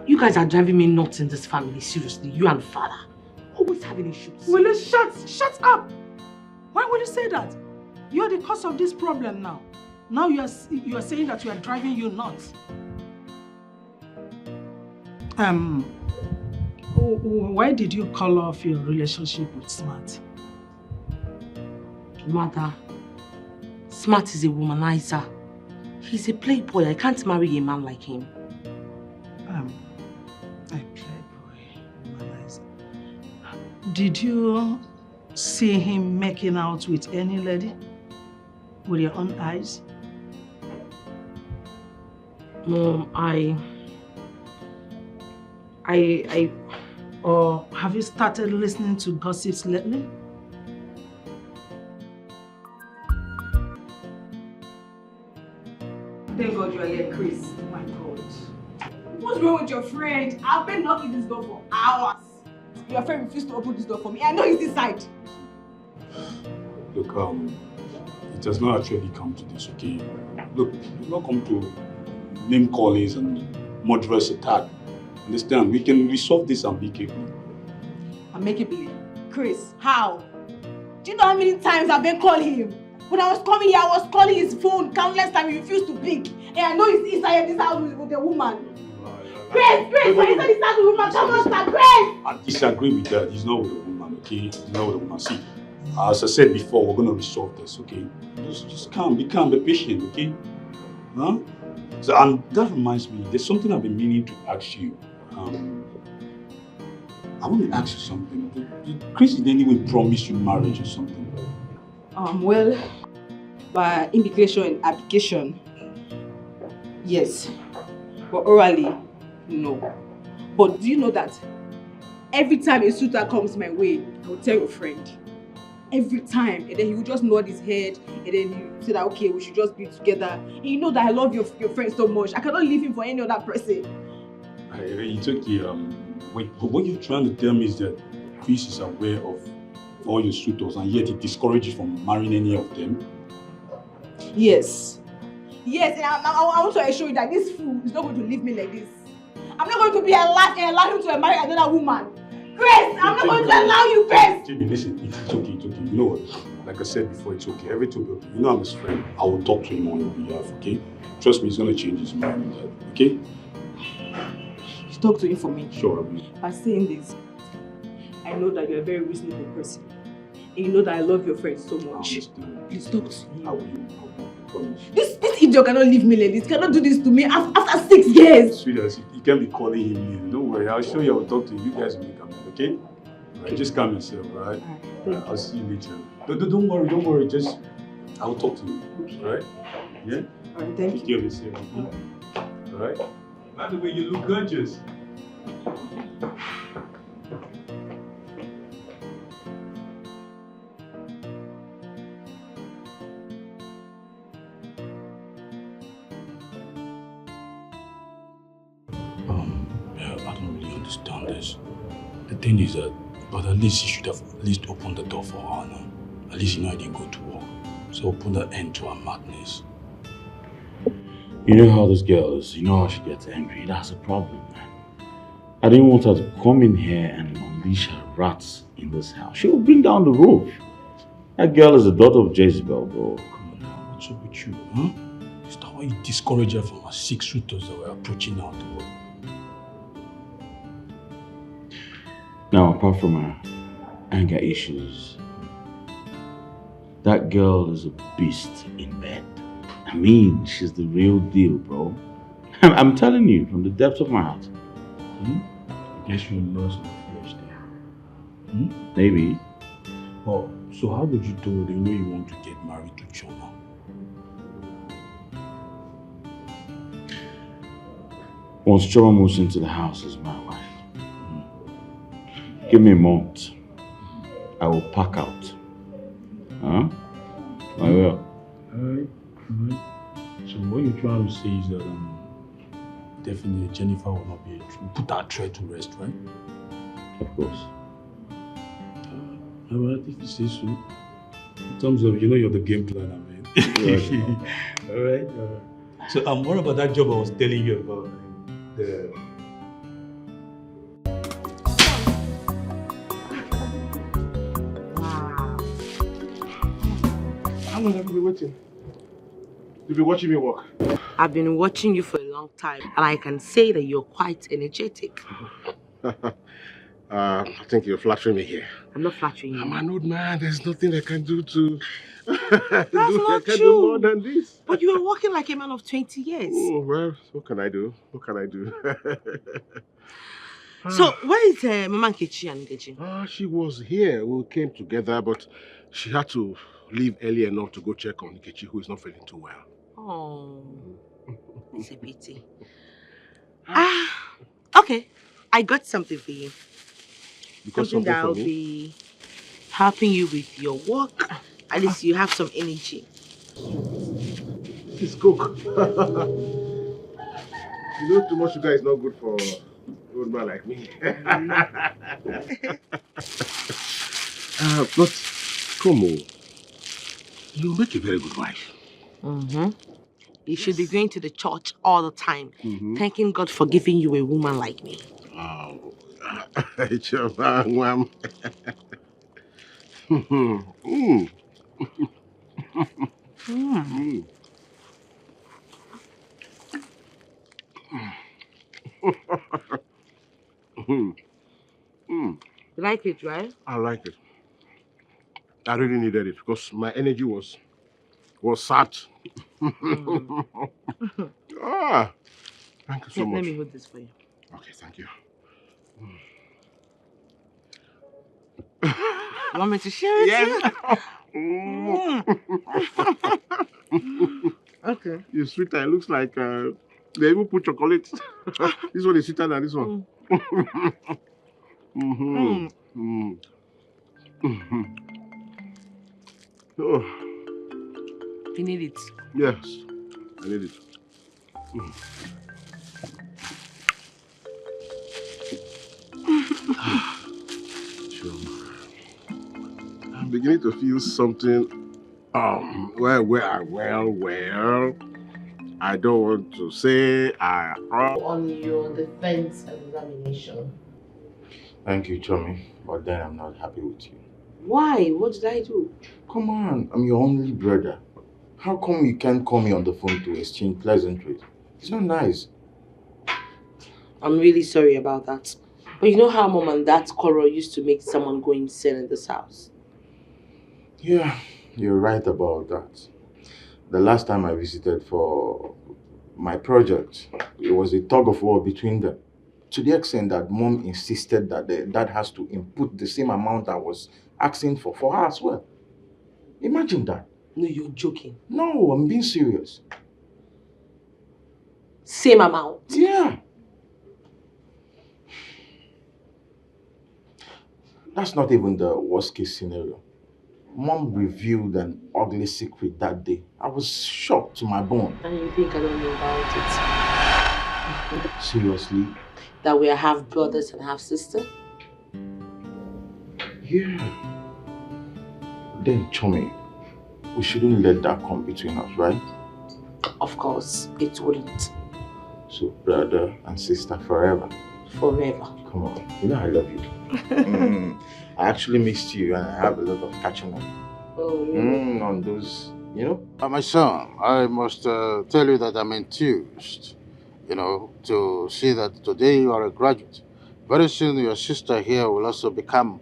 You guys are driving me nuts in this family, seriously. You and father. Always having issues. Will you shut up? Why would you say that? You're the cause of this problem now. Now you are saying that we are driving you nuts. Why did you call off your relationship with Smart? Mother, Smart is a womanizer. He's a playboy. I can't marry a man like him. A playboy, womanizer. Did you see him making out with any lady? With your own eyes? Mom, Or have you started listening to gossips lately? Thank God you are here, Chris. Oh my God. What's wrong with your friend? I've been knocking this door for hours. Your friend refused to open this door for me. I know he's inside. Look, it has not actually come to this, okay? Look, it's not come to name callings and murderous attack. Understand? We can resolve this amicably. Amicably? Chris, how? Do you know how many times I've been calling him? When I was coming here, I was calling his phone countless times. He refused to pick. And I know he's inside this house with a woman. Chris, why inside this house with a woman? Come on, stop, Chris! I disagree with that. He's not with a woman, okay? He's not with a woman. See, as I said before, we're going to resolve this, okay? Just calm, be patient, okay? Huh? So, and that reminds me, there's something I've been meaning to ask you. I want to ask you something. Did Chris in any way promise you marriage or something? Well, by implication and application, yes. But orally, no. But do you know that every time a suitor comes my way, I will tell your friend. Every time. And then he will just nod his head. And then he will say that, okay, we should just be together. And you know that I love your friend so much. I cannot leave him for any other person. It's okay. Wait, but what you're trying to tell me is that Chris is aware of all your suitors and yet he discourages you from marrying any of them? Yes. Yes, and I want to assure you that this fool is not going to leave me like this. I'm not going to be allowed him to marry another woman. Chris, I'm not going to allow you, Chris! Jimmy, listen, it's okay. You know what? Like I said before, it's okay. Everything will be okay. You know I'm his friend. I will talk to him on your behalf, okay? Trust me, he's going to change his mind, okay? Talk to him for me. Sure, I will. By saying this, I know that you're a very reasonable person. And you know that I love your friend so much. Please talk to him. I will, promise. This idiot cannot leave me like this. Cannot do this to me after 6 years. Sweetheart, you can't be calling him in. Don't worry, I'll show you. I'll talk to you. You guys will come in, okay? Alright, just calm yourself, alright? I'll see you later. Don't worry. Just, I'll talk to you. Okay. Alright? Yeah? Alright, thank you. Take care of yourself, okay? Alright? By the way, you look gorgeous. I don't really understand this. The thing is that, but at least you should have at least opened the door for her now. At least you know I didn't go to work. So open the end to her madness. You know how this girl is. You know how she gets angry. That's a problem, man. I didn't want her to come in here and unleash her rats in this house. She will bring down the roof. That girl is the daughter of Jezebel, bro. Come on now, what's up with you, huh? Is that why you discourage her from her 6 suitors that were approaching her to work? Now, apart from her anger issues, that girl is a beast in bed. I mean, she's the real deal, bro. I'm telling you, from the depths of my heart. I guess you're lost in the flesh there. Maybe. Oh, so how would you do it? You know you want to get married to Choma. Once Choma moves into the house as my wife, give me a month. I will pack out. Huh? I will. Alright. So what you're trying to say is that definitely Jennifer will not be able to put that threat to rest, right? Of course. Alright, if you say so. In terms of, you're the game planner, man. All right. So, what about that job I was telling you about? The How long have you been waiting? You've been watching me work. I've been watching you for a long time, and I can say that you're quite energetic. I think you're flattering me here. I'm not flattering you. I'm an old man. There's nothing I can do to That's not I can true. do more than this. But you were walking like a man of 20 years. Oh, well, what can I do? What can I do? So, where is Mama Nkechi and Nkechi? She was here. We came together, but she had to leave early enough to go check on Nkechi, who is not feeling too well. Oh, it's a pity. Okay. I got something for you. Something that will be helping you with your work. At least you have some energy. It's cook. You know, too much sugar is not good for an old man like me. But, come on. You make a very good wife. You should be going to the church all the time, thanking God for giving you a woman like me. Oh, You like it, right? I like it. I really needed it because my energy was sapped. Thank you so much. Let me hold this for you. Okay, thank you. You want me to share it? Yes. Okay. Your sweeter, it looks like they even put chocolate. This one is sweeter than this one. Oh. You need it? Yes, I need it. I'm beginning to feel something. Well. I don't want to say on your defense examination. Thank you, Chomi, but then I'm not happy with you. Why? What did I do? Come on, I'm your only brother. How come you can't call me on the phone to exchange pleasantries? It's not nice. I'm really sorry about that. But you know how Mom and Dad's quarrel used to make someone go insane in this house? Yeah, you're right about that. The last time I visited for my project, it was a tug of war between them. To the extent that Mom insisted that the dad has to input the same amount I was asking for her as well. Imagine that. No, you're joking. No, I'm being serious. Same amount? Yeah. That's not even the worst case scenario. Mom revealed an ugly secret that day. I was shocked to my bone. And you think I don't know about it? Seriously? That we are half brothers and half sisters? Yeah. Then, Chomi, we shouldn't let that come between us, right? Of course, it wouldn't. So, brother and sister forever. Forever. Come on, you know I love you. I actually missed you and I have a lot of catching up. Oh, really? On those, you know? My son, I must tell you that I'm enthused, to see that today you are a graduate. Very soon your sister here will also become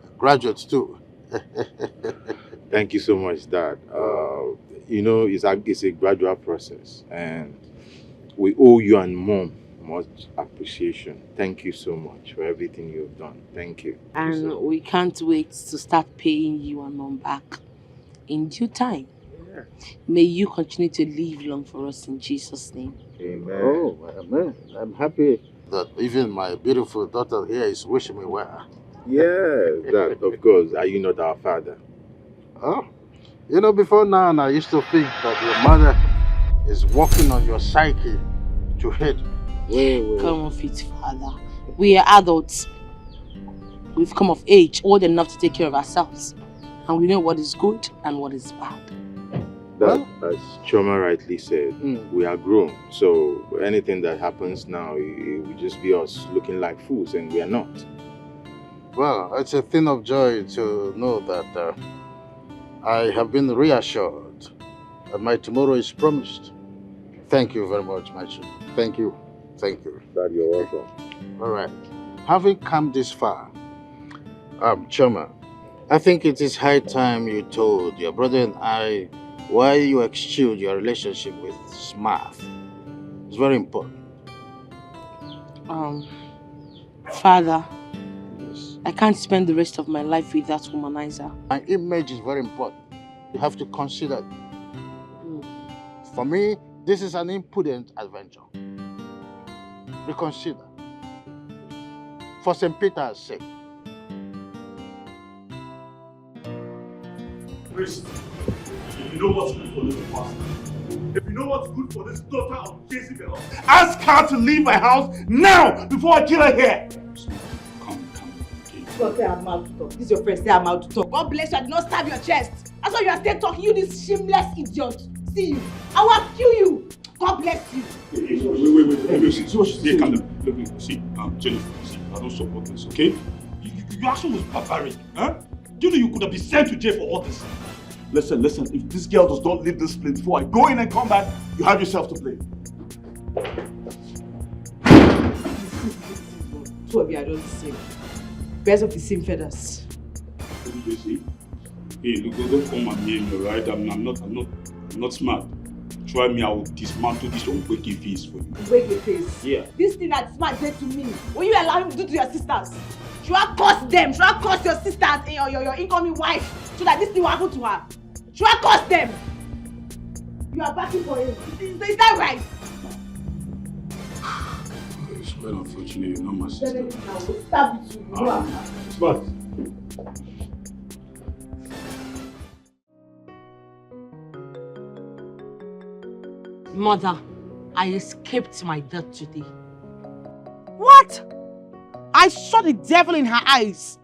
a graduate too. Thank you so much, Dad. It's a gradual process and we owe you and Mom much appreciation. Thank you so much for everything you've done. Thank you. And we can't wait to start paying you and Mom back in due time. Yeah. May you continue to live long for us in Jesus' name. Amen. Oh, amen. I'm happy that even my beautiful daughter here is wishing me well. Yes, Dad, of course. Are you not our father? Oh, before now, I used to think that your mother is working on your psyche to hate. Come off it, Father. We are adults. We've come of age, old enough to take care of ourselves. And we know what is good and what is bad. That, as Choma rightly said, we are grown. So anything that happens now, it will just be us looking like fools, and we are not. Well, it's a thing of joy to know that I have been reassured that my tomorrow is promised. Thank you very much, my children. Thank you. Thank you. Dad, you're welcome. All right. Having come this far, Choma, I think it is high time you told your brother and I why you eschewed your relationship with Smart. It's very important. Father, I can't spend the rest of my life with that womanizer. My image is very important. You have to consider it. For me, this is an impudent adventure. Reconsider. For St. Peter's sake. Priest, if you know what's good for this pastor, if you know what's good for this daughter of Jezebel, ask her to leave my house now before I kill her here. God say I'm out to talk. This is your friend, say I'm out to talk. God bless you, I did not stab your chest. That's why you are still talking, you this shameless idiot. See you. I will kill you. God bless you. Wait, see, calm down. Look, see, Jennifer, see, I don't support this, okay? Your action was barbaric, huh? Do you know you could have been sent to jail for all this? Listen, if this girl does not leave this place before I go in and come back, you have yourself to blame. Two of you are not the same. Birds of the same feathers. What do you say? Hey, look, don't come at me, right? I'm not smart. Try me, I will dismantle this unwakey face for you. Unwakey face? Yeah. This thing that Smart did to me, will you allow him to do to your sisters? Should I curse them? Should I curse your sisters and your incoming wife so that this thing will happen to her? Should I curse them? You are backing for him. Is that right? It's quite unfortunate, you're not my sister. I will stab you. Smart. Mother, I escaped my death today. What? I saw the devil in her eyes.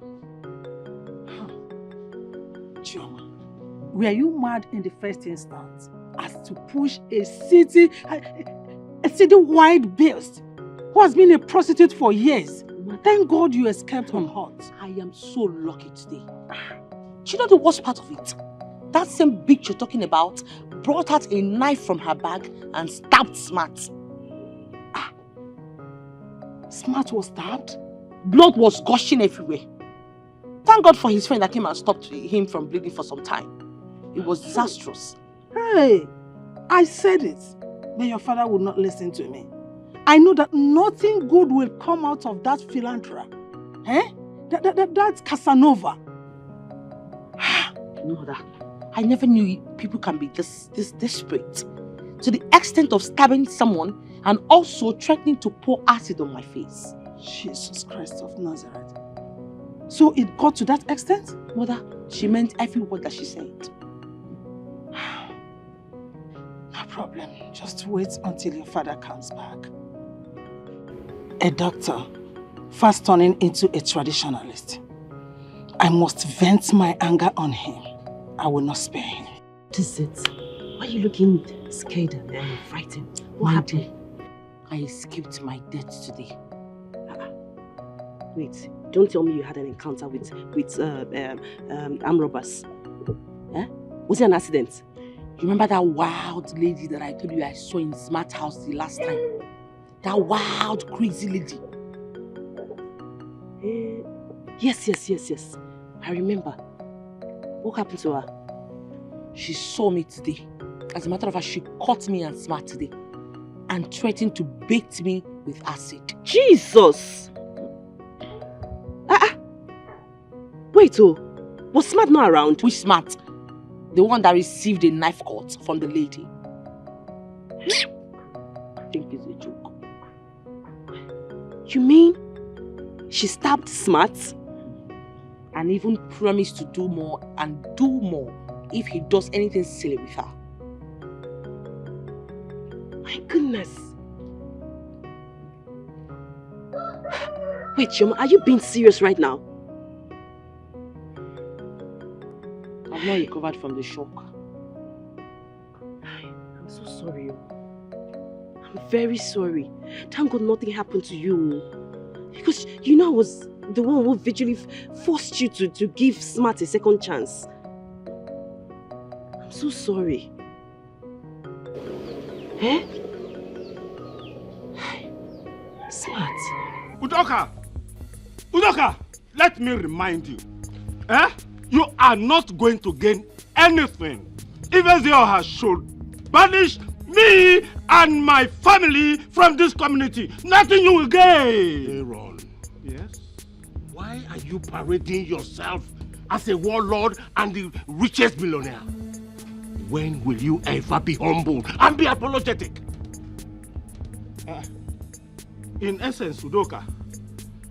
Chioma, were you mad in the first instance as to push a city-wide beast who has been a prostitute for years? Thank God you escaped unhurt. I am so lucky today. Do you know the worst part of it? That same bitch you're talking about brought out a knife from her bag and stabbed Smart. Smart was stabbed? Blood was gushing everywhere. Thank God for his friend that came and stopped him from bleeding for some time. It was disastrous. Hey, I said it, but your father would not listen to me. I know that nothing good will come out of that philanthropy. That's Casanova. Mother, I never knew people can be this desperate. To the extent of stabbing someone and also threatening to pour acid on my face. Jesus Christ of Nazareth. So it got to that extent? Mother, she meant every word that she said. No problem. Just wait until your father comes back. A doctor, fast turning into a traditionalist. I must vent my anger on him. I will not spare him. What is it? Why are you looking scared and frightened? What happened? I escaped my death today. Wait, don't tell me you had an encounter with armed robbers. Eh? Was it an accident? You remember that wild lady that I told you I saw in Smart House the last time? That wild, crazy lady. Yes. I remember. What happened to her? She saw me today. As a matter of fact, she caught me and Smart today and threatened to bait me with acid. Jesus! Wait, was Smart not around? Which Smart? The one that received a knife cut from the lady. I think it's a joke. You mean she stabbed Smart? And even promised to do more and do more if he does anything silly with her. My goodness. Wait, Choma, are you being serious right now? I've not recovered from the shock. I'm so sorry. I'm very sorry. Thank God nothing happened to you. Because you know I was the one who virtually forced you to give Smart a second chance. I'm so sorry. Eh? Smart. Udoka, let me remind you. You are not going to gain anything. Even Ezio should banish me and my family from this community. Nothing you will gain. Aaron. Yes? Why are you parading yourself as a warlord and the richest billionaire? When will you ever be humble and be apologetic? In essence, Udoka,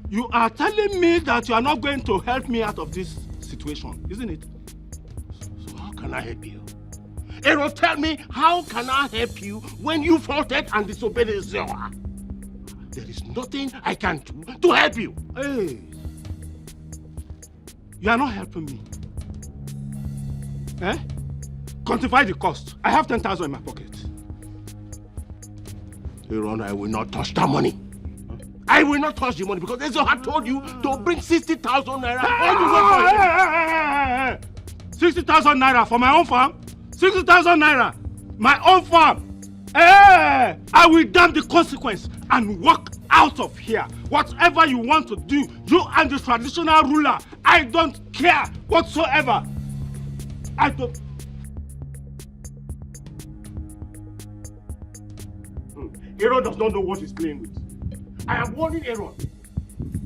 you are telling me that you are not going to help me out of this situation, isn't it? So how can I help you? Aaron, tell me, how can I help you when you faulted and disobeyed Ezio? There is nothing I can do to help you. Hey, you are not helping me. Quantify the cost. I have 10,000 in my pocket. Aaron, I will not touch that money. I will not touch the money because Ezio had told you to bring 60,000 naira. Hey! 60,000 naira for my own farm? 60,000 naira? My own farm? Hey! I will damn the consequence and walk out of here. Whatever you want to do, you and the traditional ruler, I don't care whatsoever. I don't. Aaron does not know what he's playing with. I am warning Aaron.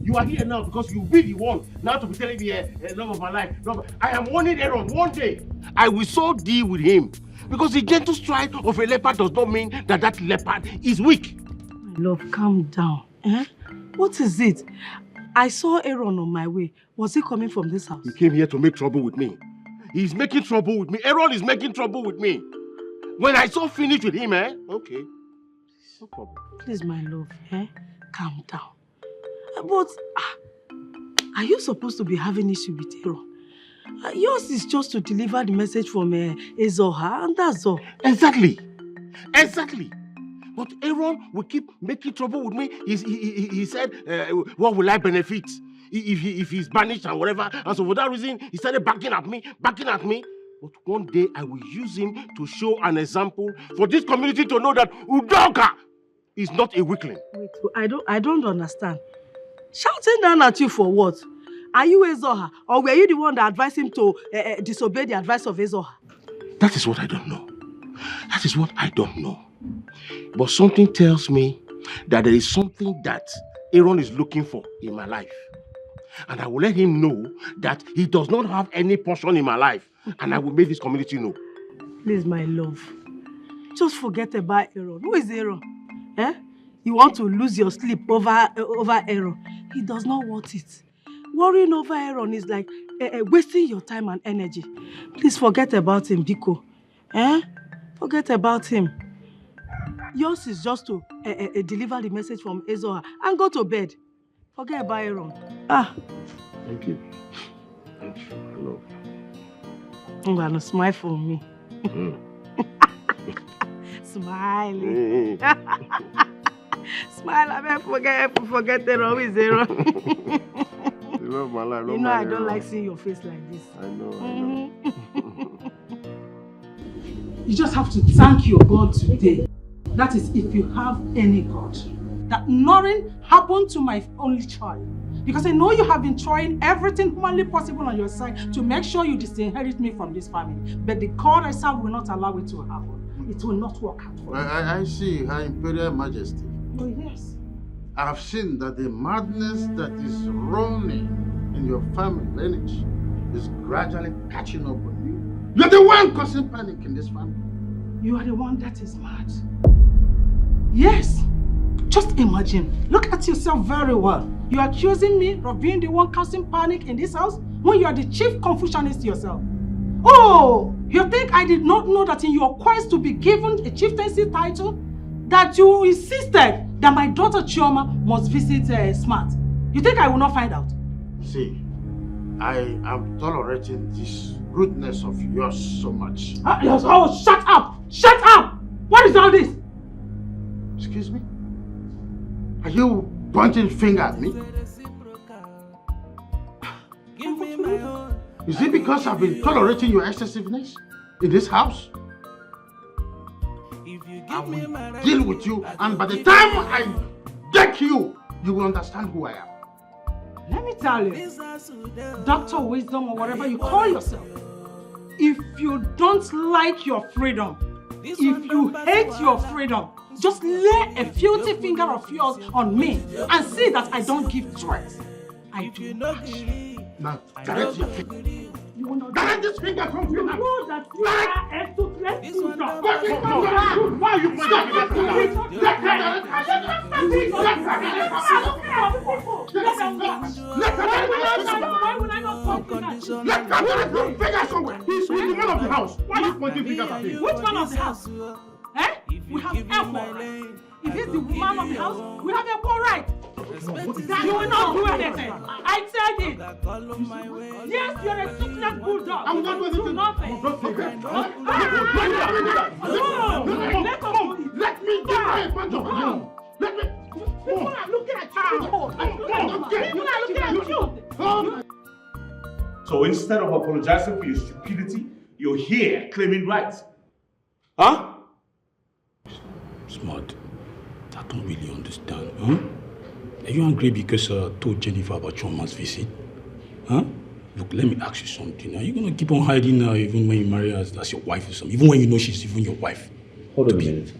You are here now because you be the one now to be telling me love of my life. I am warning Aaron. One day, I will so deal with him. Because the gentle stride of a leopard does not mean that that leopard is weak. Love, calm down. What is it? I saw Aaron on my way. Was he coming from this house? He came here to make trouble with me. He's making trouble with me. Aaron is making trouble with me. When I saw finish with him, okay. No problem. Please, my love, calm down. But are you supposed to be having issue with Aaron? Yours is just to deliver the message from Ezoha, and that's all. Exactly. But Aaron will keep making trouble with me. He said, what will I benefit if he's banished and whatever? And so for that reason, he started backing at me. But one day I will use him to show an example for this community to know that Udoka is not a weakling. Wait, I don't understand. Shouting down at you for what? Are you Ezoha, or were you the one that advised him to disobey the advice of Ezoha? That is what I don't know. But something tells me that there is something that Aaron is looking for in my life. And I will let him know that he does not have any portion in my life. And I will make this community know. Please, my love. Just forget about Aaron. Who is Aaron? You want to lose your sleep over Aaron. He does not want it. Worrying over Aaron is like wasting your time and energy. Please forget about him, Biko. Forget about him. Yours is just to deliver the message from Ezoha and go to bed. Forget about Aaron. Thank you. Thank you. Hello. I'm gonna smile for me. Smile. Smile, I mean, forget Aaron. Who is Aaron? You love my life. You know I don't like seeing your face like this. I know. You just have to thank your God today. That is, if you have any God. That nothing happened to my only child. Because I know you have been trying everything humanly possible on your side to make sure you disinherit me from this family. But the God I serve will not allow it to happen. It will not work out for you. I see, Her Imperial Majesty. Oh, yes. I have seen that the madness that is roaming in your family lineage is gradually catching up on you. You're the one causing panic in this family. You are the one that is mad. Yes. Just imagine. Look at yourself very well. You are accusing me of being the one causing panic in this house when you are the chief Confucianist yourself. Oh, you think I did not know that in your quest to be given a chieftaincy title, that you insisted that my daughter Chioma must visit Smart? You think I will not find out? See, I am tolerating this rudeness of yours so much. Oh, shut up! Shut up! What is all this? Excuse me? Are you pointing finger at me? Is it because I've been tolerating your excessiveness in this house? I will deal with you, and by the time I deck you, you will understand who I am. Let me tell you, Dr. Wisdom or whatever you call yourself, if you don't like your freedom, if you hate your freedom, just lay a filthy finger of yours on me and see that I don't give threats. I do action. Now, direct your finger. Direct this finger from you now. You know that you are a toothless loser. Why are you pointing at He's the man of the house. Why are you pointing fingers at him? Which man of the house? Eh? We have equal right. If he's the man of the house, we have equal right. You will not do anything. I said it. Yes, you're a toothless bulldog. I will not do anything. Do nothing. Let me get my punch of you. Let me. People are looking at you. People are looking at you. So instead of apologizing for your stupidity, you're here claiming rights. Huh? Smart. I don't really understand. Huh? Are you angry because I told Jennifer about Choma's visit? Huh? Look, let me ask you something. Are you going to keep on hiding her even when you marry her as your wife or something? Even when you know she's even your wife? Hold on a minute.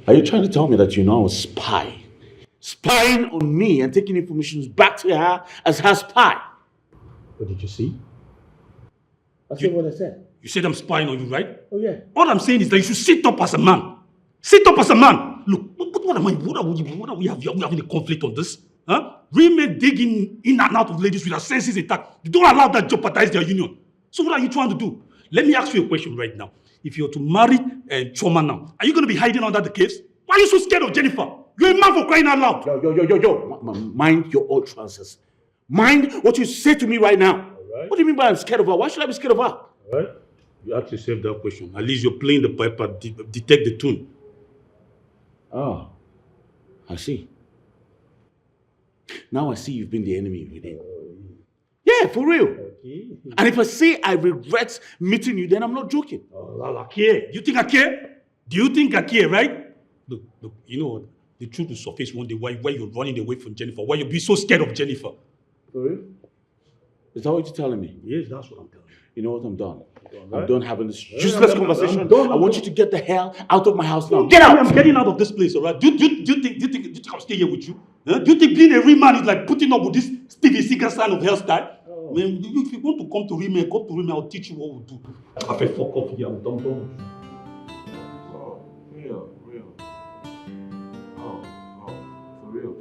Are you trying to tell me that you know a spy? Spying on me and taking information back to her as her spy? What did you see? That's not what I said. You said I'm spying on you, right? Oh, yeah. All I'm saying is that you should sit up as a man. Sit up as a man. Look, what am I? What are we having a conflict on this? Huh? Women digging in and out of ladies with their senses intact. You don't allow that jeopardize their union. So what are you trying to do? Let me ask you a question right now. If you're to marry Choma now, are you going to be hiding under the caves? Why are you so scared of Jennifer? You're a man for crying out loud. Yo. Mind your utterances. Mind what you say to me right now. Right. What do you mean by I'm scared of her? Why should I be scared of her? All right. You ask yourself that question. At least you're playing the piper, detect the tune. Oh, I see. Now I see you've been the enemy within. Yeah, for real. Okay. And if I say I regret meeting you, then I'm not joking. Oh, I care. You think I care? Do you think I care, right? Look, you know what? The truth will surface one day why you're running away from Jennifer, why you're being so scared of Jennifer. For real? Is that what you're telling me? Yes, that's what I'm telling you. You know what? I'm done. Right? I'm done having this useless conversation. I want you to get the hell out of my house now. Get out! I'm getting out of this place, all right? Do you think I'll stay here with you? Huh? Do you think being a real man is like putting up with this Stevie Seeger style of hairstyle? Oh. Man, if you want to come to real men, I'll teach you what we do. I feel fuck off here. I'm done. Oh, real. Oh, for real.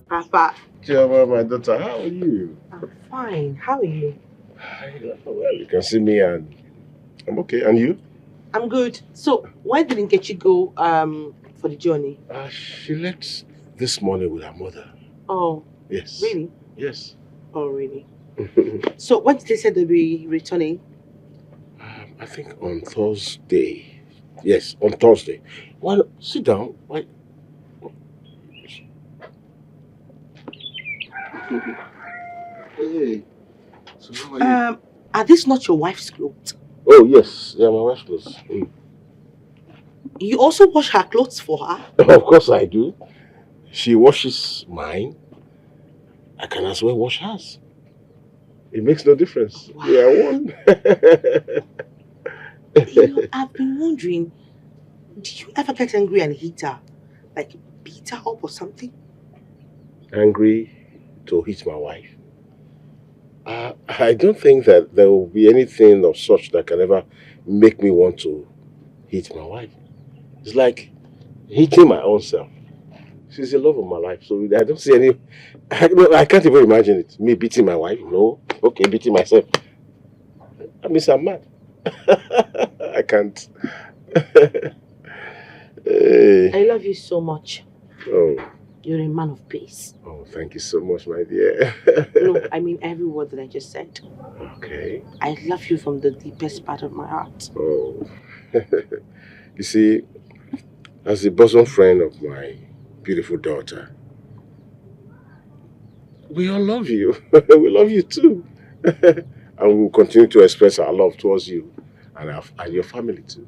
Papa. Choma, my daughter, how are you? I'm fine. How are you? Well, you can see me and I'm okay. And you? I'm good. So, why didn't Nkechi go for the journey? She left this morning with her mother. Oh. Yes. Really? Yes. Oh, really? So, when did they say they'll be returning? I think on Thursday. Yes, on Thursday. Well, sit down. Why? Hey. So how are you? Are these not your wife's clothes? Oh, yes. Yeah, my wife's clothes. You also wash her clothes for her? Of course I do. She washes mine. I can as well wash hers. It makes no difference. Wow. We are one. I've been wondering, did you ever get angry and hit her? Like beat her up or something? Angry to hit my wife? I don't think that there will be anything of such that can ever make me want to hit my wife. It's like hitting my own self. She's the love of my life, so I don't see any... I can't even imagine it. Me beating my wife, no. Okay, beating myself. I mean, I'm mad. I can't. I love you so much. Oh. You're a man of peace. Oh, thank you so much, my dear. No, I mean every word that I just said. Okay. I love you from the deepest part of my heart. Oh. You see, as the bosom friend of my beautiful daughter, we all love you. We love you too. And we will continue to express our love towards you and your family too.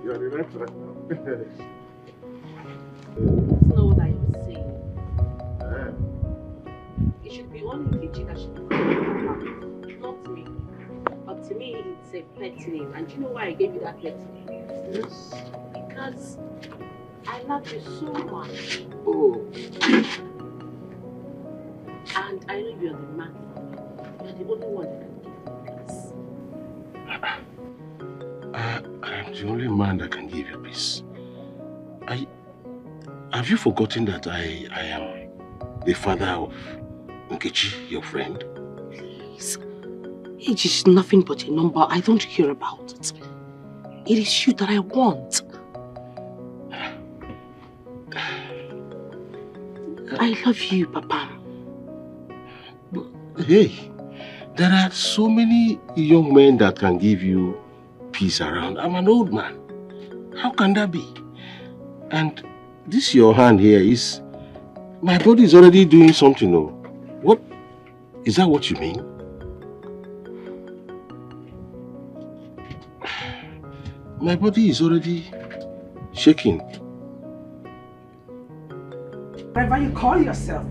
You're on the right track now. That's not what I was saying. It should be only Nkechi that should be not me. But to me, it's a pet name. And do you know why I gave you that pet name? Yes. Because I love you so much. Oh. And I know you're the man. You're the only one that can give me peace. I'm the only man that can give you peace. Have you forgotten that I am the father of Nkechi, your friend? Please. Age is nothing but a number. I don't care about it. It is you that I want. I love you, Papa. But, hey, there are so many young men that can give you peace around. I'm an old man. How can that be? And this your hand here is... My body is already doing something, no? What? Is that what you mean? My body is already shaking. Whatever you call yourself,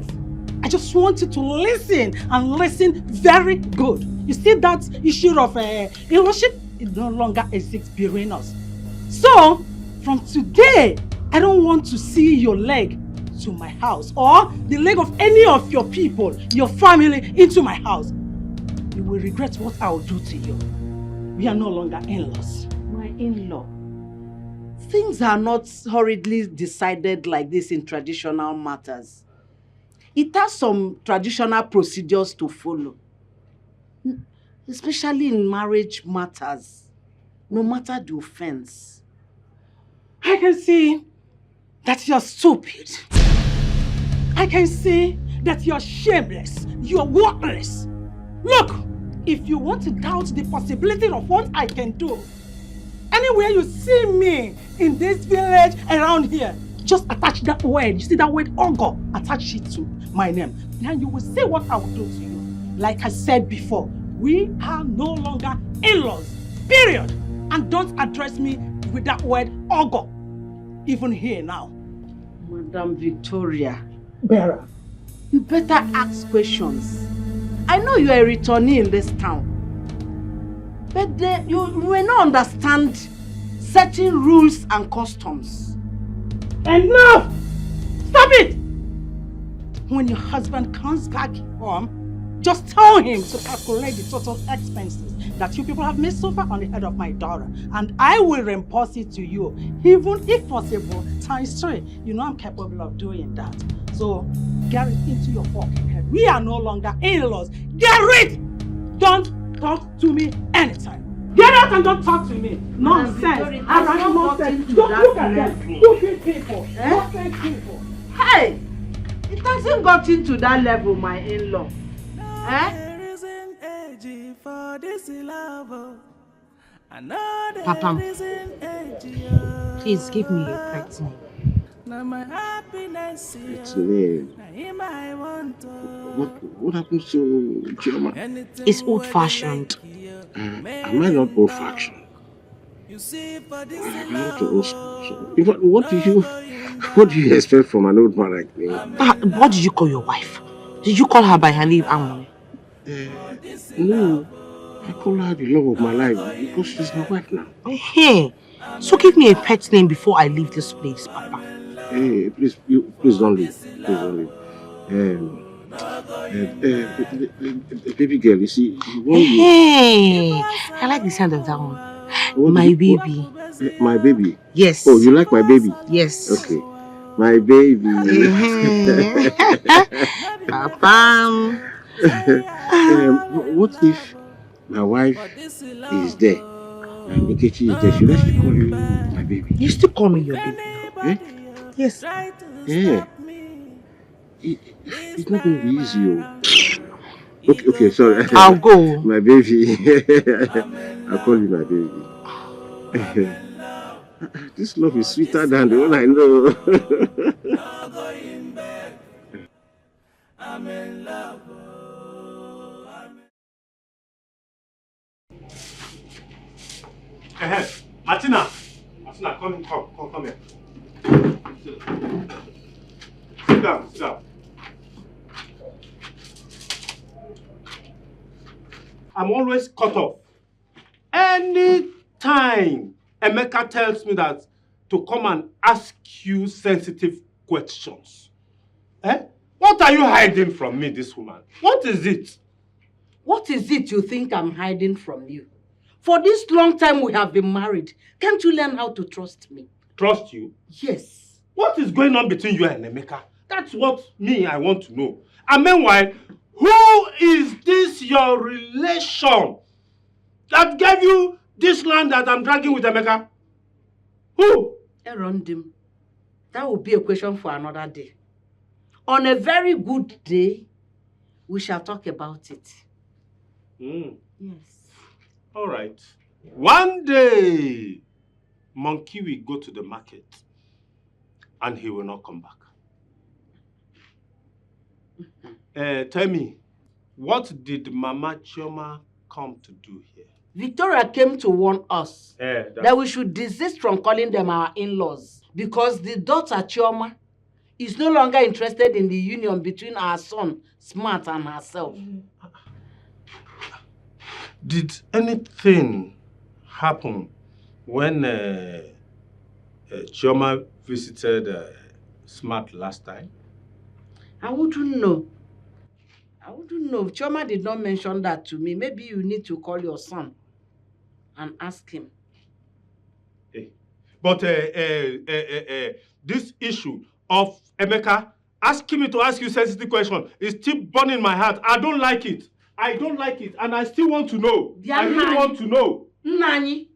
I just want you to listen and listen very good. You see that issue of in-lawship? It no longer exists between us. So, from today, I don't want to see your leg to my house or the leg of any of your people, your family, into my house. You will regret what I will do to you. We are no longer in-laws. My in-law. Things are not hurriedly decided like this in traditional matters. It has some traditional procedures to follow. Especially in marriage matters, no matter the offense. I can see that you're stupid. I can see that you're shameless. You're worthless. Look, if you want to doubt the possibility of what I can do, anywhere you see me in this village around here, just attach that word. You see that word Ogo? Attach it to my name. Then you will see what I will do to you. Like I said before, we are no longer in-laws. Period. And don't address me with that word Ogo. Even here now. Madam Victoria. Bearer. You better ask questions. I know you are a returnee in this town. But you may not understand certain rules and customs. Enough! Stop it! When your husband comes back home, just tell him to calculate the total expenses that you people have made so far on the head of my daughter. And I will reimburse it to you, even if possible, ×3. You know I'm capable of doing that. So, get it into your fucking head. We are no longer in-laws. Get rid! Don't talk to me anytime. Get out and don't talk to me. Nonsense. Nonsense. Don't look at them. Stupid people. Stupid people. Hey! It hasn't got into that level, my in-law. Papa, please give me your pet name. It's name. What happens to Chioma? It's old-fashioned. Am I not old-fashioned? I'm not old school. So, what do you expect from an old man like me? What did you call your wife? Did you call her by her name, Amon? No, I call her the love of my life because she's my wife now. Hey, so give me a pet name before I leave this place, Papa. Hey, please don't leave. Please don't leave. Baby girl, you see, Hey, I like the sound of that one. My baby. My baby? Yes. Oh, you like my baby? Yes. Okay. My baby. Papa. What if my wife is there and Nkechi is there? Should I still call you my baby? You still call me your baby? Eh? Yes. Yeah. It's not going to be easy. Okay, sorry. I'll go. My baby. I'll call you my baby. This love is sweeter than the one I know. I'm in love. Martina, come here. Sit down. I'm always cut off. Anytime Emeka tells me that to come and ask you sensitive questions. What are you hiding from me, this woman? What is it? What is it you think I'm hiding from you? For this long time we have been married, can't you learn how to trust me? Trust you? Yes. What is going on between you and Emeka? That's what I want to know. And meanwhile, who is this your relation that gave you this land that I'm dragging with Emeka? Who? Erondim. That will be a question for another day. On a very good day, we shall talk about it. Yes. All right. One day, Monkey will go to the market and he will not come back. Tell me, what did Mama Chioma come to do here? Victoria came to warn us that we should desist from calling them our in-laws because the daughter Chioma is no longer interested in the union between our son, Smart, and herself. Did anything happen when Chioma visited Smart last time? I wouldn't know. Chioma did not mention that to me. Maybe you need to call your son and ask him. But this issue of Emeka asking me to ask you sensitive question is still burning my heart. I don't like it. And I still want to know. I really want to know. Nani,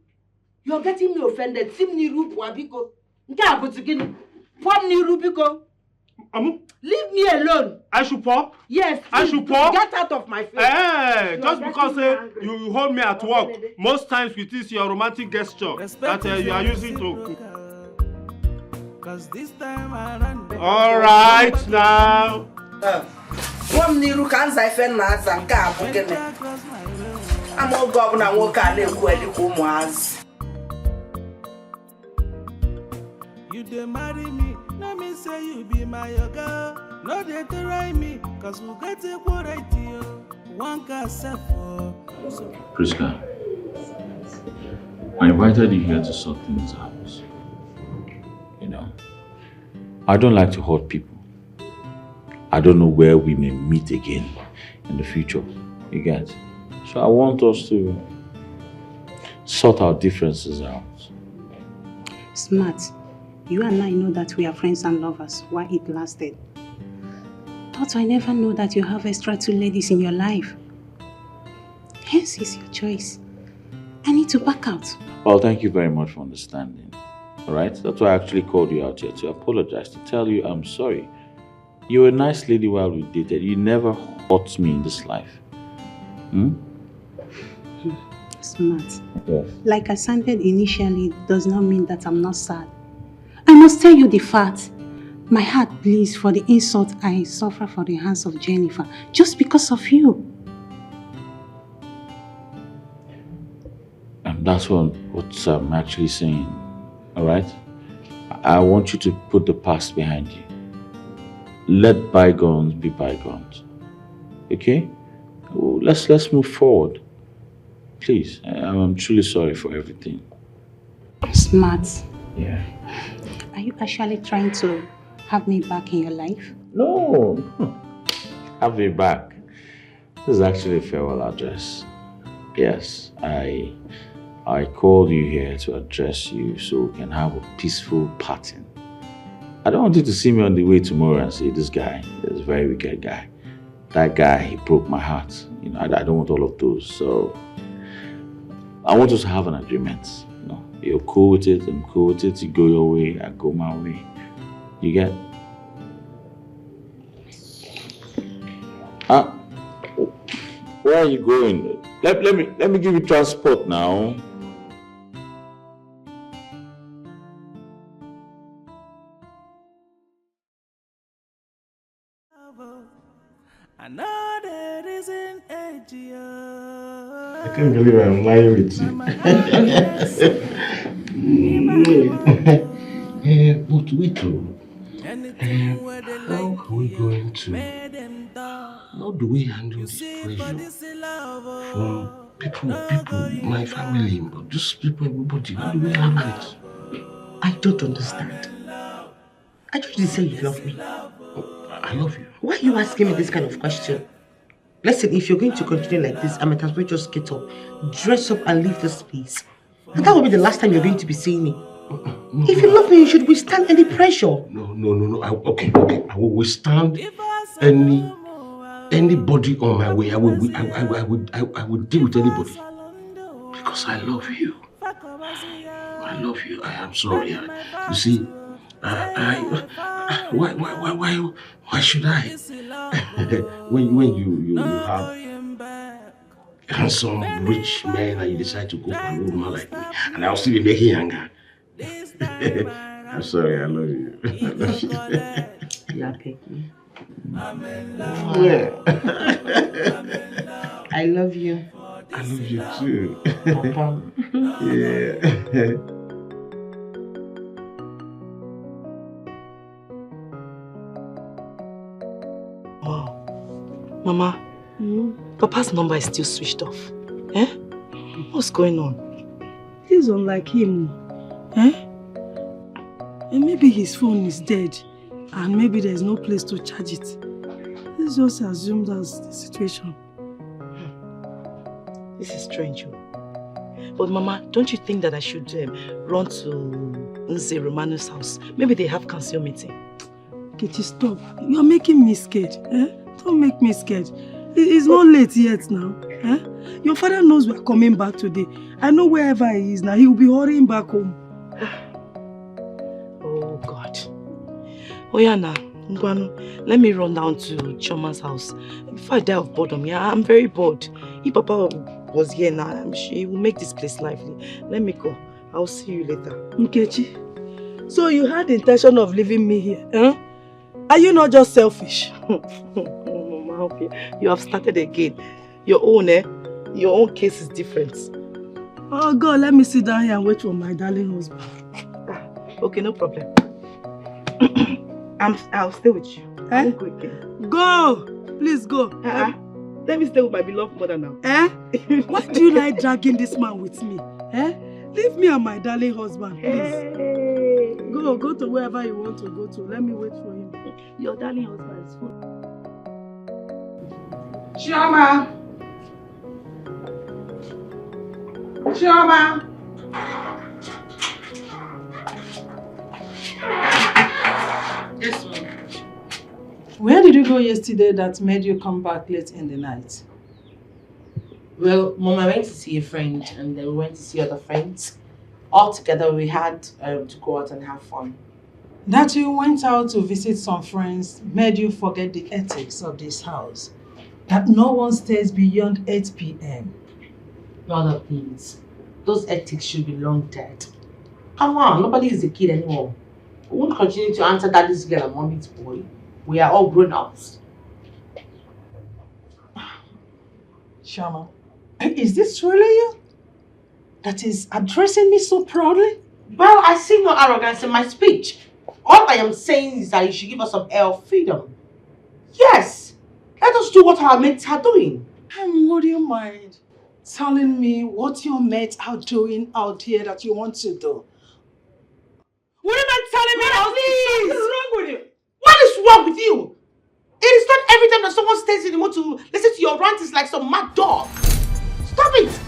you're getting me offended. Leave me alone. I should pour? Yes. I should pour? Get out of my face. Just because you hold me at work, most times with this your romantic gesture that you are using to. All right now. You dey marry me, let me say you be my girl. No dey try me, cause we get a right here. One can self. Priska, I invited you here to sort things out. You know, I don't like to hurt people. I don't know where we may meet again in the future. You get? So I want us to sort our differences out. Smart. You and I know that we are friends and lovers while it lasted. But I never know that you have extra 2 ladies in your life. Hence is your choice. I need to back out. Well, thank you very much for understanding. Alright? That's why I actually called you out here to apologize, to tell you I'm sorry. You were a nice lady while we dated. You never hurt me in this life. Smart. Yes. Like I sounded initially does not mean that I'm not sad. I must tell you the fact. My heart bleeds for the insult I suffer for the hands of Jennifer just because of you. And that's what I'm actually saying. Alright? I want you to put the past behind you. Let bygones be bygones. Okay? Let's move forward. Please. I'm truly sorry for everything. Smart. Yeah. Are you actually trying to have me back in your life? No. Have me back. This is actually a farewell address. Yes, I called you here to address you so we can have a peaceful parting. I don't want you to see me on the way tomorrow and say, this guy is a very wicked guy. That guy, he broke my heart. You know, I don't want all of those. So I want us to have an agreement. You know, you're cool with it, I'm cool with it. You go your way, I go my way. You get? Where are you going? Let me give you transport now. I know there isn't a I can't believe I'm lying with you. But wait, how are we going to? How do we handle this pressure from people, my family, just people, everybody? How do we handle it? I don't understand. I just didn't say you love me. I love you. Why are you asking me this kind of question? Listen, if you're going to continue like this, I might as well just get up, dress up and leave this place. And that will be the last time you're going to be seeing me. If you love me, you should withstand any pressure. No. Okay. I will withstand anybody on my way. I will deal with anybody. Because I love you. I love you. I am sorry. You see, why should I? when you have handsome, rich men and you decide to go for a woman like me, and I'll still be making younger. I'm sorry, I love you. I love you. Yeah, Peggy. Yeah. I love you. I love you too. Papa. Yeah. Wow. Mama, Papa's number is still switched off. Eh? What's going on? He's unlike him. Eh? And maybe his phone is dead and maybe there's no place to charge it. Let's just assume that's the situation. This is strange. But Mama, don't you think that I should run to Nze Romano's house? Maybe they have council meeting. Kitty, stop. You're making me scared. Eh? Don't make me scared. It's not late yet now. Eh? Your father knows we're coming back today. I know wherever he is now, he will be hurrying back home. Oh God. Oyana, let me run down to Choma's house. Before I die of boredom, yeah, I'm very bored. If Papa was here now, I'm sure he will make this place lively. Let me go. I'll see you later. Nkechi, so you had the intention of leaving me here, huh? Are you not just selfish? You have started again. Your own case is different. Oh God, let me sit down here and wait for my darling husband. Okay, no problem. I'll stay with you. Eh? I won't go again. Go! Please go. Let me stay with my beloved mother now. Eh? Why do you like dragging this man with me? Eh? Leave me and my darling husband, please. Hey. Go to wherever you want to go to. Let me wait for him. Your darling husband is full. Chioma! Chioma! Yes, ma'am. Where did you go yesterday that made you come back late in the night? Well, Mom, I went to see a friend and then we went to see other friends. All together, we had to go out and have fun. That you went out to visit some friends made you forget the ethics of this house. That no one stays beyond 8 p.m. Other things. Those ethics should be long dead. Come on, nobody is a kid anymore. We won't continue to answer daddy's girl and mommy's boy. We are all grown-ups. Shama, is this really you? That is addressing me so proudly? Well, I see no arrogance in my speech. All I am saying is that you should give us some air of freedom. Yes, let us do what our mates are doing. And would you mind telling me what your mates are doing out here that you want to do? Would you mind calling me out, please? What is wrong with you? What is wrong with you? It is not every time that someone stays in the mood to listen to your rant is like some mad dog. Stop it!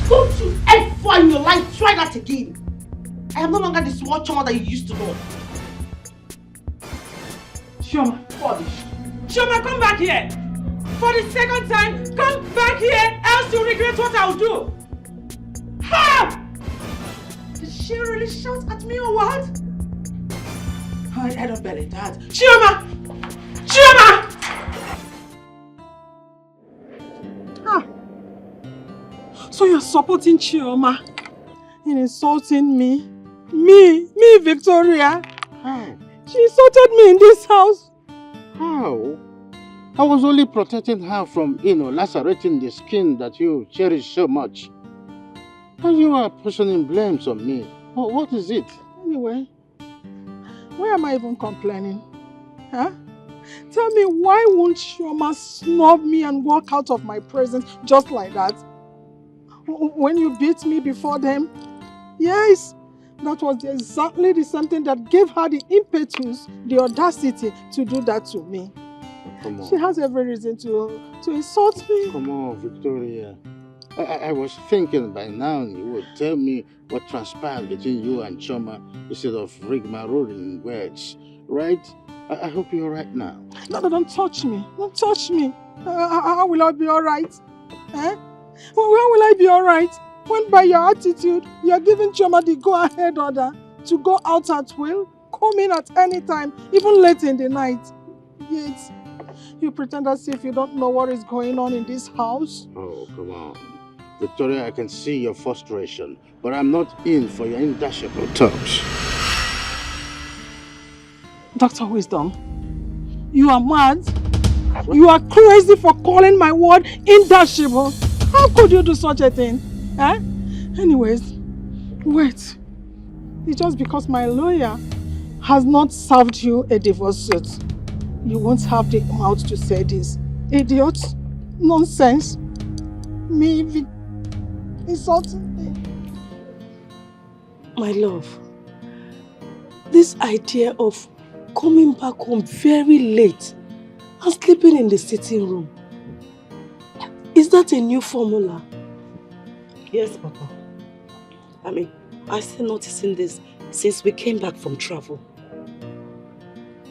Don't you ever in your life try that again. I am no longer the small child that you used to know. Chioma, Chioma, come back here. For the second time, come back here, else you'll regret what I'll do. Ha! Did she really shout at me or what? I don't believe that. Chioma! Chioma! Ah. So you're supporting Chioma in insulting me? Me, Victoria? How? She insulted me in this house. How? I was only protecting her from, lacerating the skin that you cherish so much. And you are pushing blames on me. Oh, what is it? Anyway, why am I even complaining? Huh? Tell me, why won't Chioma snub me and walk out of my presence just like that? When you beat me before them? Yes, that was exactly the same thing that gave her the impetus, the audacity to do that to me. Come on. She has every reason to insult me. Come on, Victoria. I was thinking by now you would tell me what transpired between you and Chioma instead of rigmaroling words, right? I hope you're right now. No, don't touch me. Don't touch me. How will I be alright? Eh? When will I be alright? When by your attitude, you're giving Chioma the go-ahead order to go out at will, come in at any time, even late in the night. Yet, you pretend as if you don't know what is going on in this house. Oh, come on. Victoria, I can see your frustration, but I'm not in for your indashable talks. Dr. Wisdom, you are mad. What? You are crazy for calling my word indashable. How could you do such a thing? Eh? Anyways, wait. It's just because my lawyer has not served you a divorce suit. You won't have the mouth to say this. Idiot. Nonsense. Me insulting me. My love, this idea of coming back home very late and sleeping in the sitting room, is that a new formula? Yes, Papa. I mean, I'm still noticing this since we came back from travel.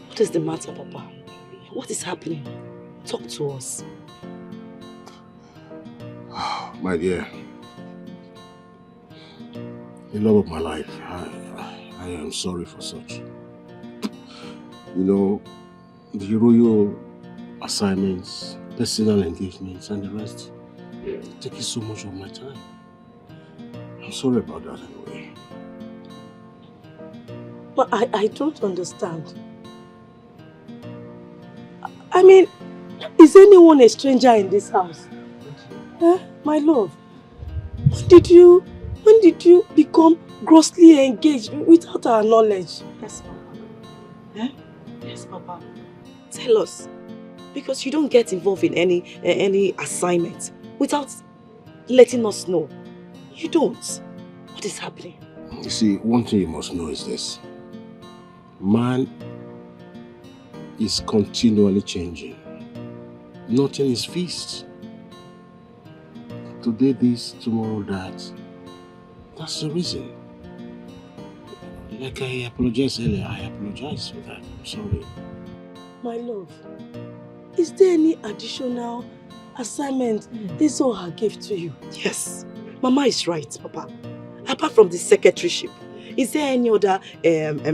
What is the matter, Papa? What is happening? Talk to us. My dear, the love of my life, I am sorry for such. You know, the royal assignments, personal engagements, and the rest taking so much of my time. I'm sorry about that anyway. But I don't understand. I mean, is anyone a stranger in this house? My love, when did you become grossly engaged without our knowledge? Yes, Papa. Yes, Papa. Tell us, because you don't get involved in any assignment without letting us know. You don't. What is happening? You see, one thing you must know is this. Man is continually changing. Nothing is fixed. Today this, tomorrow that. That's the reason. Like I apologized earlier, I apologize for that. I'm sorry. My love, is there any additional assignment Ezoha gave to you? Yes. Mama is right, Papa. Apart from the secretaryship, is there any other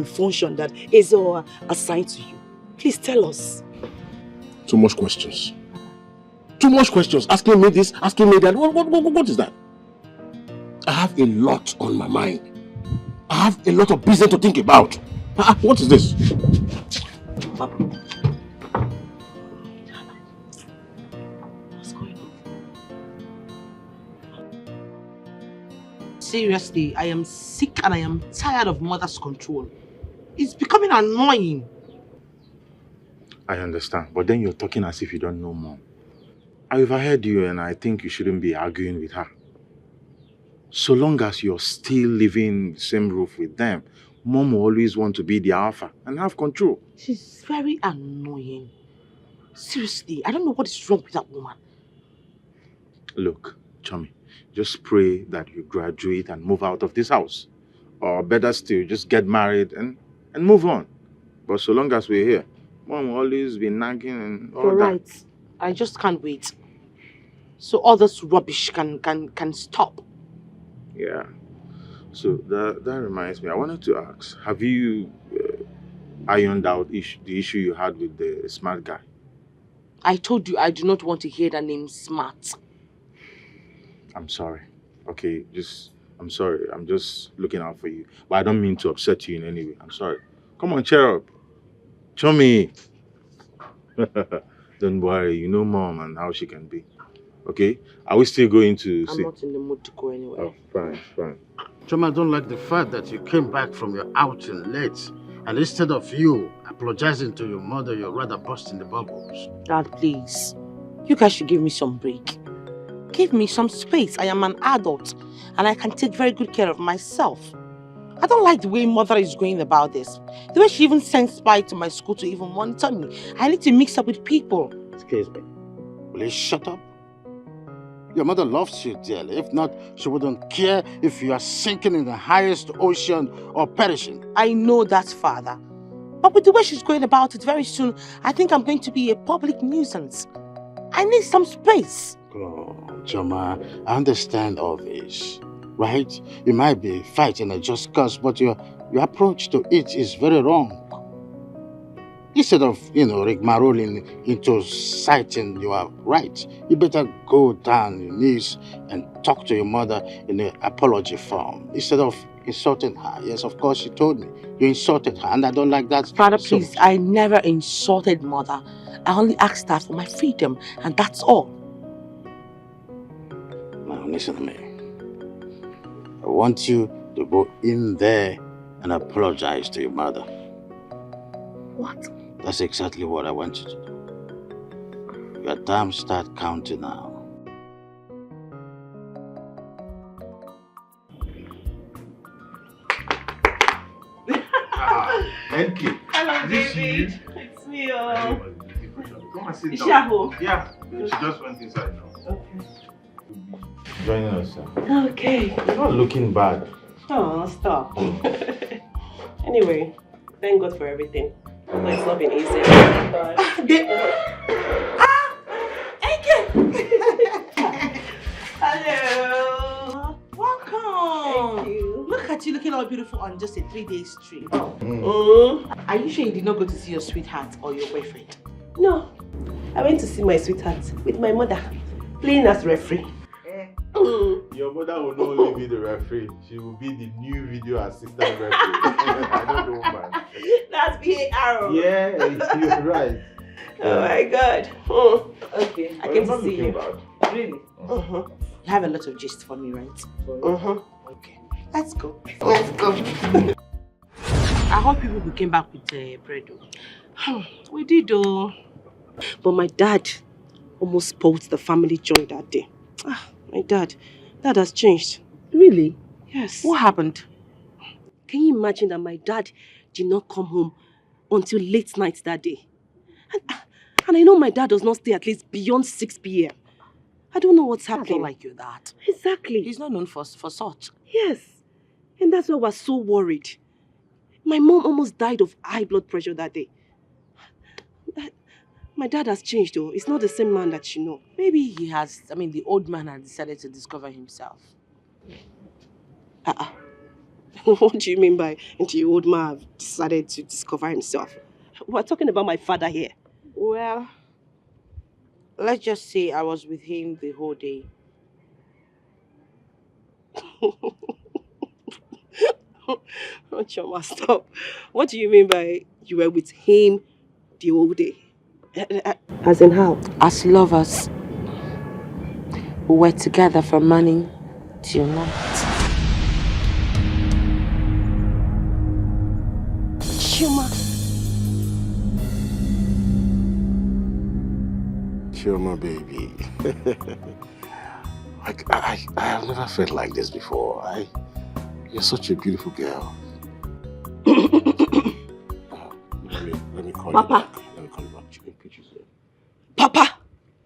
function that Ezoha assigned to you? Please tell us. Too much questions. Too much questions. Asking me this, asking me that. What is that? I have a lot on my mind. I have a lot of business to think about. What is this? Papa. What's going on? Seriously, I am sick and I am tired of mother's control. It's becoming annoying. I understand, but then you're talking as if you don't know Mom. I overheard you and I think you shouldn't be arguing with her. So long as you're still living in the same roof with them, Mom will always want to be the alpha and have control. She's very annoying. Seriously, I don't know what is wrong with that woman. Look, Chummy, just pray that you graduate and move out of this house. Or better still, just get married and move on. But so long as we're here, Mom will always be nagging and all You're that. right. I just can't wait. So all this rubbish can stop. Yeah. So that reminds me, I wanted to ask, have you ironed out the issue you had with the smart guy? I told you I do not want to hear the name Smart. I'm sorry. Okay, I'm sorry. I'm just looking out for you. But I don't mean to upset you in any way. I'm sorry. Come on, cheer up. Chummy. Don't worry. You know Mom and how she can be. Okay? Are we still going to see? I'm not in the mood to go anywhere. Oh, fine. Choma, I don't like the fact that you came back from your outing late. And instead of you apologizing to your mother, you're rather busting the bubbles. Dad, please. You guys should give me some break. Give me some space. I am an adult and I can take very good care of myself. I don't like the way Mother is going about this. The way she even sends spy to my school to even monitor me. I need to mix up with people. Excuse me. Will you shut up? Your mother loves you dearly. If not, she wouldn't care if you are sinking in the highest ocean or perishing. I know that, Father. But with the way she's going about it very soon, I think I'm going to be a public nuisance. I need some space. Oh, Choma, I understand all this, right? You might be fighting a just cause, but your approach to it is very wrong. Instead of, rigmaroling into citing you are right, you better go down on your knees and talk to your mother in an apology form instead of insulting her. Yes, of course, she told me you insulted her, and I don't like that. Father, please, I never insulted Mother. I only asked her for my freedom, and that's all. Now, listen to me. I want you to go in there and apologize to your mother. What? That's exactly what I want you to do. Your time start counting now. Thank you. Hello, Is this David. you? It's me. Come and sit Is down. she at home? Yeah, she just went inside now. Okay. Joining us, sir. Okay. You're not looking bad. Oh, stop. Anyway, thank God for everything. But it's not been easy. Hello. Welcome. Thank you. Look at you looking all beautiful on just a 3-day trip. Are you sure you did not go to see your sweetheart or your boyfriend? No. I went to see my sweetheart with my mother, playing as referee. Your mother will not only be the referee, she will be the new video assistant referee. I don't know, man. That's VAR. Yeah, you're right. Oh my God. Okay, I came to see you. Really? You have a lot of gist for me, right? Okay. Let's go. Let's go. I hope people who came back with bread. We did though. But my dad almost spoiled the family joy that day. My dad has changed. Really? Yes. What happened? Can you imagine that my dad did not come home until late night that day? And I know my dad does not stay at least beyond 6 p.m. I don't know what's happening. I don't like you that. Exactly. He's not known for such. Yes. And that's why we're so worried. My mom almost died of high blood pressure that day. My dad has changed though. It's not the same man that you know. Maybe he has, the old man has decided to discover himself. What do you mean by the old man have decided to discover himself? We're talking about my father here. Well, let's just say I was with him the whole day. Oh, Choma, stop. What do you mean by you were with him the whole day? As in how? As lovers. We were together from morning till night. Choma. Choma, baby. I have never felt like this before. You're such a beautiful girl. Papa. Papa.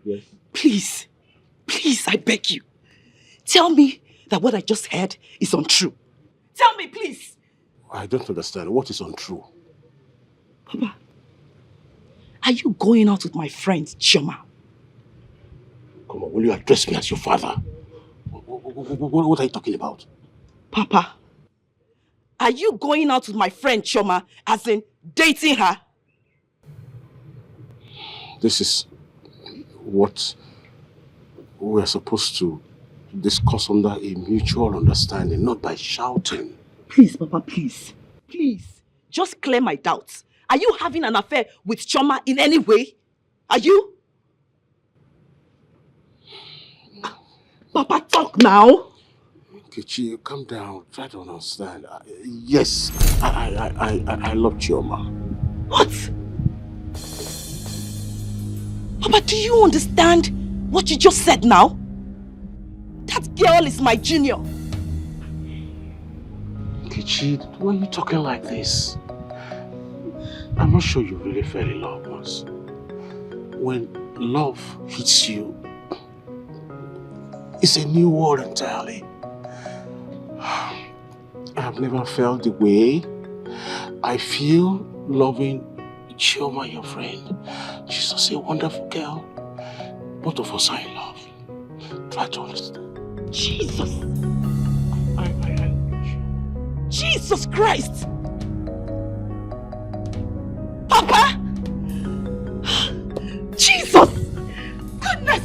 Yes. Please, I beg you. Tell me that what I just heard is untrue. Tell me, please. I don't understand. What is untrue? Papa, are you going out with my friend, Chioma? Come on, will you address me as your father? What are you talking about? Papa, are you going out with my friend, Chioma, as in dating her? This is what we're supposed to discuss under a mutual understanding, not by shouting. Please, Papa, please. Please, just clear my doubts. Are you having an affair with Chioma in any way? Are you? Papa, talk now. Kechi, calm down. Try to understand. Yes, I love Chioma. What? Papa, do you understand what you just said now? That girl is my junior. Kechi, why are you talking like this? I'm not sure you really fell in love once. When love hits you, it's a new world entirely. I've never felt the way I feel loving Chioma, your friend. She's just a wonderful girl. Both of us are in love. Try to understand. Jesus! Jesus Christ! Papa! Jesus! Goodness!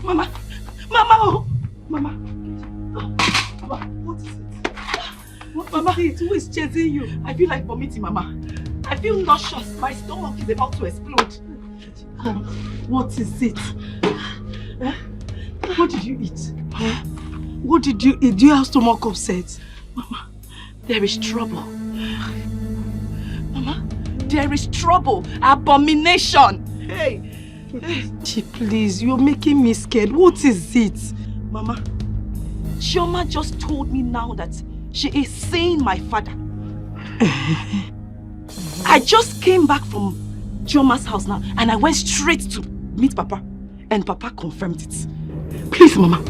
Mama! Mama! Oh! Mama! Mama, what is it? Mama, who is chasing you? I feel like vomiting, Mama. I feel nauseous. My stomach is about to explode. What is it? What did you eat? What did you eat? Do you have stomach upset? Mama, there is trouble. Mama, there is trouble. Abomination. Hey. Please, you're making me scared. What is it? Mama, Chioma just told me now that she is seeing my father. I just came back from Chioma's house now and I went straight to meet Papa. And Papa confirmed it. Please, Mama.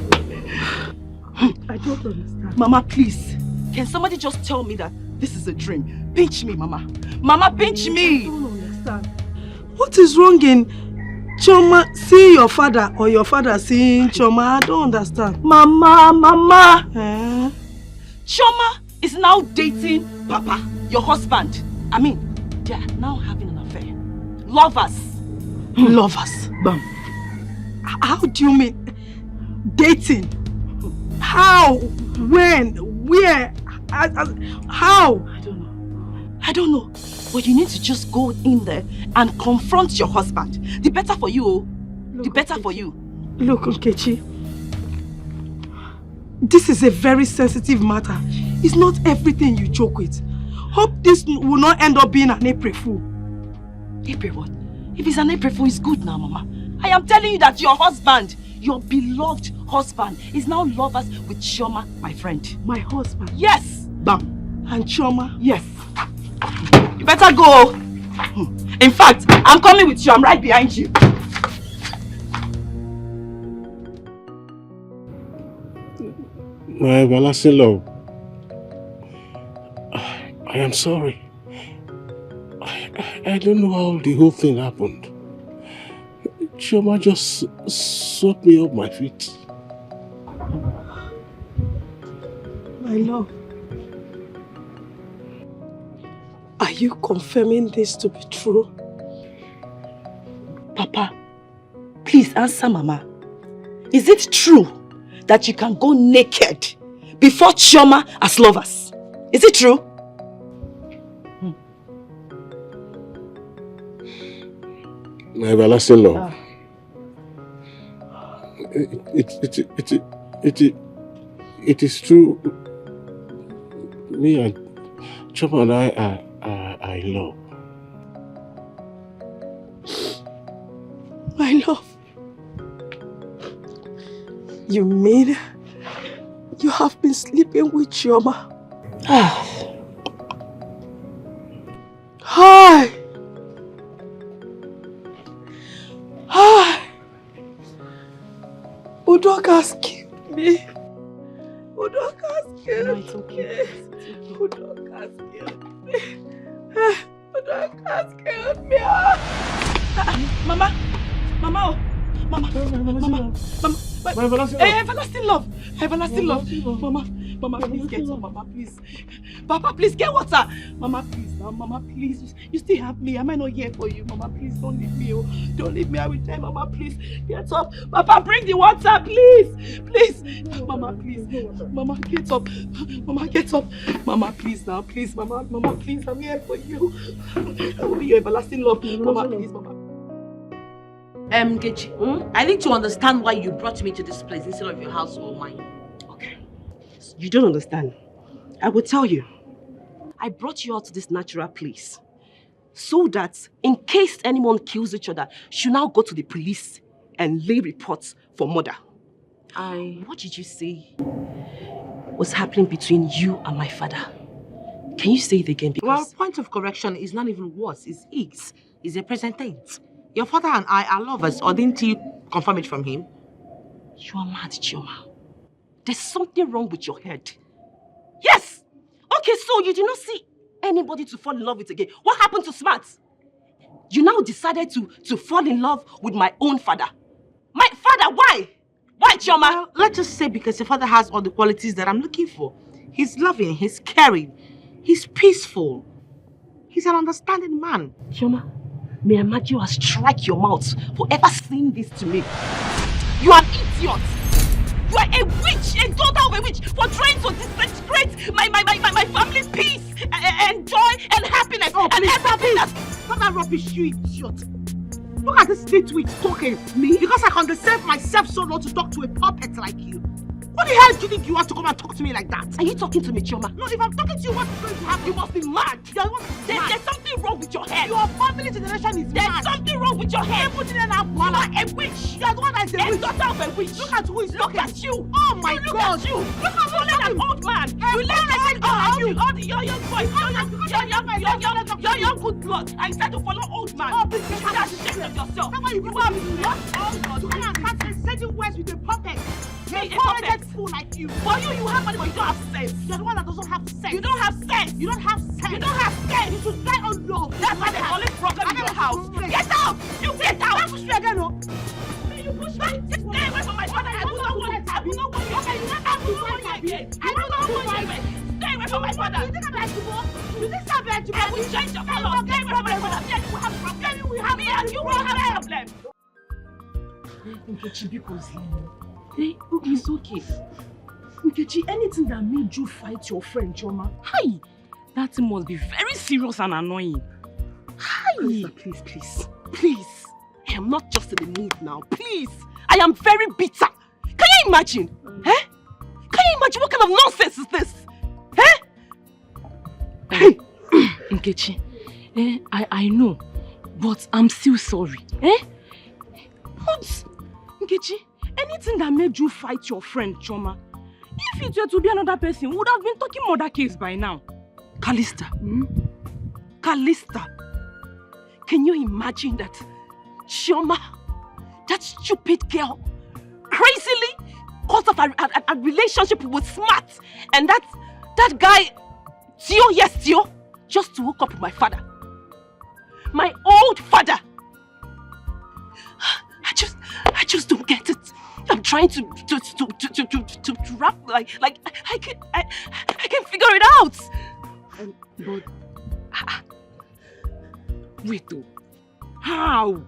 I don't understand. Mama, please. Can somebody just tell me that this is a dream? Pinch me, Mama. Mama, pinch me. I don't understand. What is wrong in Chioma seeing your father or your father seeing Chioma? I don't understand. Mama. Chioma is now dating Papa, your husband. I mean, they are now having an affair. Lovers. Lovers. Bam. How do you mean? Dating? How? When? Where? How? I don't know. But you need to just go in there and confront your husband. The better for you, oh. The better for you. Look, Nkechi. This is a very sensitive matter. It's not everything you joke with. Hope this will not end up being an April Fool. April what? If it's an April Fool, it's good now, Mama. I am telling you that your husband, your beloved husband, is now lovers with Chioma, my friend. My husband? Yes! Bam. And Chioma? Yes. You better go. In fact, I'm coming with you. I'm right behind you. My everlasting love, I am sorry. I don't know how the whole thing happened. Chioma just swept me off my feet. My love, are you confirming this to be true? Papa, please answer Mama. Is it true that you can go naked before Chioma as lovers? Is it true? My everlasting love. It is true. Me and Chioma and I in love. My love, you mean you have been sleeping with Chioma. Hi! Hi! Udoka's killed me. Udoka's killed me. Udoka's killed me. Udoka's killed me. Mama! Mama! Mama! Everlasting love! Everlasting love! Mama, please get some. Mama, please. Papa, please get water. Mama, please. Now, Mama, please. You still have me. Am I not here for you? Mama, please don't leave me. Oh. Don't leave me. I will tell Mama, please. Get up. Papa, bring the water, please. Please. Mama, please. Mama, get up. Mama, get up. Mama, please now. Please, Mama. Mama, please. I'm here for you. I will be your everlasting love. Mama, please, Mama. Nkechi, I need to understand why you brought me to this place instead of your house or mine. Okay. You don't understand. I will tell you. I brought you out to this natural place so that in case anyone kills each other, you now go to the police and lay reports for murder. What did you say was happening between you and my father? Can you say it again? Because Well, point of correction is not even worse. It's is. It's a present tense. Your father and I are lovers, or didn't you confirm it from him? You are mad, Chioma. There's something wrong with your head. Yes! Okay, so you did not see anybody to fall in love with again. What happened to Smart? You now decided to fall in love with my own father. My father, why? Why, Chioma? Well, let's just say because your father has all the qualities that I'm looking for. He's loving, he's caring, he's peaceful. He's an understanding man. Chioma, may I imagine you strike your mouth for ever saying this to me. You are an idiot. You are a witch, a daughter of a witch, for trying to disrespect my family's peace and joy and happiness. Oh, and please, everything. Stop that rubbish, you idiot. Look at this state witch talking. Me? Because I can reserve myself so long to talk to a puppet like you. What the hell do you think you want to come and talk to me like that? Are you talking to me, Chioma? No, if I'm talking to you, what's going to happen? You must be mad. There's something wrong with your head. Your family generation is mad. There's something wrong with your head. You are a witch. You are the one that is a witch. Daughter of a witch. Look at who is Look at you. Oh my Look God. at you. Look at you like an old man. You let all the young boys, your young good blood, and you start to follow old man. Oh, please, you have to check yourself. That's why you are what? Oh God. You can't start exchanging words with a puppet. Me, a puppet fool like you. For you have money, but you don't have sense. You're the one that doesn't have sense. You don't have sense. You don't have sense. You don't have sense. You should die on love. That's why there's always problem in your house. Get out! You get out! Don't push me again, no. You push me. Just stay away from my father. I do not want you. I do not want you. Okay, you don't have to want you again. I do not want you again. Stay away from my father. You think I'm bad to go? You think I'm bad to go? I will change your color. Stay away from my father. Then we have problem. Then we have me and you will have problem. Nkechi, because hey, it's okay. Nkechi, anything that made you fight your friend, Chioma, hi, that must be very serious and annoying. Hi. Please. I am not just in the mood now. Please. I am very bitter. Can you imagine? Can you imagine what kind of nonsense is this? Hey, Nkechi, I know, but I'm still sorry. But, Nkechi, anything that made you fight your friend, Chioma, if it were to be another person, we would have been talking murder case by now. Callista. Callista. Can you imagine that Chioma, that stupid girl, crazily caused of a relationship with Smart, and that guy, Tio, yes, Tio, just to hook up with my father. My old father. I just don't get it. I'm trying to wrap like I can figure it out. But wait though. How?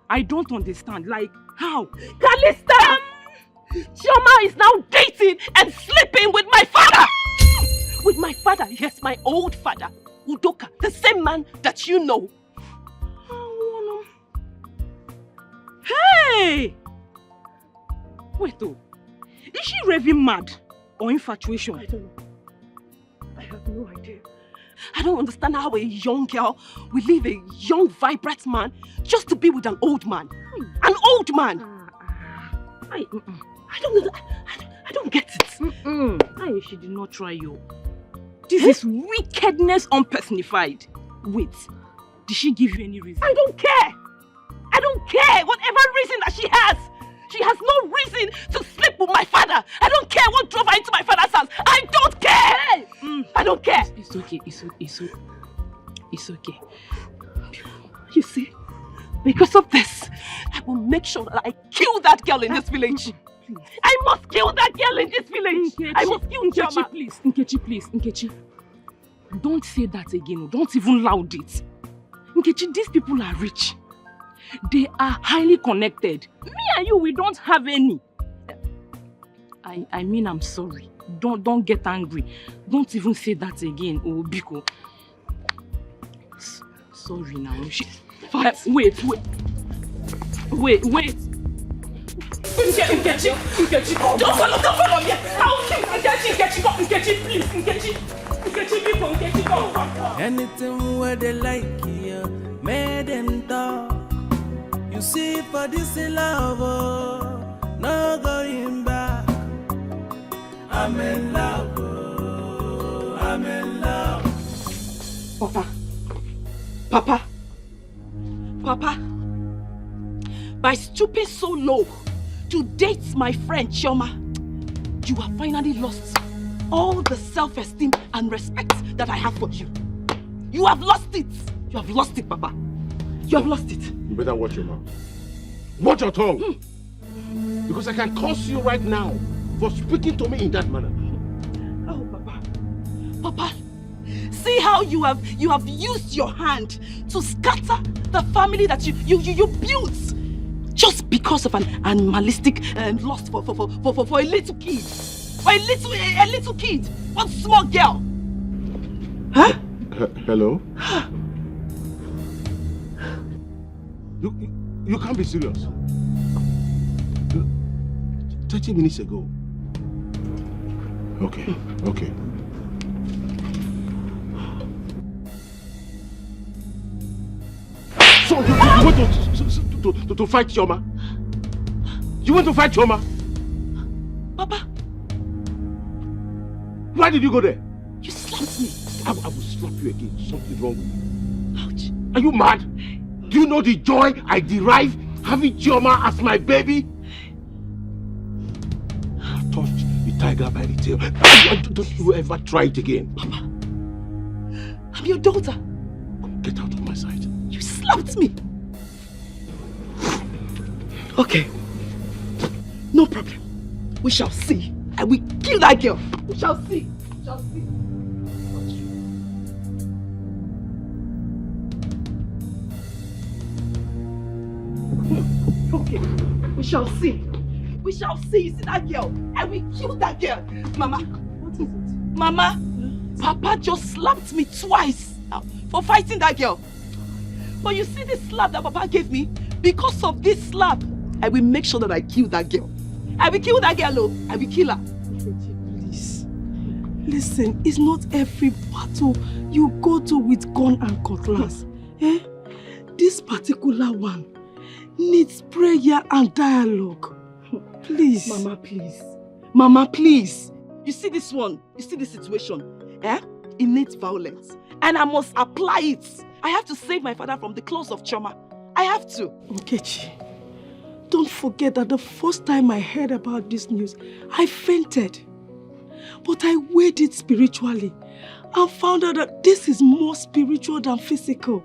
I don't understand. Like how? Callista! Chioma is now dating and sleeping with my father! With my father, yes, my old father, Udoka, the same man that you know. Hey! Wait though. Is she raving mad or infatuation? I don't know. I have no idea. I don't understand how a young girl will leave a young, vibrant man just to be with an old man. An old man! I don't get it. She did not try you. This is wickedness unpersonified. Wait, did she give you any reason? I don't care! I don't care! Whatever reason that she has no reason to sleep with my father. I don't care what drove her into my father's house. I don't care! I don't care! It's okay, it's okay. You see, because of this, I will make sure that I kill that girl in this village. I must kill that girl in this village. Nkechi, I must kill Choma. Please, Nkechi. Don't say that again. Don't even loud it. Nkechi, these people are rich. They are highly connected. Me and you, we don't have any. I mean, I'm sorry. Don't get angry. Don't even say that again, Biko. Sorry now. Wait. Nkechi, don't follow me. I'll kill Nkechi, please, Nkechi, go. Anything where they like you, make them talk. You see for this love, no going back. I'm in love, I'm in love. Papa, by stooping so low to date my friend Choma, you have finally lost all the self-esteem and respect that I have for you. You have lost it. You have lost it, Papa. You have lost it. You better watch your mouth. Watch your tongue. Because I can curse you right now for speaking to me in that manner. Oh, Papa, see how you have used your hand to scatter the family that you built just because of an animalistic lust for a little kid. For a little kid. One small girl. Huh? Hello? You can't be serious. 30 minutes ago. Okay. So you went to fight Choma? You went to fight Choma? Papa. Why did you go there? You slapped me. I will slap you again. Something wrong with you. Ouch. Are you mad? Do you know the joy I derive having Choma as my baby? I touched the tiger by the tail. Don't you ever try it again. Papa, I'm your daughter. Get out of my sight. You slapped me. Okay. No problem. We shall see. I will kill that girl. We shall see. Okay. We shall see. You see that girl? I will kill that girl. Mama. What is it? Mama, Papa just slapped me twice for fighting that girl. But you see this slap that Papa gave me? Because of this slap, I will make sure that I kill that girl. I will kill that girl, I will kill her. Please. Listen, it's not every battle you go to with gun and cutlass. This particular one needs prayer and dialogue. Please. Mama, please. You see this one? You see this situation? It needs violence. And I must apply it. I have to save my father from the claws of Choma. I have to. Nkechi, don't forget that the first time I heard about this news, I fainted. But I weighed it spiritually and found out that this is more spiritual than physical.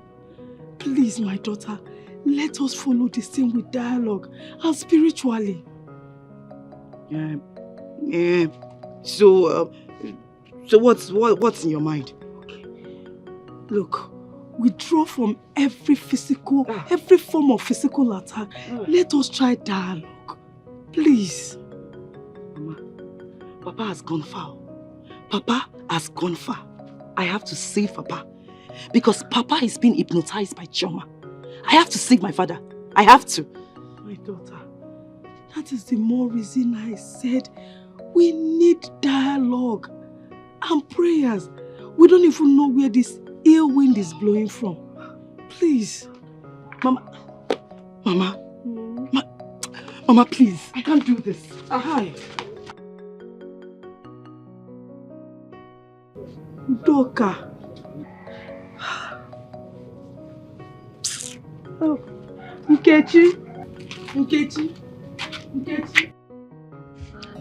Please, my daughter, let us follow this thing with dialogue and spiritually. So what's in your mind? Look, withdraw from every form of physical attack. Let us try dialogue. Please. Mama, Papa has gone far. I have to save Papa. Because Papa is being hypnotized by Choma. I have to save my father. I have to. My daughter, that is the more reason I said we need dialogue and prayers. We don't even know where this ill wind is blowing from. Please. Mama, please. I can't do this. Hi. Udoka. Oh, Nkechi.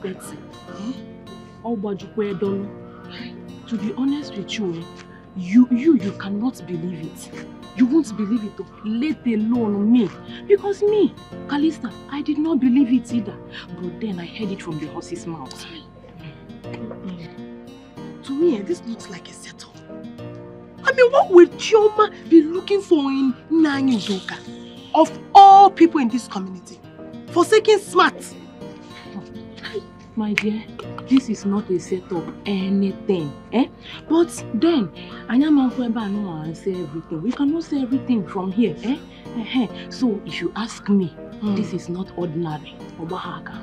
Betsy, to be honest with you, you cannot believe it. You won't believe it, let alone me. Because me, Calista, I did not believe it either. But then I heard it from the horse's mouth. To me, this looks like a setup. I mean, what would Chioma be looking for in Nanyu Udoka? Of all people in this community, forsaking smart. My dear, this is not a setup, anything. But then, I am say everything. We cannot say everything from here. So, if you ask me, this is not ordinary. Obahaka.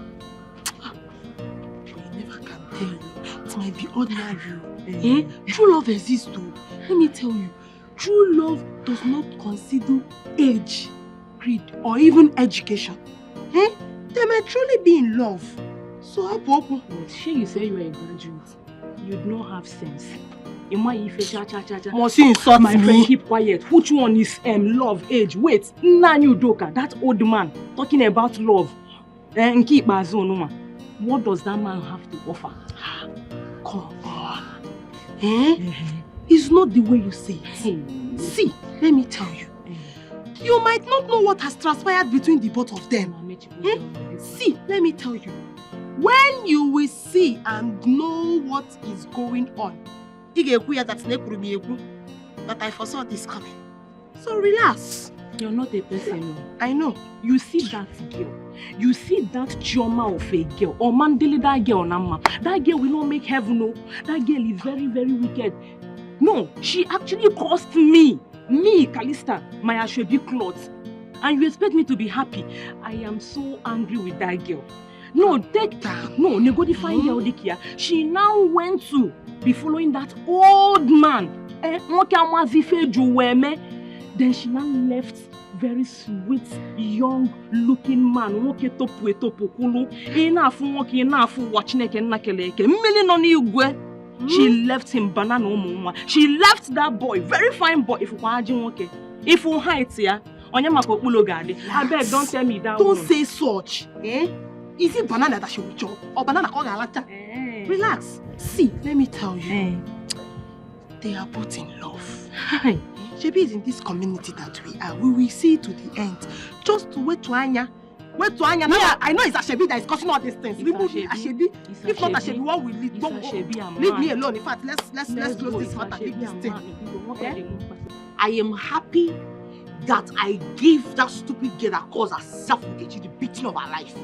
We never can tell you. It might be ordinary. True love exists too. Let me tell you, true love does not consider age, creed, or even education. They might truly be in love. So how popo? She you say you are a graduate. You don't have sense. Must you insult my me? friend, keep quiet. Which one is love, age? Wait, Nanyu Udoka, that old man talking about love. And keep what does that man have to offer? Come on. It's not the way you say it. See, let me tell you. You might not know what has transpired between the both of them. See, let me tell you. When you will see and know what is going on, that I foresaw this coming. So relax. You're not a person. I know. You see that girl. You see that Chioma of a girl. Or Mandela, that girl, Nama. That girl will not make heaven, no. That girl is very, very wicked. No, she actually cost me, Calista, my Ashwebi clothes. And you expect me to be happy. I am so angry with that girl. No, take that. No, Negodi girl Dikeh. She now went to be following that old man. Then she now left very sweet, young looking man. She left him banana. She left that boy, very fine boy. If you hide here, I beg, don't tell me that. Don't say such. Is it banana that she will chop or banana called Relax. See, let me tell you. They are both in love. Shebi is in this community that we are. We will see to the end. Just wait to Anya. Wait to Anya. Now I know it's Ashwebi that is causing all these things. Remove Ashwebi. If not Ashwebi, what will lead? Leave me alone. In fact, let's close this matter. Leave this thing. I am happy that I gave that stupid girl that calls herself Nkechi the beating of her life.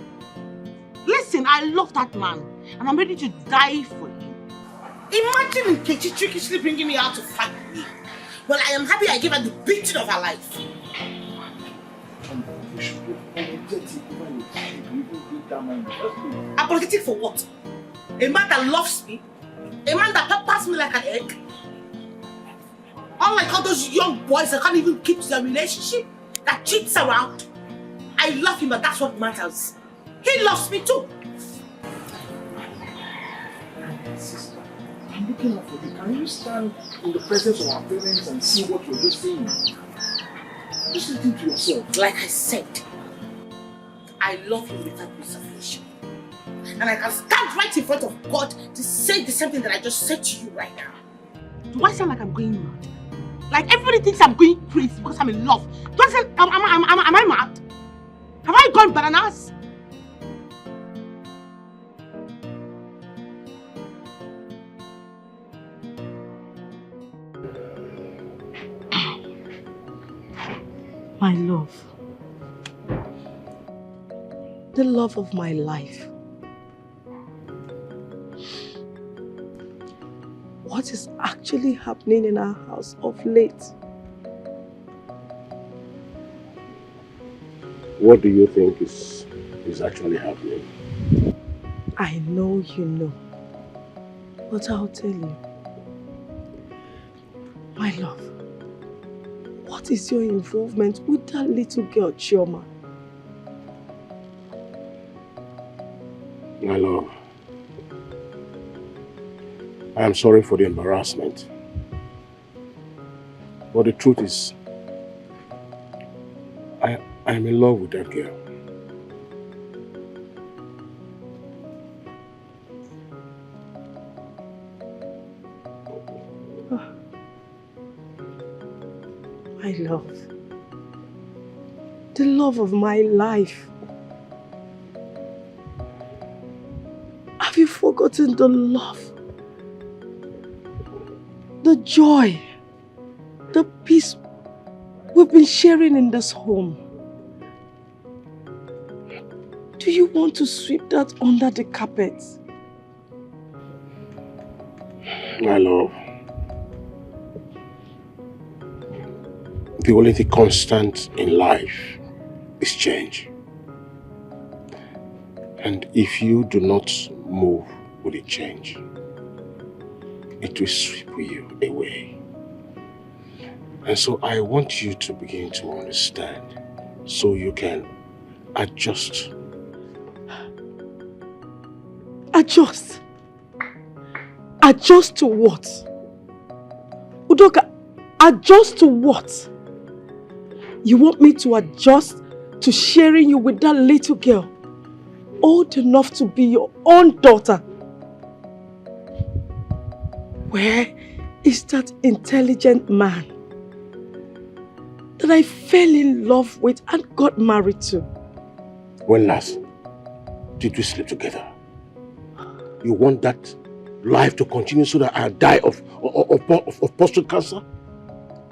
Listen, I love that man, and I'm ready to die for him. Imagine Nkechi trickishly bringing me out to fight me. Well, I am happy I gave her the beating of her life. Apologetic for what? A man that loves me? A man that peppers me like an egg? Unlike all those young boys that can't even keep to their relationship, that cheats around. I love him, but that's what matters. He loves me too. Sister, I'm looking out for you. Can you stand in the presence of our parents and see what you're just saying? Just listen to yourself. Like I said, I love him without reservation. And I can stand right in front of God to say the same thing that I just said to you right now. Do I sound like I'm going mad? Like everybody thinks I'm going crazy because I'm in love. Do I sound, am I mad? Have I gone bananas? My love. The love of my life. What is actually happening in our house of late? What do you think is actually happening? I know you know, but I'll tell you. My love, what is your involvement with that little girl, Chioma? My love, I am sorry for the embarrassment. But the truth is, I'm in love with that girl. My love. The love of my life. Have you forgotten the love? The joy, the peace we've been sharing in this home. Do you want to sweep that under the carpet? My love, the only thing constant in life is change. And if you do not move with the change, it will sweep you away. And so I want you to begin to understand so you can adjust. Adjust? Adjust to what? Udoka, adjust to what? You want me to adjust to sharing you with that little girl, old enough to be your own daughter? Where is that intelligent man that I fell in love with and got married to? When last did we sleep together? You want that life to continue so that I die of prostate cancer?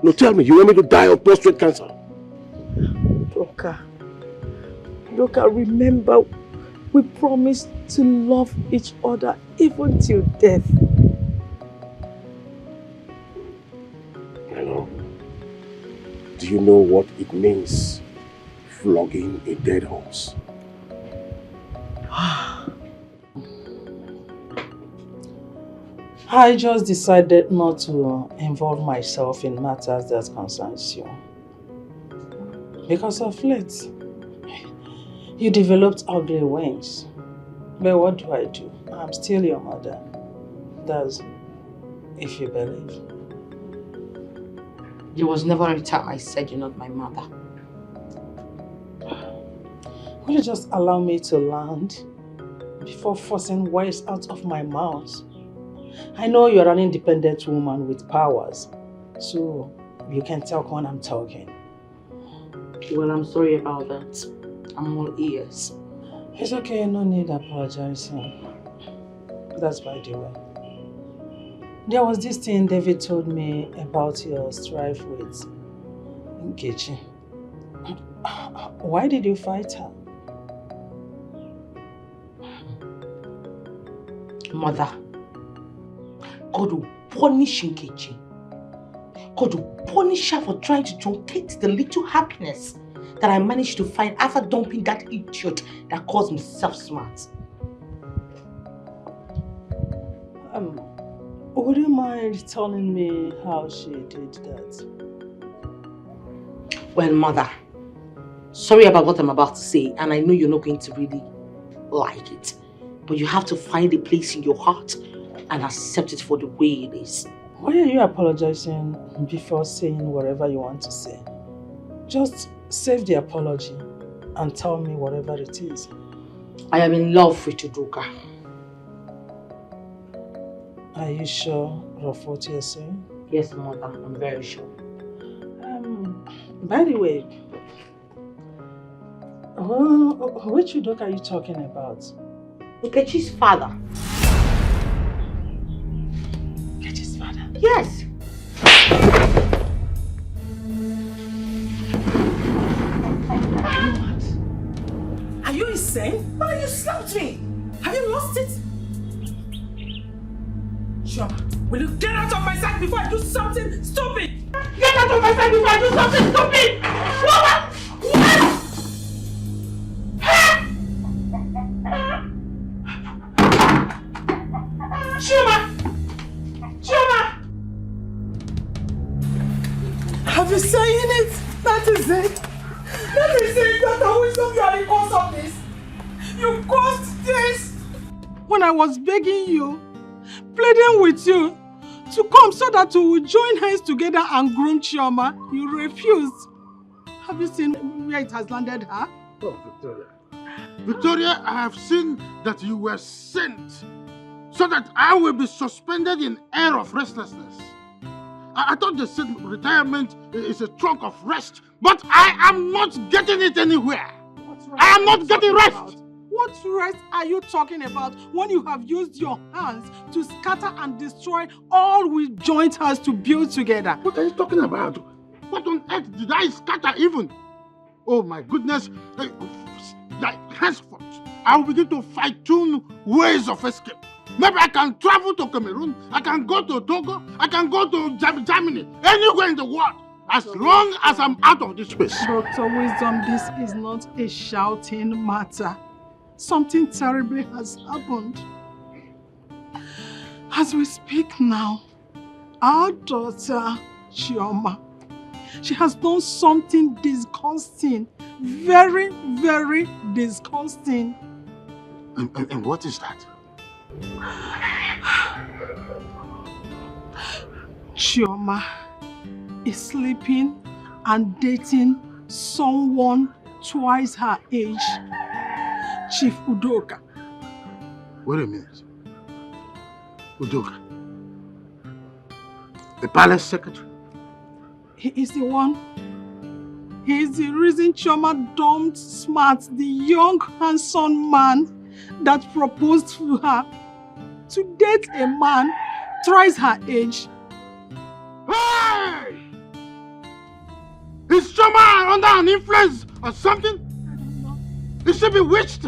No, tell me, you want me to die of prostate cancer? Doka, remember, we promised to love each other even till death. Hello. Do you know what it means, flogging a dead horse? I just decided not to involve myself in matters that concerns you. Because of late, you developed ugly wings. But what do? I'm still your mother. That's if you believe. There was never a time I said you're not my mother. Will you just allow me to land before forcing words out of my mouth? I know you're an independent woman with powers, so you can talk when I'm talking. Well, I'm sorry about that. I'm all ears. It's okay, no need apologizing. That's by the way. There was this thing David told me about your strife with Nkechi. Why did you fight her? Mother, God will punish Nkechi. God will punish her for trying to truncate the little happiness that I managed to find after dumping that idiot that calls himself smart. Would you mind telling me how she did that? Well, Mother, sorry about what I'm about to say, and I know you're not going to really like it, but you have to find a place in your heart and accept it for the way it is. Why are you apologizing before saying whatever you want to say? Just save the apology and tell me whatever it is. I am in love with Udoka. Are you sure of what you're saying? Yes, Mother, I'm very sure. By the way, which Udoka are you talking about? Nkechi's father. Nkechi's father? Yes. Are you insane? Why you slapped me? Have you lost it? Chioma, will you get out of my sight before I do something stupid? Get out of my sight before I do something stupid! Chioma! What? Chioma! Have you seen it? That is it. That is it. That always you are the cause of this. You caused this. When I was begging you, pleading with you to come so that we will join hands together and groom Chioma. You refused. Have you seen where it has landed her? Oh, Victoria. Victoria, I have seen that you were sent so that I will be suspended in air of restlessness. I thought they said retirement is a trunk of rest, but I am not getting it anywhere. I am not getting rest. What rest are you talking about when you have used your hands to scatter and destroy all we joined hands to build together? What are you talking about? What on earth did I scatter even? Oh my goodness. Henceforth, I will begin to fine-tune ways of escape. Maybe I can travel to Cameroon, I can go to Togo, I can go to Germany, anywhere in the world, as long as I'm out of this place. Dr. Wisdom, this is not a shouting matter. Something terrible has happened. As we speak now, our daughter, Chioma, she has done something disgusting. Very, very disgusting. And what is that? Chioma is sleeping and dating someone twice her age, Chief Udoka. Wait a minute. Udoka? The palace secretary? He is the one. He is the reason Chioma dumped Smart, the young, handsome man that proposed to her to date a man thrice her age. Hey! Is Chioma under an influence or something? I don't know. Is she bewitched?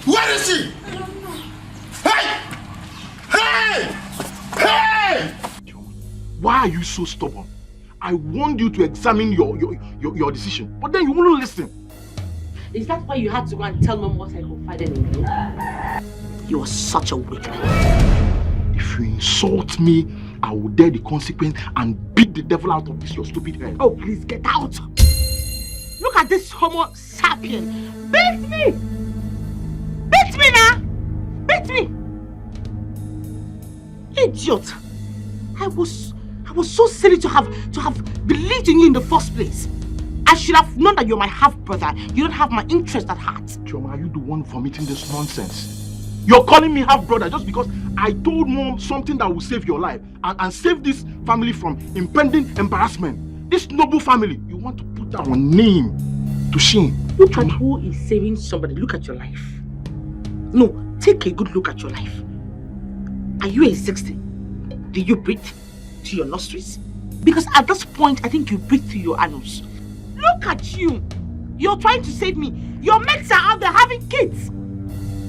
Where is she? I don't know. Hey! Hey! Hey! Why are you so stubborn? I warned you to examine your decision, but then you wouldn't listen. Is that why you had to go and tell Mom what I confided in you? You are such a wicked man. If you insult me, I will dare the consequence and beat the devil out of this your stupid head. Oh, please get out! Look at this Homo sapien. Beat me! Beat me now! Beat me! Idiot! I was so silly to have believed in you in the first place. I should have known that you're my half-brother. You don't have my interest at heart. Chioma, are you the one vomiting this nonsense? You're calling me half-brother just because I told Mom something that will save your life and save this family from impending embarrassment. This noble family, you want to put our name to shame. Look at who is saving somebody. Look at your life. No, take a good look at your life. Are you a 60? Do you breathe to your nostrils? Because at this point, I think you breathe through your anus. Look at you. You're trying to save me. Your mates are out there having kids.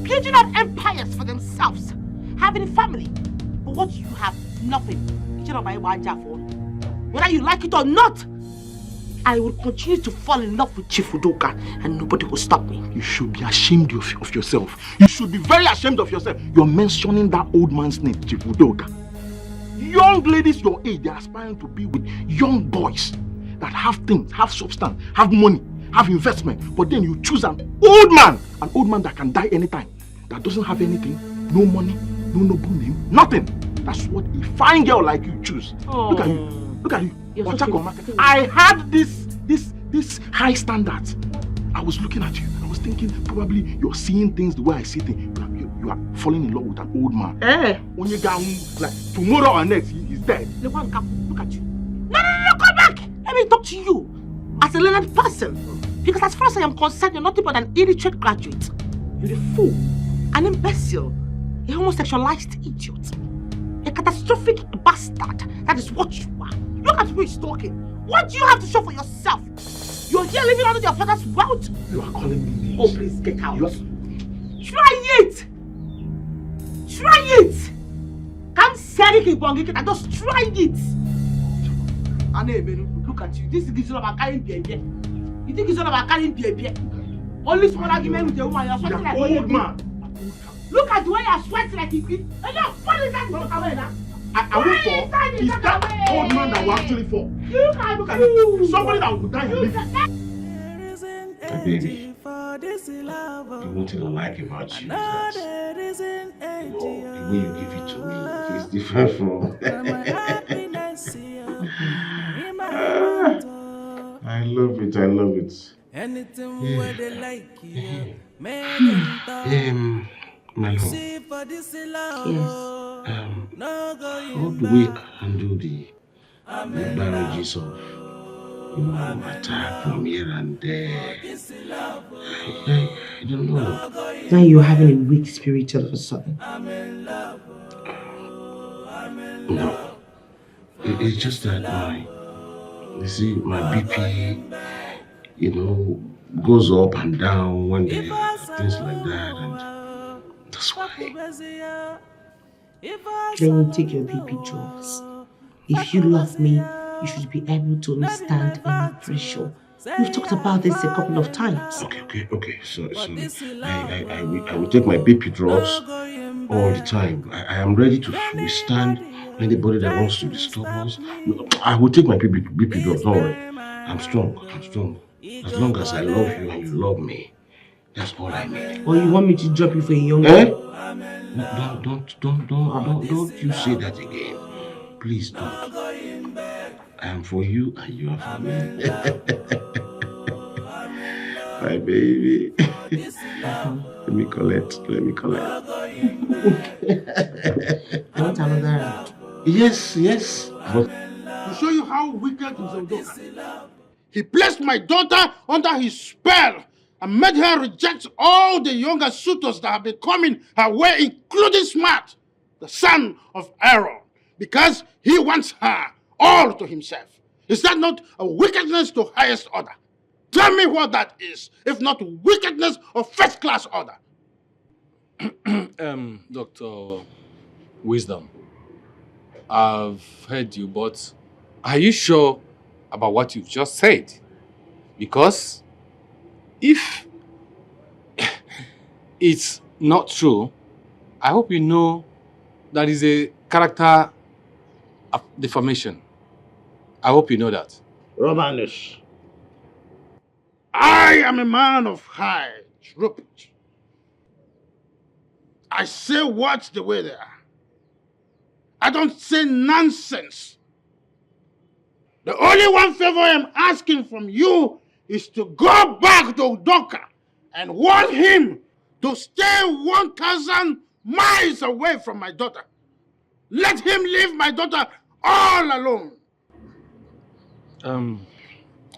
Building up empires for themselves. Having a family. But what you have, nothing. Whether you like it or not, I will continue to fall in love with Chief Udoka and nobody will stop me. You should be ashamed of yourself. You should be very ashamed of yourself. You're mentioning that old man's name, Chief Udoka. Young ladies your age, they're aspiring to be with young boys that have things, have substance, have money, have investment. But then you choose an old man that can die anytime, that doesn't have anything, no money, no noble name, nothing. That's what a fine girl like you choose. Oh. Look at you. Look at you. So I had this high standard. I was looking at you. I was thinking probably you're seeing things the way I see things. You are falling in love with an old man. When you get like tomorrow or next, he's dead. Look at you. No, come back. Let me talk to you as a learned person. Because as far as I am concerned, you're nothing but an illiterate graduate. You're a fool, an imbecile, a homosexualized idiot, a catastrophic bastard. That is what you are. Look at who is talking. What do you have to show for yourself? You're here living under your father's wealth. You are calling me names. Oh, please get out. Try it. Try it. Can't say it, just try it. Look at you. This is all about carrying baby. You think it's all about carrying baby? Only small argument with the woman. You're sweating like old man. Look at the way you're sweating like a kid. And you're falling down. Look away now. I won't fall. Is that old man that will actually fall? Look at you. Somebody that will die and live. Baby, the one thing I like about you is that the way you give it to me is different from. I love it. I love it. My love. Yes. How do we handle the barrages of attack from here and there? I don't know. Now you're having a weak spirit all of a sudden. No. It's just that my BP, goes up and down when there are things like that, and that's why. Then you take your BP drugs. If you love me, you should be able to withstand any pressure. We've talked about this a couple of times. Okay. So I will take my BP drugs all the time. I am ready to withstand anybody that wants to disturb us. I will take my BP drugs, don't worry. I'm strong. As long as I love you and you love me, that's all I need. Or you want me to drop you for a young girl? Don't you say that again. Please don't. I am for you and you are for me. My baby. Let me collect. I want another round. Yes. But to show you how wicked is Udoka. He placed my daughter under his spell and made her reject all the younger suitors that have been coming her way, including Smart, the son of Aaron, because he wants her all to himself. Is that not a wickedness to highest order? Tell me what that is, if not wickedness of first-class order. Dr. Wisdom, I've heard you, but are you sure about what you've just said? Because if it's not true, I hope you know that is a character defamation. I hope you know that. Romanus, I am a man of high repute. I say words the way they are. I don't say nonsense. The only one favor I'm asking from you is to go back to Udoka and warn him to stay 1,000 miles away from my daughter. Let him leave my daughter all alone.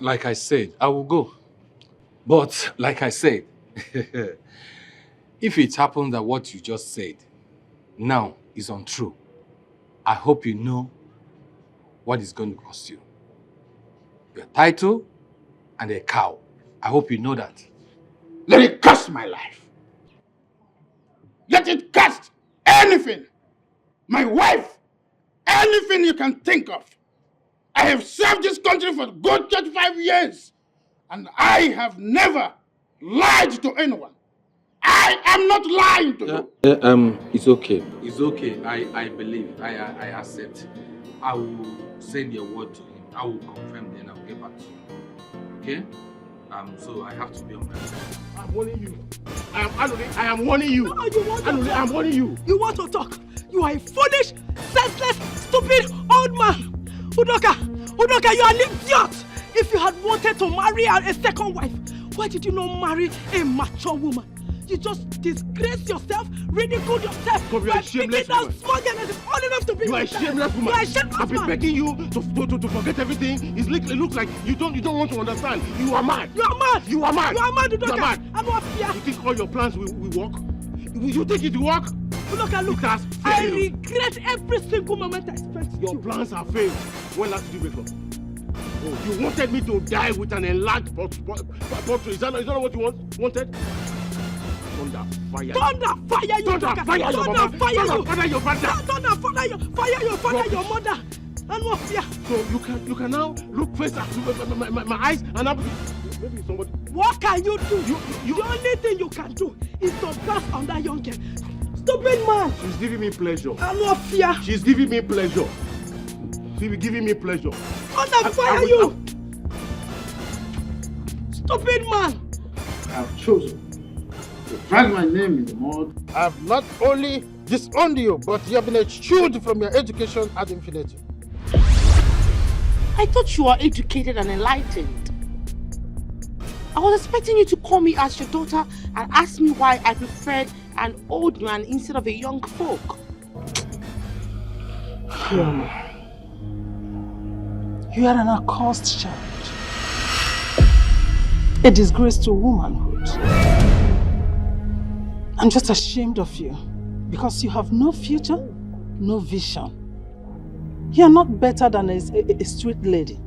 Like I said, I will go. But like I said, if it happens that what you just said now is untrue, I hope you know what it's going to cost you. Your title and a cow. I hope you know that. Let it cost my life. Let it cost anything. My wife. Anything you can think of. I have served this country for good 35 years. And I have never lied to anyone. I am not lying to you. It's okay. It's okay. I believe. I accept. I will send your word to him. I will confirm, then I will get back to you. Okay? So I have to be on my way. I'm warning you. I am warning you. No, you want to Anuli, talk. I'm warning you. You want to talk. You are a foolish, senseless, stupid old man. Udoka, you are an idiot. If you had wanted to marry a second wife, why did you not marry a mature woman? You just disgrace yourself, ridicule yourself. You are a shameless woman. Small girl that is old enough to be You are a shameless woman. You are a shameless I've been man. begging you to forget everything. It looks like you don't want to understand. You are mad. You are mad. You are mad. You are mad, Udoka. You are mad. I'm not fear. You think all your plans will work? You think it will work? Look, I regret every single moment I spent with you. Your plans are failed. When last did you wake up? Oh, you wanted me to die with an enlarged portrait. Is that not what you wanted? Thunder, fire. Thunder, fire you, Thunder, fire your mama. Thunder, fire you. Thunder, your father. Thunder, fire your father, your mother. And what fear? So you can now look face at my eyes and maybe somebody. What can you do? The only thing you can do is to pass on that young girl. Stupid man. She's giving me pleasure. And what fear? She's giving me pleasure. She's giving me pleasure. Thunder, fire you. Stupid man. I have chosen to drag my name in the mud. I have not only disowned you, but you have been eschewed from your education ad infinitum. I thought you were educated and enlightened. I was expecting you to call me as your daughter and ask me why I preferred an old man instead of a young folk. You are an accursed child. A disgrace to womanhood. I'm just ashamed of you because you have no future, no vision. You are not better than a street lady.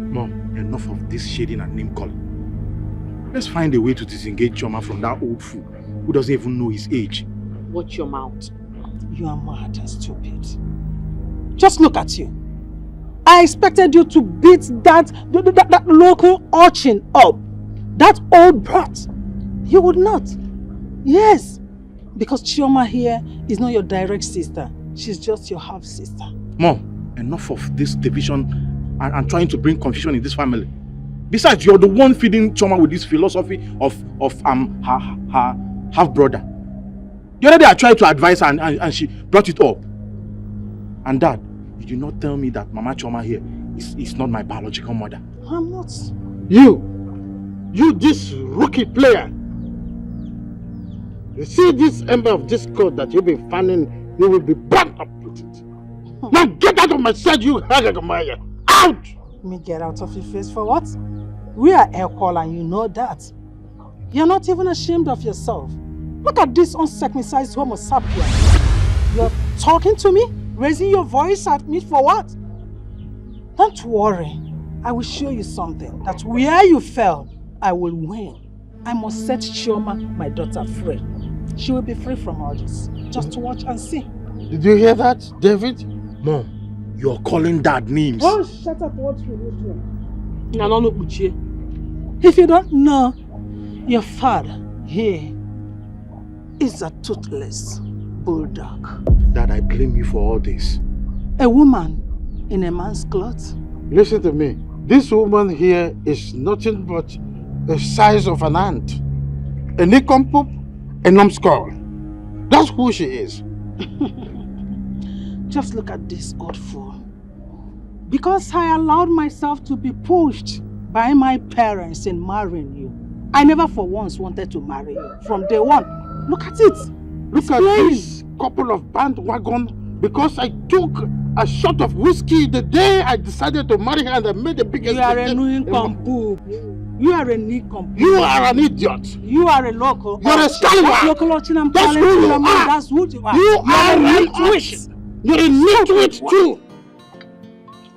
Mom, enough of this shading and name calling. Let's find a way to disengage Choma from that old fool who doesn't even know his age. Watch your mouth. You are mad and stupid. Just look at you. I expected you to beat that local urchin up. That old brat. You would not. Yes. Because Chioma here is not your direct sister. She's just your half-sister. Mom, enough of this division and trying to bring confusion in this family. Besides, you're the one feeding Chioma with this philosophy of her half-brother. The other day I tried to advise her and she brought it up. And Dad, you did not tell me that Mama Chioma here is not my biological mother. I'm not. You this rookie player. You see this ember of discord that you've been fanning, you will be burnt up with it. Now get out of my sight, you Hagagamaya! Out! Me get out of your face for what? We are equal and you know that. You're not even ashamed of yourself. Look at this uncircumcised homo sapien. You're talking to me? Raising your voice at me for what? Don't worry. I will show you something. That where you fell, I will win. I must set Chioma, my daughter, free. She will be free from all this. Just to watch and see. Did you hear that, David? Mom, you're calling Dad names. Oh, shut up what you do. If you don't know, your father here is a toothless bulldog. Dad, I blame you for all this. A woman in a man's clothes. Listen to me. This woman here is nothing but the size of an ant. A nincompoop, a numbskull. That's who she is. Just look at this old fool. Because I allowed myself to be pushed by my parents in marrying you, I never for once wanted to marry you. From day one. Look at it. Look at this couple of bandwagon. Because I took a shot of whiskey the day I decided to marry her and I made the biggest mistake. You are a nincompoop. You are a nincompoop. You are an idiot. You are a local. You are a scallywag. Local urchin, I'm That's calling who you. you are. That's who you are. You are a nitwit. You're a nitwit too.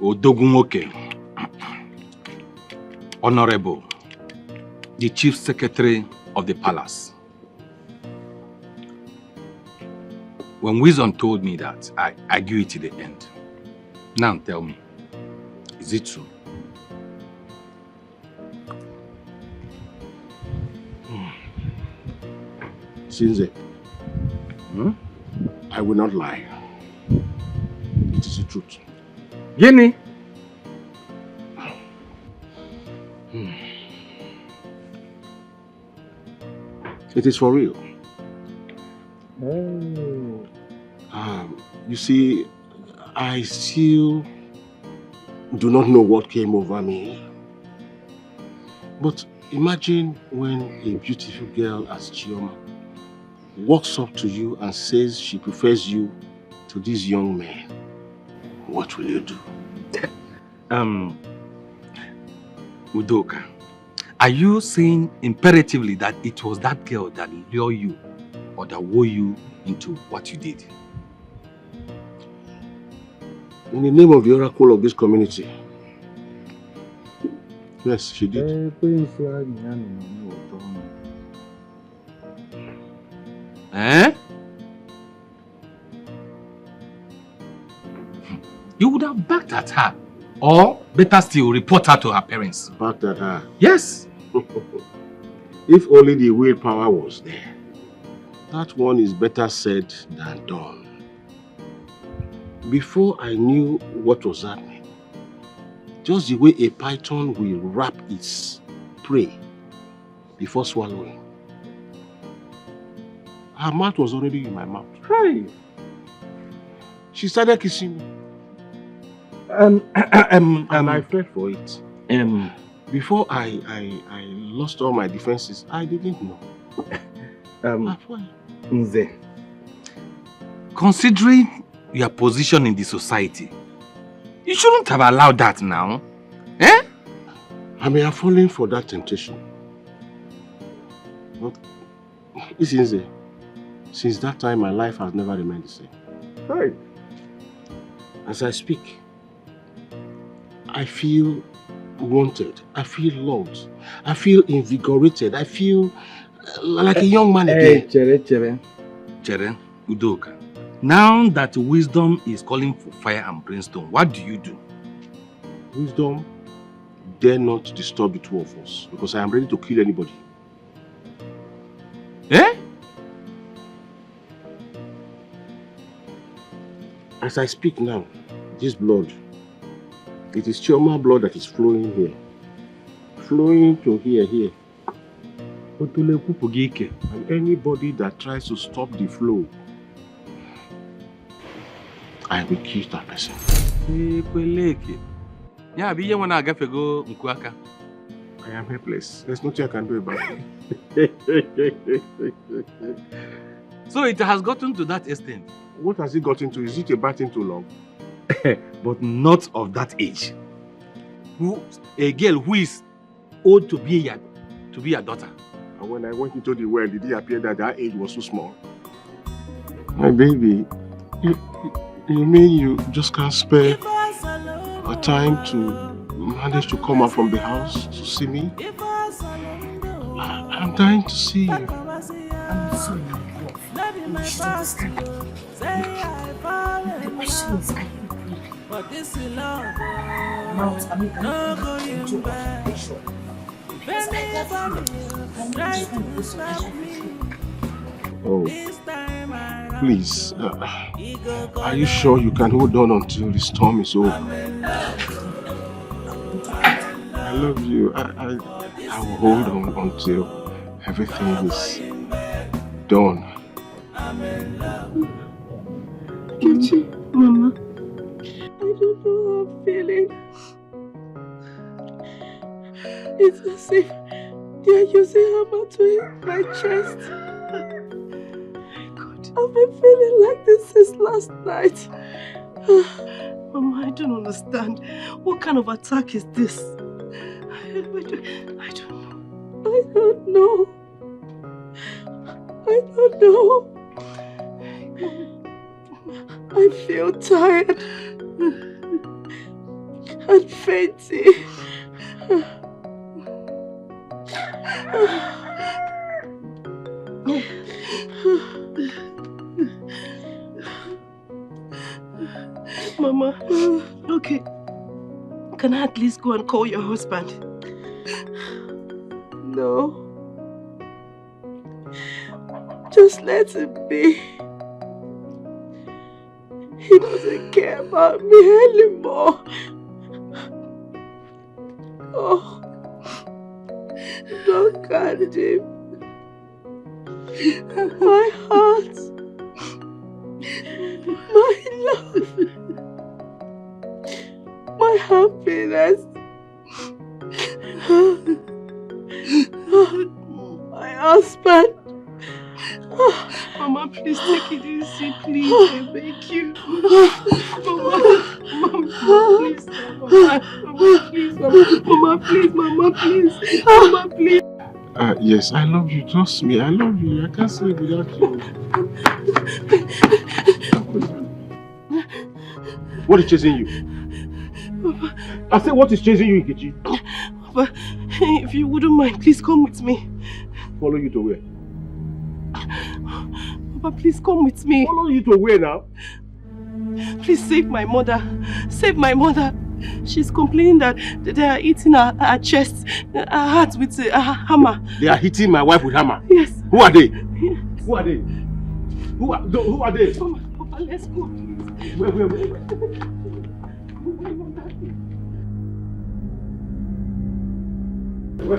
Odogunwoke, Honorable, the Chief Secretary of the Palace. When Wisdom told me that, I agreed to the end. Now tell me, is it true? Sinze, I will not lie. It is the truth. Yeni? It is for real. Oh. You see, I still do not know what came over me. But imagine when a beautiful girl as Chioma walks up to you and says she prefers you to this young man. What will you do? Udoka, are you saying imperatively that it was that girl that lured you or that wore you into what you did? In the name of the oracle of this community. Yes, she did. Eh? You would have backed at her. Or, better still, report her to her parents. Backed at her? Yes. If only the willpower was there. That one is better said than done. Before I knew what was happening, just the way a python will wrap its prey before swallowing, her mouth was already in my mouth. Right. She started kissing me. And I fell for it. Before I lost all my defenses, I didn't know. Nze, considering your position in the society, you shouldn't have allowed that now. Eh? I may have fallen for that temptation. But since that time, my life has never remained the same. Right. As I speak, I feel wanted. I feel loved. I feel invigorated. I feel like a young man again. Chere, Udoka. Now that wisdom is calling for fire and brimstone, what do you do? Wisdom dare not disturb the two of us because I am ready to kill anybody. Eh? As I speak now, this blood, it is Chioma blood that is flowing here. Flowing to here. And anybody that tries to stop the flow, I will kill that person. I am helpless. There's nothing I can do about it. So it has gotten to that extent. What has it gotten to? Is it a bad thing to love? But not of that age. A girl who is old to be your daughter. And when I went into the world, did it appear that that age was so small? My baby, you mean you just can't spare a time to manage to come out from the house to see me? I'm dying to see you. I'm sorry, you should understand. The question is, are you ready? Now, I mean, can you do occupation? Oh, please, are you sure you can hold on until the storm is over? I love you. I will hold on until everything is done. Kichi, Mama, I don't know how I'm feeling. It's as if they are using hammer to hit my chest. God, I've been feeling like this since last night. Mama, I don't understand. What kind of attack is this? I don't know. I feel tired and fainting. Mama, okay. Can I at least go and call your husband? No. Just let him be. He doesn't care about me anymore. Oh, don't guard him. My heart, my love, my happiness, my husband. Mama, please take it easy, please. I beg you. Mama, please. Mama, please. Yes, I love you. Trust me, I love you. I can't sleep without you. What is chasing you? Papa. I said, what is chasing you, Nkechi? Papa, if you wouldn't mind, please come with me. Follow you to where? Papa, please come with me. Follow you to where now? Please save my mother. Save my mother. She's complaining that they are eating her chest, her heart with a hammer. They are hitting my wife with hammer? Yes. Who are they? Yes. Who are they? Who are they? Papa, let's go, please. Wait. Your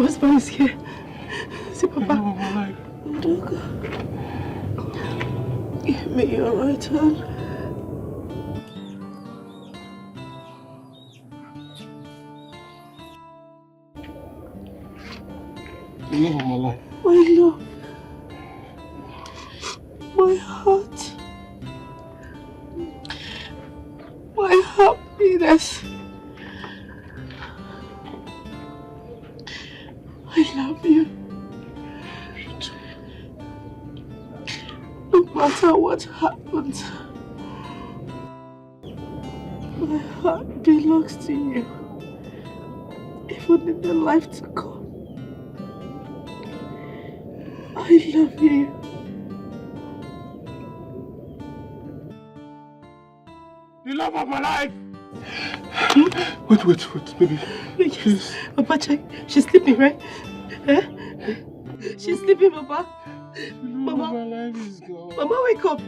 husband is here. See, Papa. Dog. Give me your right hand. The love of my life. My love. My heart. My happiness. I love you. No matter what happens, my heart belongs to you. Even in the life to come. I love you. The love of my life. Wait, baby. Please. Papa, check. She's sleeping, right? Eh? She's sleeping, Papa. Mama. My life is gone. Mama, wake up.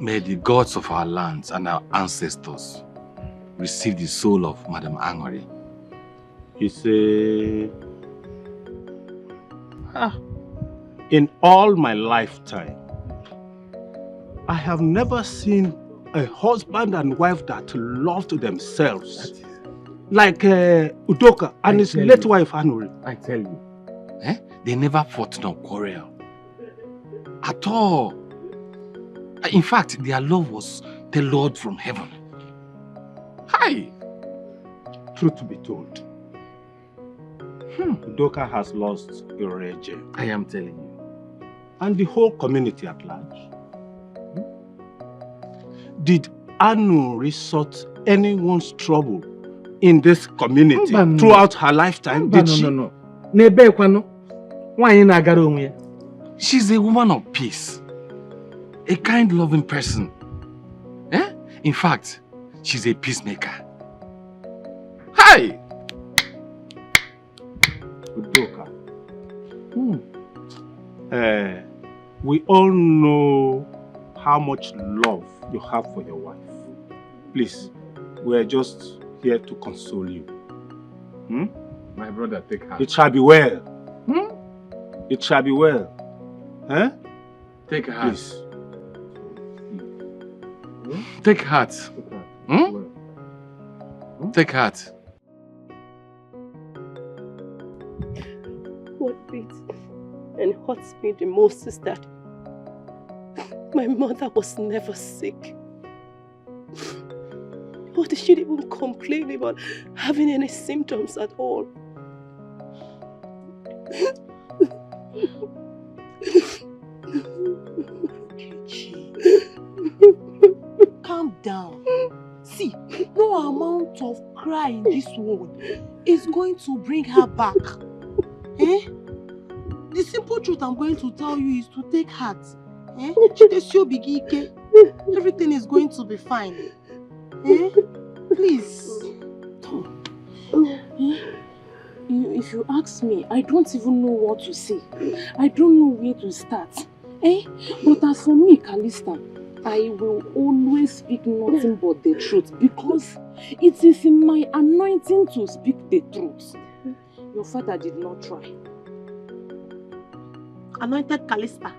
May the gods of our lands and our ancestors receive the soul of Madam Angori. In all my lifetime, I have never seen a husband and wife that loved themselves like Udoka and his late wife Anuri. I tell you, they never fought nor quarrel at all. In fact, their love was the Lord from heaven. Hi! Truth to be told, Udoka has lost Ireje. I am telling you. And the whole community at large. Did Anu resort anyone's trouble in this community throughout her lifetime? Did she? No. She's a woman of peace. A kind, loving person. In fact, she's a peacemaker. Hi! Udoka. We all know how much love you have for your wife. Please, we are just here to console you. My brother, take her. It shall be well. It shall be well. Take her. Please. Take heart. Take heart. What beats and hurts me the most is that my mother was never sick. Or she didn't even complain about having any symptoms at all. Calm down. See, no amount of cry in this world is going to bring her back. The simple truth I'm going to tell you is to take heart. Everything is going to be fine. Please. If you ask me, I don't even know what to say. I don't know where to start. But as for me, Kalista, I will always speak nothing but the truth because it is in my anointing to speak the truth. Your father did not try. Anointed Kalista.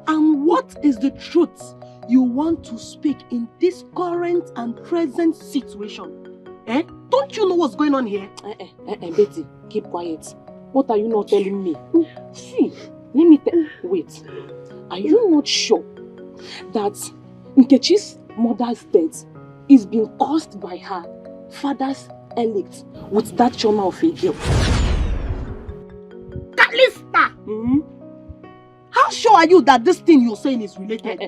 And what is the truth you want to speak in this current and present situation? Don't you know what's going on here? Betty, keep quiet. What are you not telling me? See, let me tell you. Wait. Are you not sure that Nkechi's mother's death is being caused by her father's elect with that trauma of a girl? Kalista! How sure are you that this thing you're saying is related?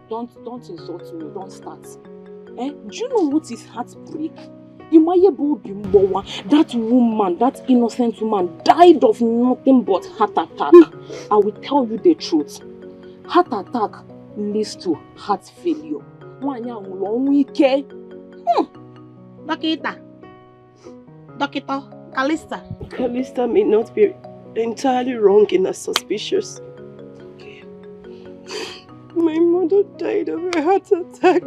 Don't insult me. Don't start. Do you know what is heartbreak? That woman, that innocent woman, died of nothing but heart attack. I will tell you the truth. Heart attack leads to heart failure. Doctor Calista. Calista may not be entirely wrong in her suspicious. My mother died of a heart attack.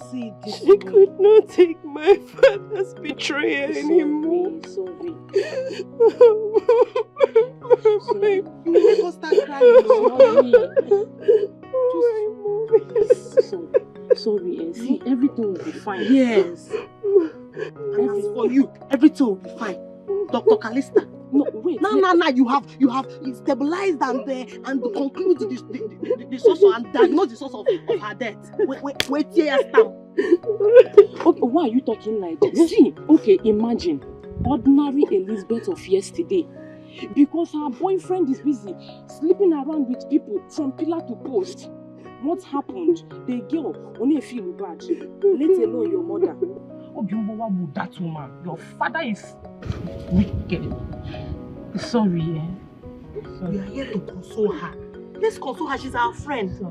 She could not take my father's betrayal anymore. You make us start crying. Sorry, see, everything will be fine. Yes. And as for you, everything will be fine. Dr. Calista. No, wait. No. You have stabilized and conclude the source and diagnose the source of her death. Wait here, stamp. Okay, why are you talking like this? See, okay, imagine ordinary Elizabeth of yesterday. Because her boyfriend is busy sleeping around with people from pillar to post. What happened? The girl only feel bad, let alone your mother. Obiumbo, that woman. Your father is wicked. Sorry, We are here to console her. Let's console her. She's our friend. So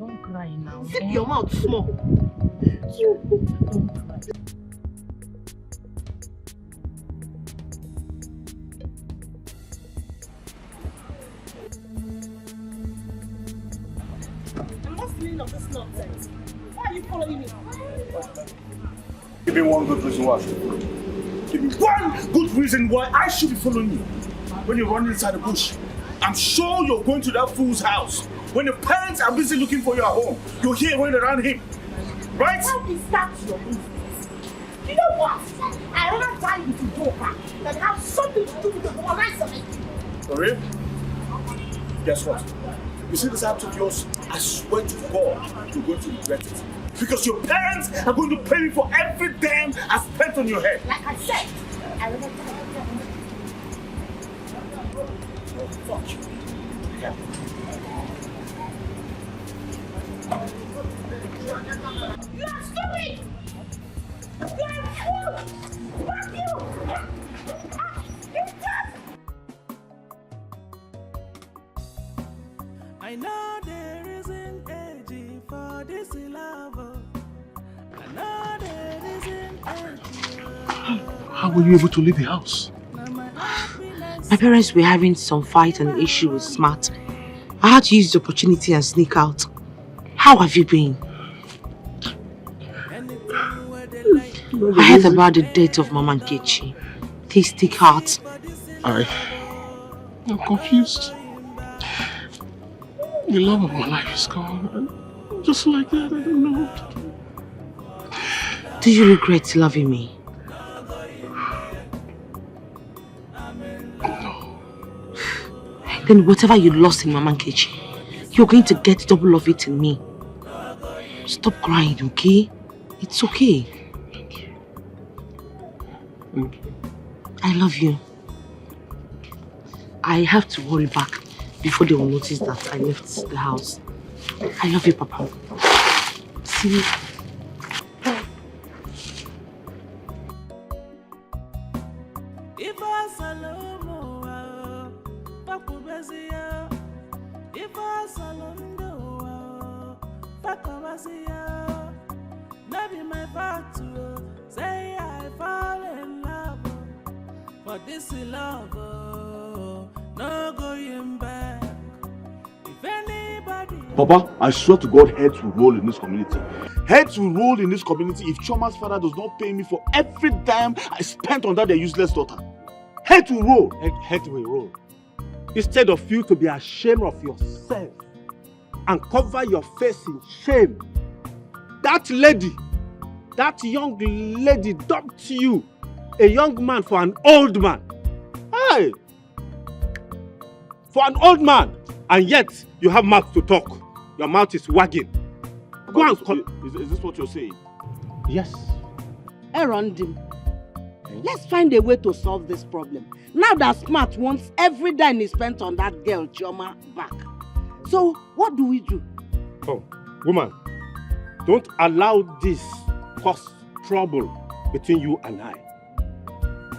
don't cry now. Zip your mouth small. Don't cry. I'm not feeling of this nonsense. Why are you following me? Give me one good reason why. Give me one good reason why I should be following you. When you're running inside the bush, I'm sure you're going to that fool's house. When the parents are busy looking for you at home, you're here running around him. Right? How is that your business? You know what? I'd rather die with your daughter than have something to do with the rest of it. For real? Guess what? You see this house of yours? I swear to God, you're going to regret it. Because your parents are going to pay me for every damn I spent on your head. Like I said, I rather die with your Fuck you. Yeah. You are stupid! You are a fool! Fuck you! I know there isn't age for this love. I know there isn't age. How were you able to leave the house? My parents were having some fight and issue with Smart. I had to use the opportunity and sneak out. How have you been? I heard about the death of Mama Nkechi. Please take heart. I'm confused. The love of my life is gone. Just like that, I don't know what to do. Do you regret loving me? No. Then whatever you lost in Mama Nkechi, you're going to get double of it in me. Stop crying, okay? It's okay. Thank you. I love you. I have to hurry back before they will notice that I left the house. I love you, Papa. See you. Say I fall in love, for this love, no going back. If anybody, Papa, I swear to God, heads will roll in this community. Heads will roll in this community if Choma's father does not pay me for every dime I spent on that their useless daughter. Heads will roll. Head will roll. Instead of you to be ashamed of yourself and cover your face in shame, that lady, that young lady dumped you, a young man for an old man. Hey! For an old man, and yet you have mouth to talk. Your mouth is wagging. Go and is this what you're saying? Yes. Erondim, let's find a way to solve this problem. Now that Smart wants every dime he spent on that girl, Chioma, back. So, what do we do? Oh, woman, don't allow this cause trouble between you and I.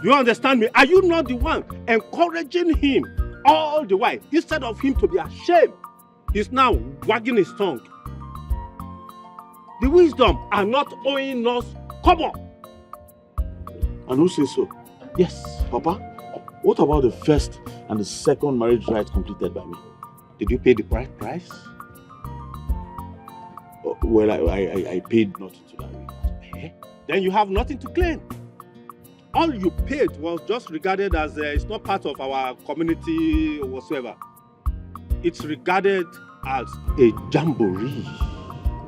Do you understand me? Are you not the one encouraging him all the while? Instead of him to be ashamed, he's now wagging his tongue. The wisdom are not owing us kobo. And who says so? Yes. Papa, what about the first and the second marriage rite completed by me? Did you pay the price? Well, I paid nothing to that regard. Then you have nothing to claim. All you paid was just regarded as it's not part of our community or whatsoever. It's regarded as a jamboree.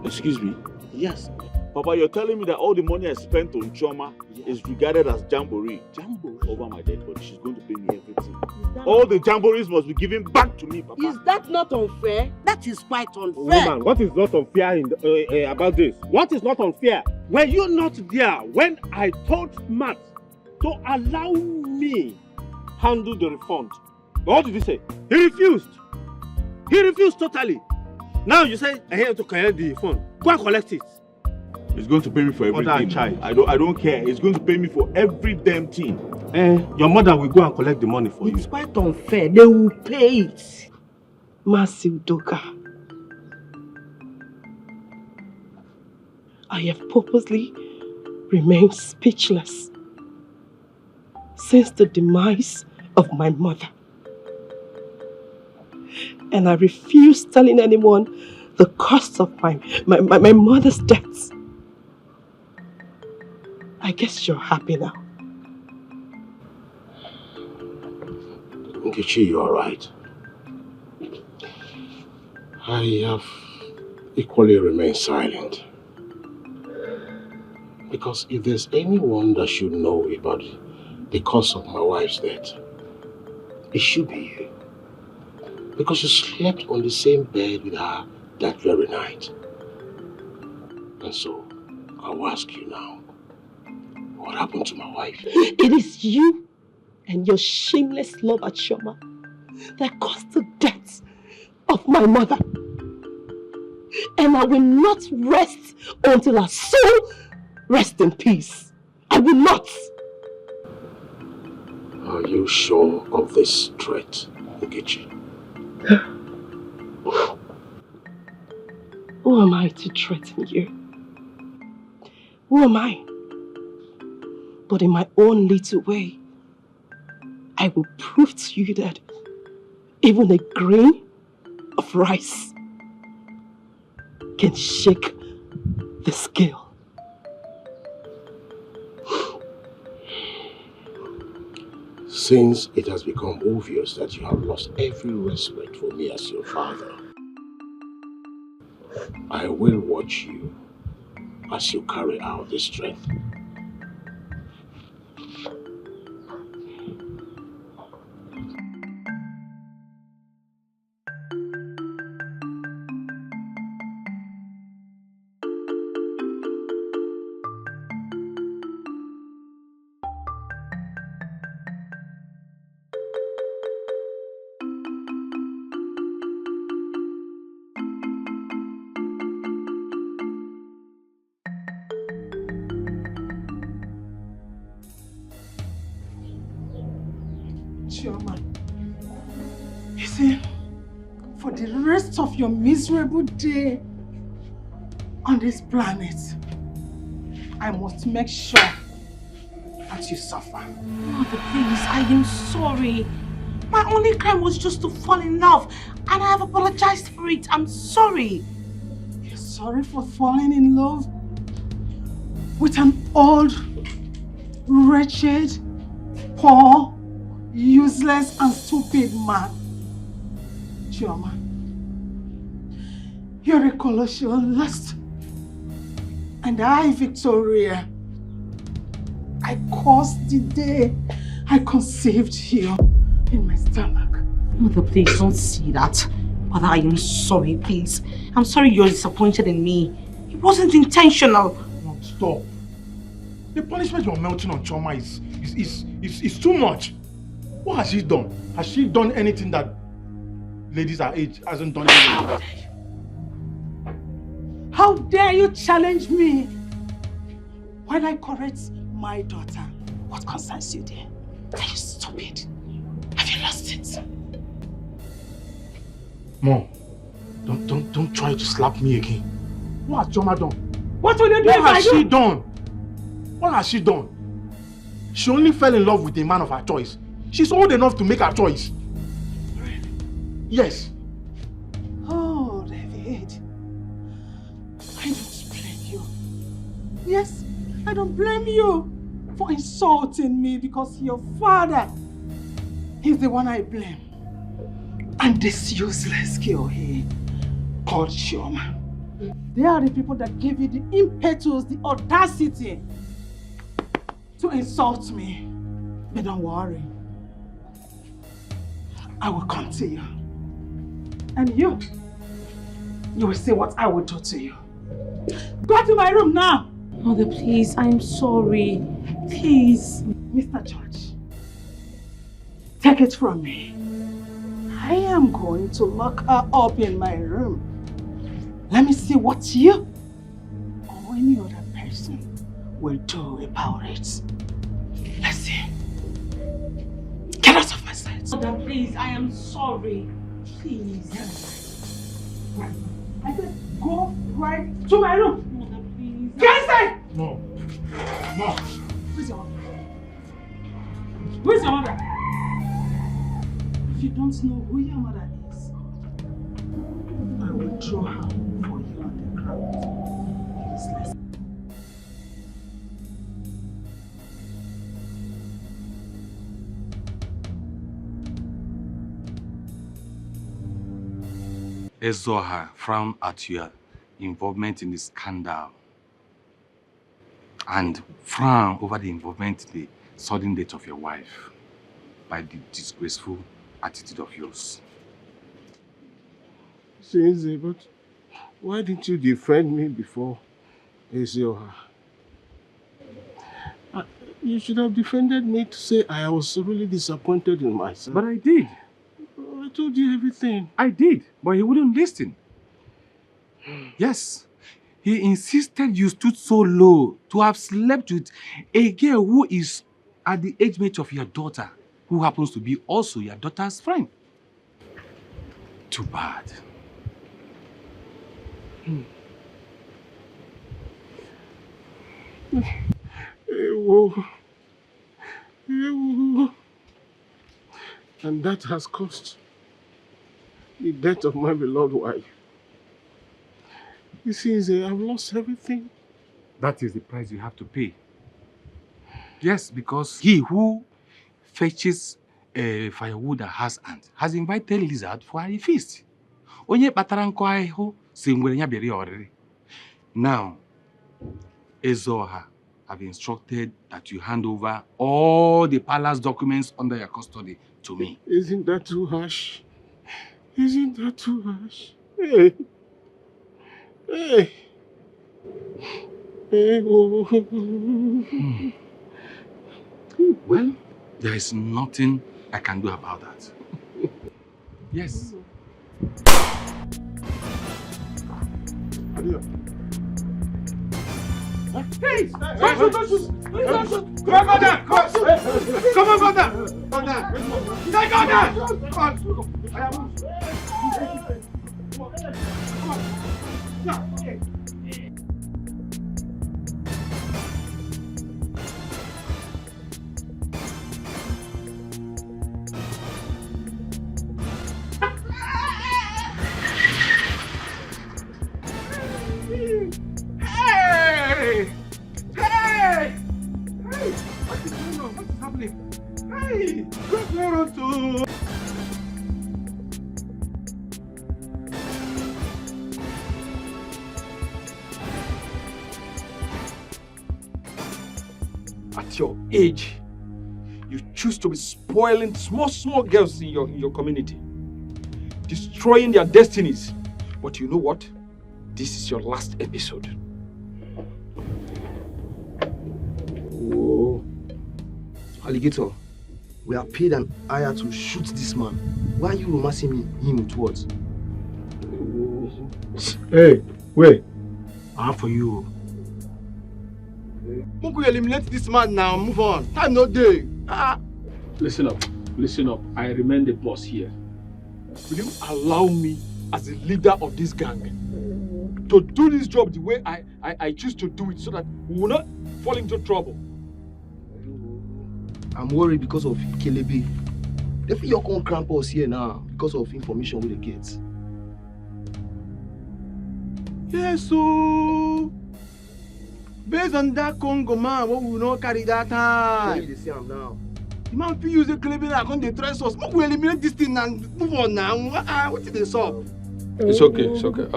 Excuse me? Yes. Papa, you're telling me that all the money I spent on Choma is regarded as jamboree? Jamboree? Over my dead body. She's going to pay me everything. All the jamborees must be given back to me, Papa. Is that not unfair? That is quite unfair. Woman, what is not unfair about this? What is not unfair? Were you not there when I told Matt to allow me handle the refund? What did he say? He refused. He refused totally. Now you say I have to collect the refund. Go and collect it. He's going to pay me for everything. I don't care. He's going to pay me for every damn thing. Your mother will go and collect the money for you. It's quite unfair. They will pay it. Massive Doka. I have purposely remained speechless since the demise of my mother. And I refuse telling anyone the cost of my mother's death. I guess you're happy now. Nkechi, you are right. I have equally remained silent. Because if there's anyone that should know about the cause of my wife's death, it should be you. Because you slept on the same bed with her that very night. And so, I'll ask you now, what happened to my wife? It is you and your shameless love at Shoma that caused the death of my mother. And I will not rest until her soul rests in peace. I will not. Are you sure of this threat, Nkechi? Who am I to threaten you? Who am I? But in my own little way, I will prove to you that even a grain of rice can shake the scale. Since it has become obvious that you have lost every respect for me as your father, I will watch you as you carry out this threat. Chioma, you see, for the rest of your miserable day on this planet, I must make sure that you suffer. Mother, please, I am sorry. My only crime was just to fall in love, and I have apologized for it. I'm sorry. You're sorry for falling in love with an old, wretched, poor, useless and stupid man. Chioma, you're a colossal lust. And I, Victoria, I caused the day I conceived you in my stomach. Mother, please don't see that. Mother, I am sorry, please. I'm sorry you're disappointed in me. It wasn't intentional. No, stop. The punishment you're melting on Choma is too much. What has she done? Has she done anything that ladies our age hasn't done anything? How dare you challenge me When I correct my daughter, what concerns you there? Are you stupid? Have you lost it? Mom, don't try to slap me again. What has Choma done? What will you do What if I has do? she done? What has she done? She only fell in love with a man of her choice. She's old enough to make her choice. Really? Yes. Oh, David. I don't blame you. Yes, I don't blame you for insulting me because your father is the one I blame. And this useless girl here called Chioma. They are the people that gave you the impetus, the audacity to insult me. But don't worry. I will come to you. And you will see what I will do to you. Go to my room now. Mother, please, I'm sorry. Please. Mr. George, take it from me. I am going to lock her up in my room. Let me see what you or any other person will do about it. Let's see. Get out of my sight. Mother, please, I am sorry. Please. Right. I said go right to my room. Mother, please. Get inside! No. No. Where's your mother? Where's your mother? If you don't know who your mother is, I will draw her for you on the ground. Useless. Ezoha frowned at your involvement in the scandal and frown over the involvement in the sudden death of your wife by the disgraceful attitude of yours. Since, but why didn't you defend me before, Ezoha? You should have defended me to say I was really disappointed in myself. But I did. I told you everything. I did, but he wouldn't listen. Yes, he insisted you stood so low to have slept with a girl who is at the age mate of your daughter, who happens to be also your daughter's friend. Too bad. And that has cost the death of my beloved wife. You see, I've lost everything. That is the price you have to pay. Yes, because he who fetches firewood that has ants has invited lizard for a feast. Now, Ezoha have instructed that you hand over all the palace documents under your custody to me. Isn't that too harsh? Isn't that too harsh? Hey. Hey. Hey. Well, there is nothing I can do about that. Yes. Hey! Don't shoot! Don't shoot! Please don't shoot! Come on, father! Come on, father! Take on that! Hey! Hey! Hey! What is going on? What is happening? Hey! What's going on too? At your age, you choose to be spoiling small girls in your community, destroying their destinies. But you know what? This is your last episode. Whoa. Alligator, we are paid an hire to shoot this man. Why are you romancing him with what? Hey, wait. I have for you. Okay. Make we eliminate this man now. Move on. Time no day. Listen up. Listen up. I remain the boss here. Will you allow me, as the leader of this gang, to do this job the way I choose to do it so that we will not fall into trouble? I'm worried because of Kelebe. They feel you can't cramp us here now because of information we get. Yes, so based on that Congo man, what we will not carry that time. You see him now. The man feel use the Kelebe now, come they trust us. We eliminate this thing and move on now. What is this up? It's okay. It's okay.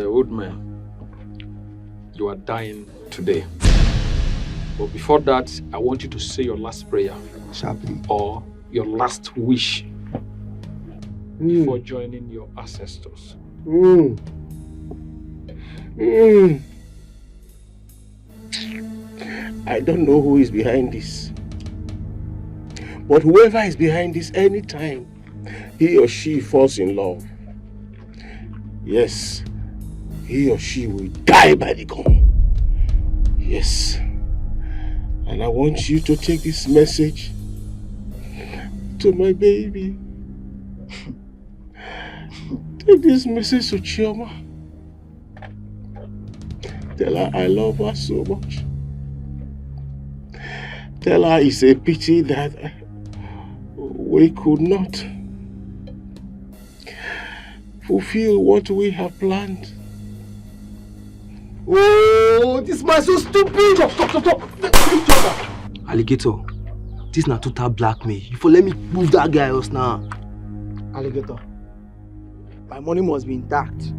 Woodman, you are dying today. But before that, I want you to say your last prayer. Sharply. Or your last wish before joining your ancestors. I don't know who is behind this. But whoever is behind this, anytime he or she falls in love, yes, he or she will die by the gun. Yes. And I want you to take this message to my baby. Take this message to Chioma. Tell her I love her so much. Tell her it's a pity that we could not fulfill what we have planned. Oh, this man so stupid! Stop! Alligator, this na total blackmail. You for let me move that guy else now. Alligator, my money must be intact.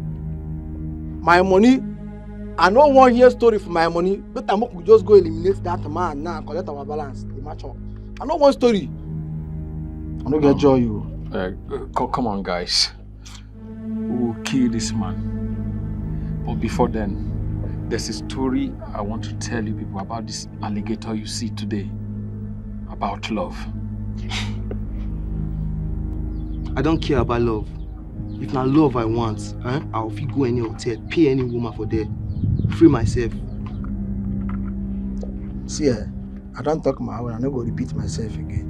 My money, I don't want to hear story for my money. But I could just go eliminate that man now and collect our balance. The match up. I don't want story. I don't get joy you. Come on, guys. We will kill this man. But before then, there's a story I want to tell you people about this alligator you see today. About love. I don't care about love. If not love I want, I'll go any hotel, pay any woman for that. Free myself. See, I don't talk my own, I'm not going to repeat myself again.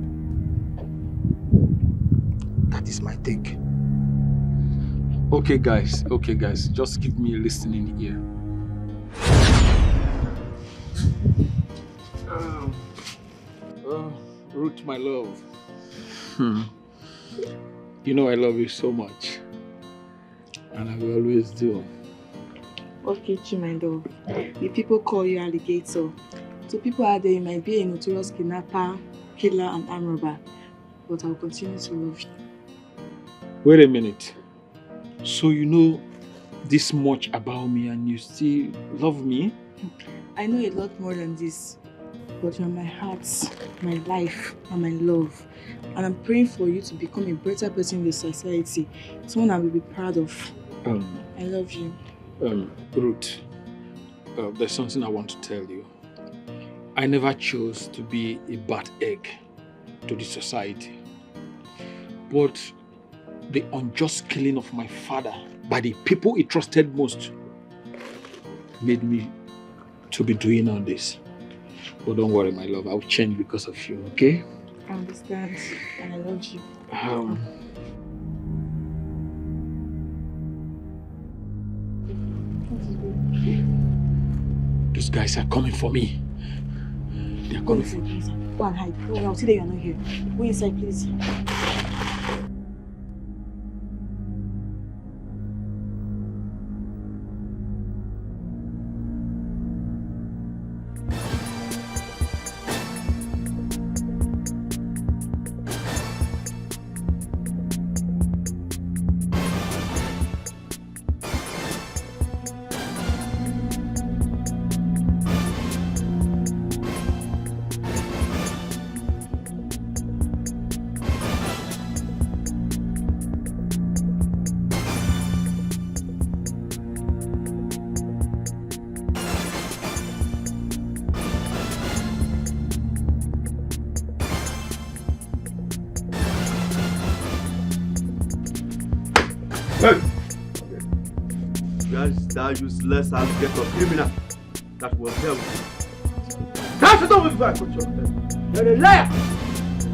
That is my take. Okay guys, just give me a listening ear. Ruth, my love. You know I love you so much. And I will always do. Okay, my love. The people call you alligator. So people out there, you might be a notorious kidnapper, killer, and arm robber. But I will continue to love you. Wait a minute. So you know this much about me and you still love me? I know a lot more than this. But you're my heart, my life, and my love. And I'm praying for you to become a better person in the society. Someone I will be proud of. I love you. Ruth, there's something I want to tell you. I never chose to be a bad egg to the society. But the unjust killing of my father by the people he trusted most made me to be doing all this. But don't worry, my love, I'll change because of you, okay? I understand, and I love you. Those guys are coming for me. They are coming for me. Go and hide. Oh, I'll see that you're not here. Go inside, please. That useless alligator criminal that was there with Yes, don't move back. You're a liar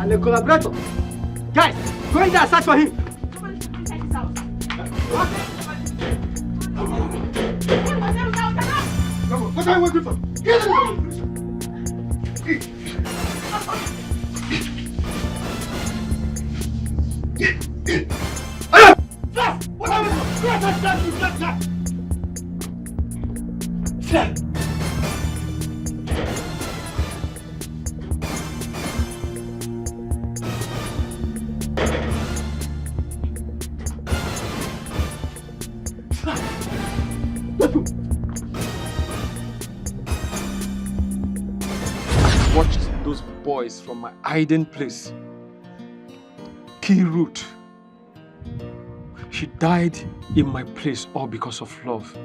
and a collaborator. Guys, go in there and search for him. What? Come on, what are you waiting for? Get in Watch those boys from my hiding place. Key root. She died in my place all because of love.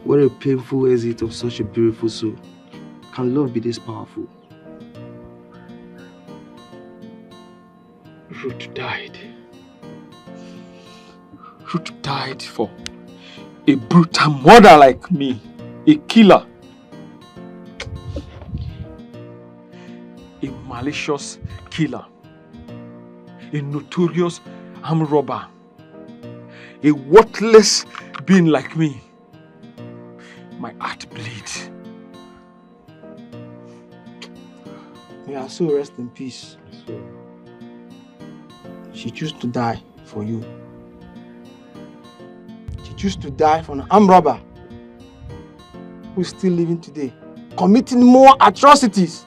What a painful exit of such a beautiful soul. Can love be this powerful? Ruth died. Ruth died for a brutal murder like me. A killer. A malicious killer. A notorious armed robber. A worthless being like me. My heart bleeds. May her soul rest in peace. She chose to die for you. She chose to die for an armed robber who is still living today, committing more atrocities.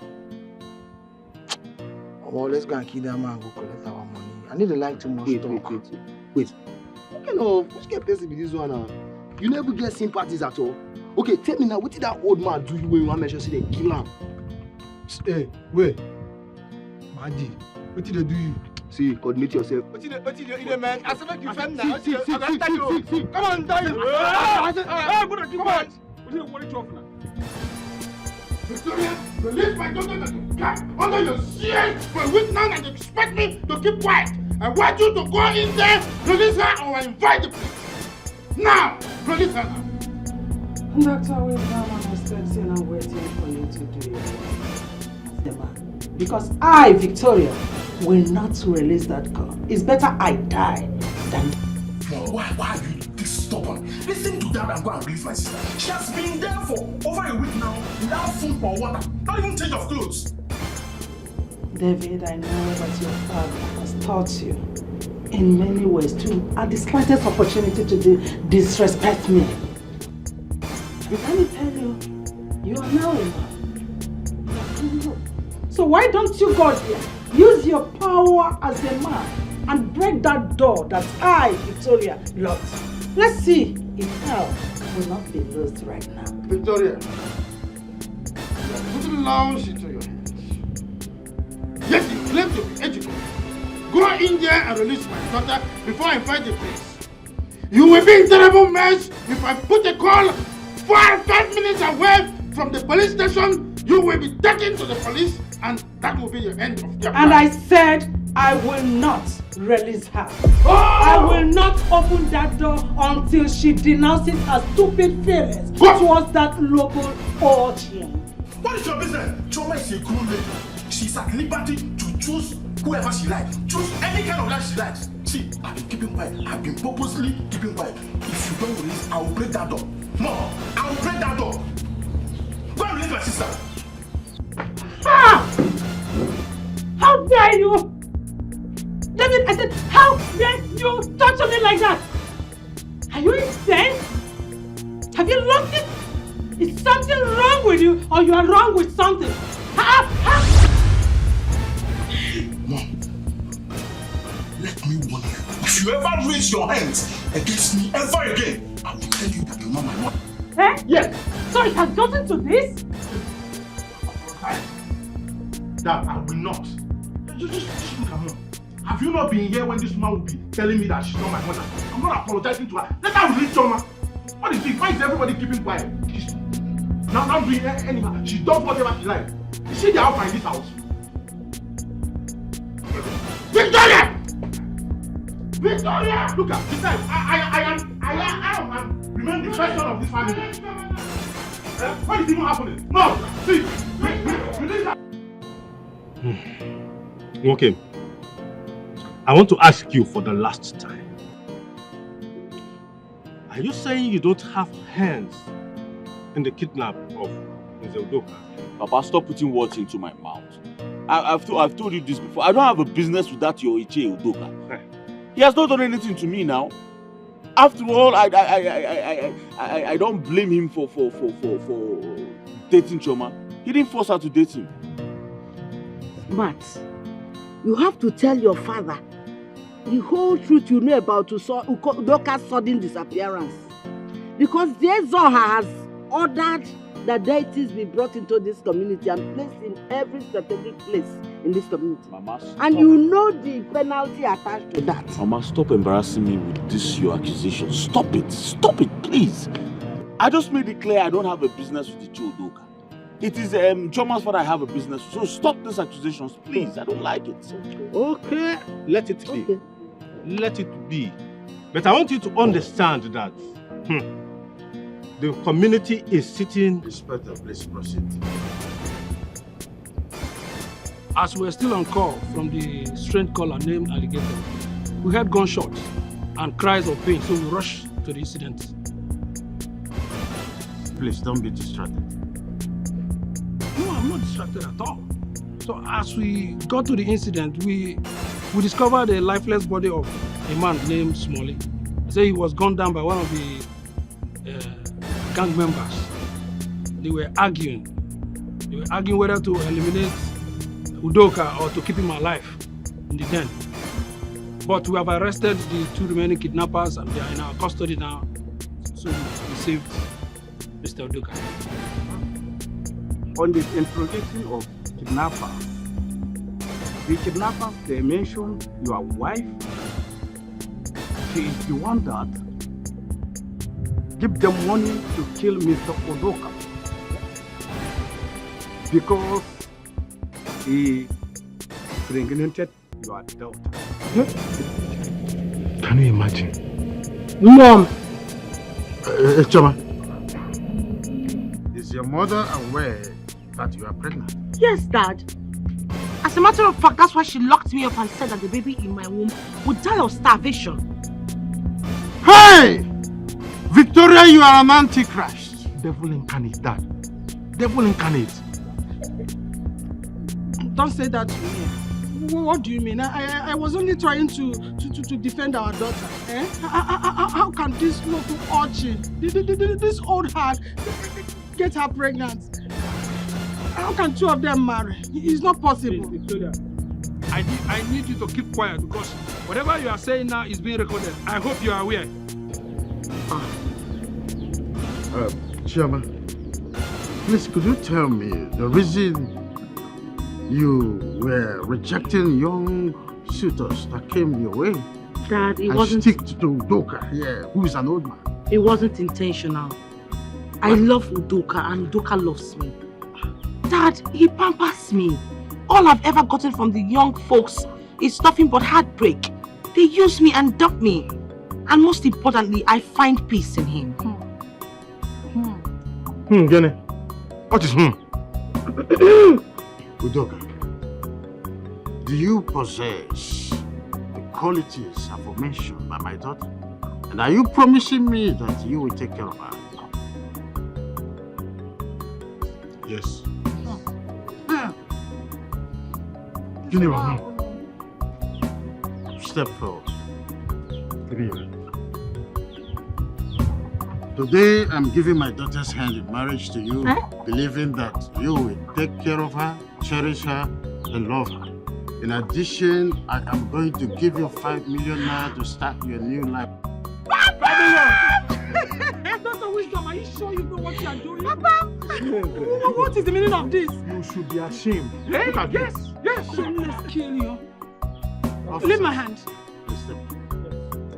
Well, let's go and kill that man and go collect our money. I need to like too much talk. Wait. What kind of which person be this one now? You never get sympathies at all. Okay, tell me now, what did that old man do you when you want to mention say they kill him? Hey, wait. Madi, what did they do you? See, coordinate yourself. What did they man? I said you friend now. See. Come on, die. Come on. What are you talking about? Victoria, release my daughter to cat under your shield for a week now and expect me to keep quiet. I want you to go in there, release her, or I invite the police. Now, release her now. Doctor, we don't understand, and I'm waiting for you to do it. Because I, Victoria, will not release that girl. It's better I die than... Mom, why are you this stubborn? Listen to that and go and release my sister. She has been there for over a week now without food or water, not even change of clothes. David, I know that your father has taught you in many ways to, at the slightest opportunity, to disrespect me. But let me tell you, you are now a man. So why don't you go there, use your power as a man, and break that door that I, Victoria, locked. Let's see if hell will not be lost right now. Victoria, you are putting laws into your hands. Yes, you claim to be educated. Go in there and release my daughter before I find the place. You will be in terrible mess if I put a call 5 minutes away from the police station. You will be taken to the police, and that will be the end of your And life. I said I will not release her. Oh! I will not open that door until she denounces her stupid feelings towards that local origin. What is your business? Choma is a cool lady. She's at liberty to choose whoever she likes. Choose any kind of life she likes. See, I've been keeping quiet. I've been purposely keeping quiet. If you don't release, I will break that door. Mom, I will break that door. Go and release my sister. Ah! How dare you! David, I said, how dare you touch me like that? Are you insane? Have you lost it? Is something wrong with you, or you are wrong with something? Mom, let me warn you. If you ever raise your hands against me ever again, I will tell you that you're not my mother. Eh? Yes. So it has gotten to this? That I will not. Just look at her. Have you not been here when this woman will be telling me that she's not my mother? I'm not apologizing to her. Let her release Choma. What is this? Why is everybody keeping quiet? She's not doing anything. She does whatever she likes. Is she the alpha in this house? Victoria! Victoria! Look at this. I am remain the first son of this family. What is even happening? No! See! Okay. I want to ask you for the last time. Are you saying you don't have hands in the kidnap of Mr. Udoka? Papa, stop putting words into my mouth. I've told you this before. I don't have a business with that your Iche Udoka. He has not done anything to me now. After all, I don't blame him for dating Choma. He didn't force her to date him. Matt, you have to tell your father the whole truth you know about Udoka's sudden disappearance. Because Zoha has ordered that deities be brought into this community and placed in every strategic place in this community. Mama, and you know the penalty attached to that. Mama, stop embarrassing me with this your accusation. Stop it, please. I just made it clear I don't have a business with the Udoka. It is Choma's father I have a business with. So stop these accusations, please. I don't like it. Okay, let it be. Okay. Let it be. But I want you to understand that the community is sitting... Inspector, please proceed. As we were still on call from the strange caller named Alligator, we heard gunshots and cries of pain, so we rushed to the incident. Please don't be distracted. No, I'm not distracted at all. So as we got to the incident, we discovered a lifeless body of a man named Smalley. They say he was gunned down by one of the gang members. They were arguing whether to eliminate Udoka or to keep him alive in the den. But we have arrested the 2 remaining kidnappers and they are in our custody now. So we saved Mr. Udoka. On the interrogation of kidnappers, the kidnappers, they mentioned your wife. She is the one that give them money to kill Mr. Udoka because he impregnated your daughter. Can you imagine? Mom! Choma, is your mother aware that you are pregnant? Yes, Dad. As a matter of fact, that's why she locked me up and said that the baby in my womb would die of starvation. Hey! Victoria, you are an antichrist. Devil incarnate, Dad. Devil incarnate. Don't say that to me. What do you mean? I was only trying to defend our daughter. Eh? How can this local urchin, this old heart, get her pregnant? How can 2 of them marry? It's not possible. Victoria, I need you to keep quiet because whatever you are saying now is being recorded. I hope you are aware. Chioma, please could you tell me the reason you were rejecting young suitors that came your way? Dad, it and wasn't... stick to Udoka here, who is an old man. It wasn't intentional. I love Udoka and Udoka loves me. Dad, he pampers me. All I've ever gotten from the young folks is nothing but heartbreak. They use me and dump me. And most importantly, I find peace in him. Jenny, what is Udoka, do you possess the qualities aforementioned by my daughter? And are you promising me that you will take care of her? Yes. Jenny, step forward. Today, I'm giving my daughter's hand in marriage to you, believing that you will take care of her, cherish her, and love her. In addition, I am going to give you 5 million naira to start your new life. Dr. Wisdom, are you sure you know what you are doing? Papa! What is the meaning of this? You should be ashamed. Hey, look at yes, this. Yes, let's kill you. Leave my hand.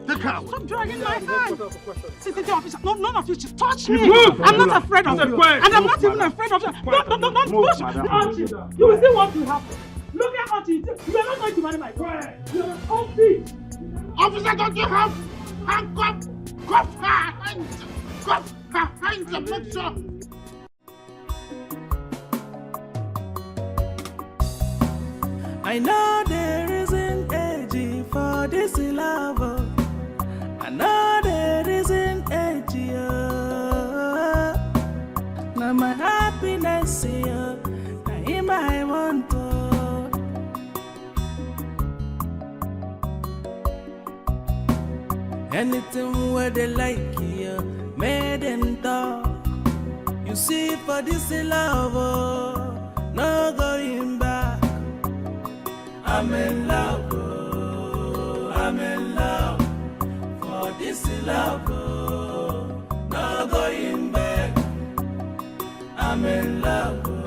Take her away. Stop dragging my hand. City officer, no, none of you should touch me. I'm not afraid of you. And I'm not even afraid of you. Don't push. You will see what will happen. Look at Auntie. You are not going to marry my friend. You are an old bitch. Officer, don't you have handcuff? Cuff her hands. Cuff her hands and make sure I know there isn't age for this love. I know there isn't age. Now my happiness here, now in my want to. Anything where they like here, made them talk. You see for this love, no going back. I'm in love, I'm in love. For this love, no going back. I'm in love.